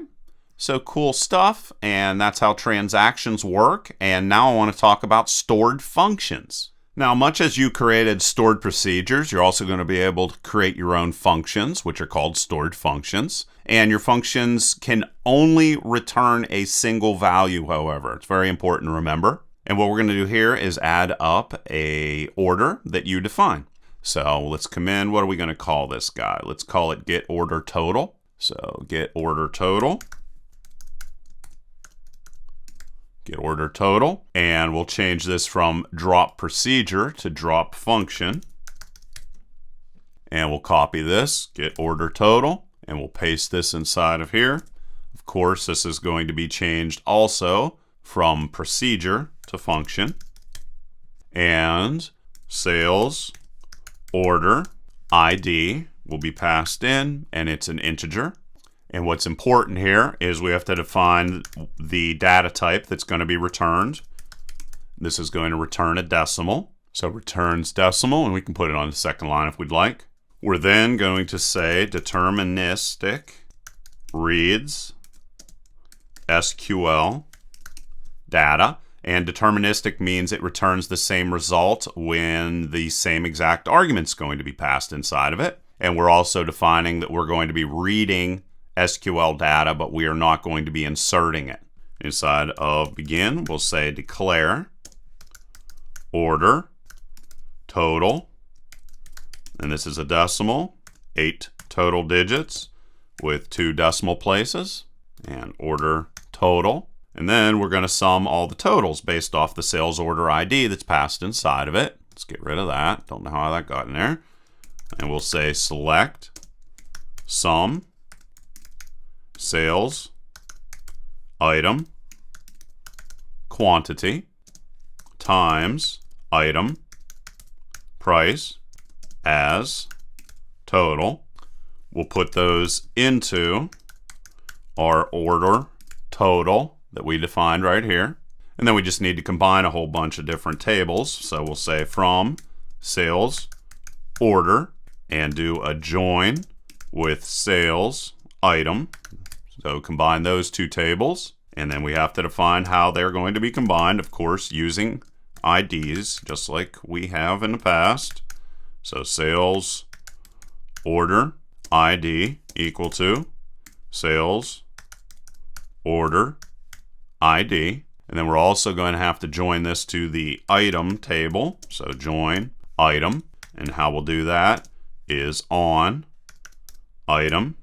So cool stuff. And that's how transactions work. And now I want to talk about stored functions. Now, much as you created stored procedures, you're also going to be able to create your own functions, which are called stored functions. And your functions can only return a single value, however. It's very important to remember. And what we're going to do here is add up a order that you define. So let's come in. What are we going to call this guy? Let's call it get order total. So get order total. Get order total. And we'll change this from drop procedure to drop function. And we'll copy this, get order total, and we'll paste this inside of here. Of course, this is going to be changed also from procedure to function. And sales order ID will be passed in, and it's an integer. And what's important here is we have to define the data type that's going to be returned. This is going to return a decimal. So returns decimal, and we can put it on the second line if we'd like. We're then going to say deterministic reads SQL data. And deterministic means it returns the same result when the same exact argument's going to be passed inside of it. And we're also defining that we're going to be reading SQL data, but we are not going to be inserting it. Inside of begin, we'll say declare order total, and this is a decimal, 8 total digits with 2 decimal places. and order total. And then we're going to sum all the totals based off the sales order ID that's passed inside of it. Let's get rid of that. Don't know how that got in there. And we'll say select sum sales item quantity times item price as total. We'll put those into our order total that we defined right here. And then we just need to combine a whole bunch of different tables. So we'll say from sales order and do a join with sales item. So combine those two tables. And then we have to define how they're going to be combined, of course, using IDs, just like we have in the past. So sales order ID equal to sales order ID. And then we're also going to have to join this to the item table. So join item. And how we'll do that is on item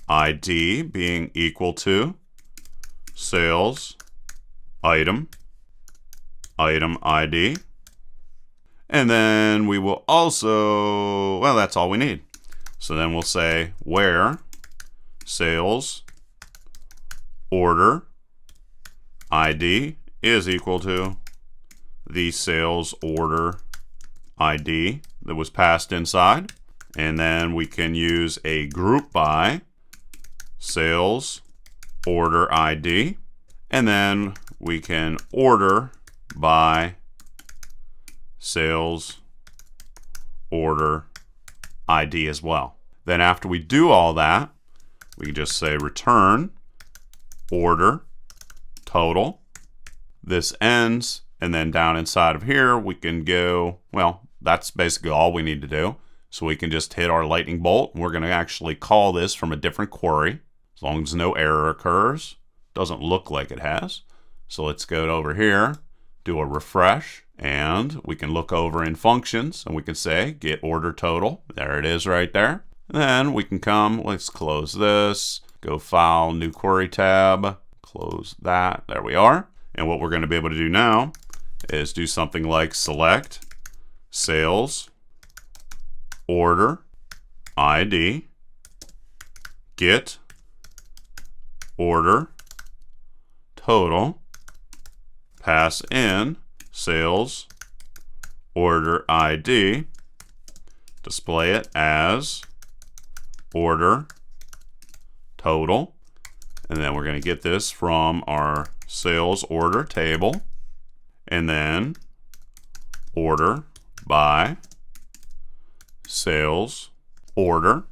ID being equal to sales item ID. And then we will also, well, that's all we need. So then we'll say where sales order ID is equal to the sales order ID that was passed inside. And then we can use a group by sales order ID. And then we can order by sales order ID as well. Then after we do all that, we can just say return order total. This ends, and then down inside of here we can go, well, that's basically all we need to do. So we can just hit our lightning bolt. We're going to actually call this from a different query as long as no error occurs. Doesn't look like it has. So let's go over here, do a refresh, and we can look over in functions and we can say get order total. There it is right there. Then we can come, let's close this, go file, new query tab, close that. There we are. And what we're going to be able to do now is do something like select sales order ID, get order total, pass in sales order ID, display it as order total, and then we're going to get this from our sales order table, and then order by sales order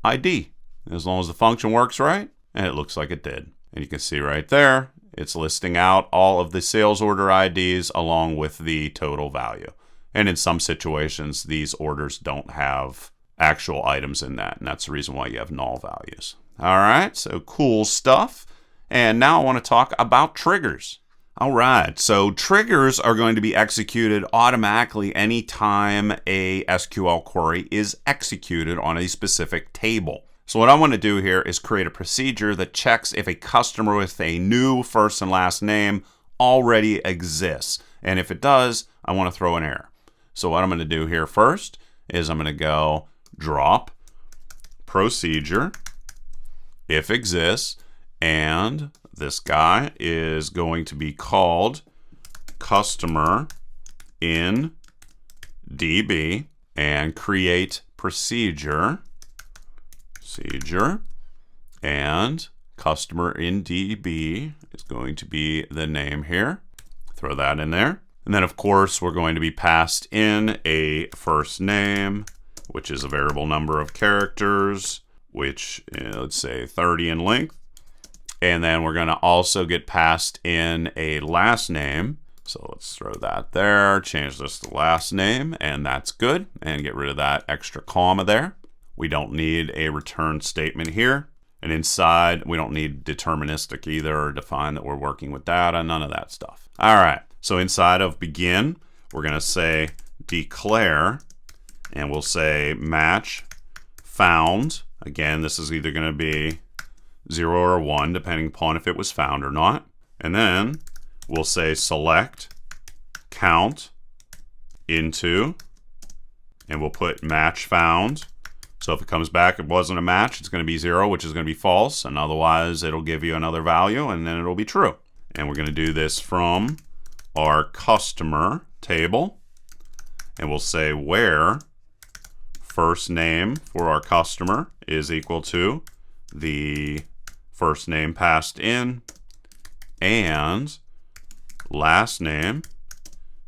ID, as long as the function works right, and it looks like it did. And you can see right there, it's listing out all of the sales order IDs along with the total value. And in some situations, these orders don't have actual items in that, and that's the reason why you have null values. All right, so cool stuff. And now I want to talk about triggers. All right, so triggers are going to be executed automatically anytime a SQL query is executed on a specific table. So what I want to do here is create a procedure that checks if a customer with a new first and last name already exists. And if it does, I want to throw an error. So what I'm going to do here first is I'm going to go drop procedure if exists, and this guy is going to be called customer in DB, and create procedure, and customer in DB is going to be the name here. Throw that in there. And then of course we're going to be passed in a first name, which is a variable number of characters, which let's say 30 in length. And then we're going to also get passed in a last name. So let's throw that there, change this to last name, and that's good. And get rid of that extra comma there. We don't need a return statement here. And inside, we don't need deterministic either, or define that we're working with data, none of that stuff. All right, so inside of begin, we're going to say declare, and we'll say match found. Again, this is either going to be 0 or 1, depending upon if it was found or not. And then we'll say select count into, and we'll put match found. So if it comes back, it wasn't a match, it's going to be 0, which is going to be false, and otherwise it'll give you another value, and then it'll be true. And we're going to do this from our customer table, and we'll say where first name for our customer is equal to the first name passed in, and last name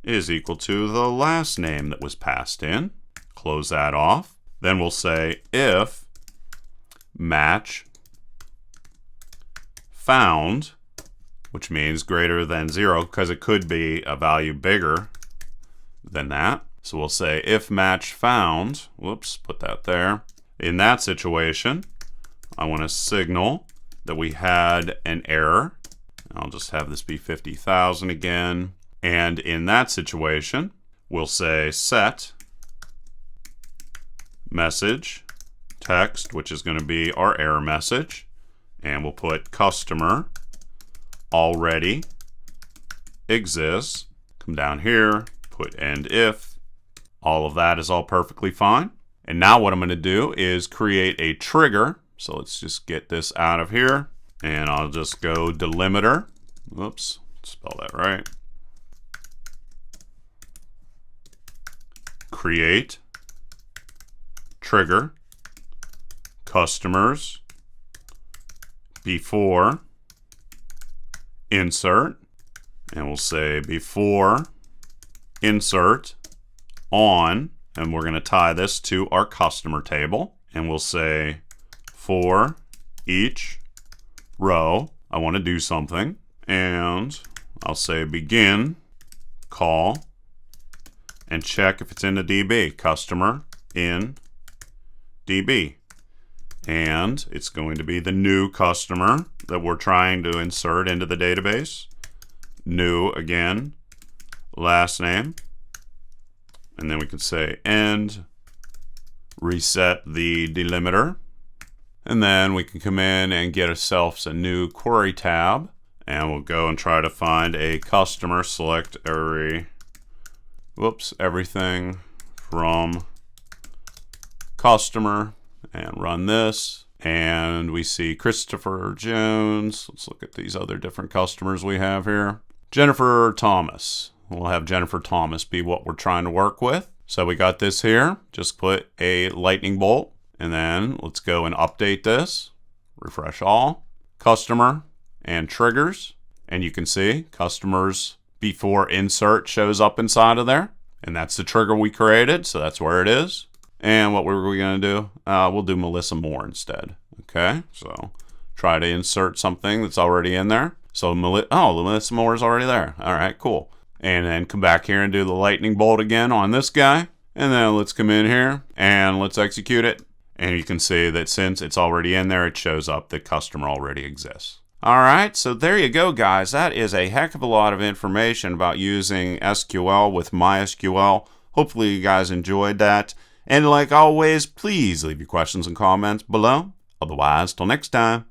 is equal to the last name that was passed in. Close that off. Then we'll say if match found, which means greater than 0, because it could be a value bigger than that. So we'll say if match found, whoops, put that there. In that situation, I want to signal that we had an error. I'll just have this be 50,000 again. And in that situation, we'll say set message text, which is going to be our error message. And we'll put customer already exists. Come down here, put end if. All of that is all perfectly fine. And now what I'm going to do is create a trigger. So let's just get this out of here. And I'll just go delimiter. Whoops, spell that right. Create trigger customers before insert. And we'll say before insert on, and we're going to tie this to our customer table, and we'll say for each row I want to do something, and I'll say begin call and check if it's in the DB, customer in DB, and it's going to be the new customer that we're trying to insert into the database. New again, last name. And then we can say end, reset the delimiter. And then we can come in and get ourselves a new query tab. And we'll go and try to find a customer, select everything from customer, and run this. And we see Christopher Jones. Let's look at these other different customers we have here. Jennifer Thomas. We'll have Jennifer Thomas be what we're trying to work with. So we got this here. Just put a lightning bolt. And then let's go and update this. Refresh all. Customer and triggers. And you can see customers before insert shows up inside of there. And that's the trigger we created. So that's where it is. And what were we going to do? We'll do Melissa Moore instead. Okay. So try to insert something that's already in there. So Melissa Moore is already there. All right, cool. And then come back here and do the lightning bolt again on this guy. And then let's come in here and let's execute it. And you can see that since it's already in there, it shows up that customer already exists. All right, so there you go, guys. That is a heck of a lot of information about using SQL with MySQL. Hopefully you guys enjoyed that. And like always, please leave your questions and comments below. Otherwise, till next time.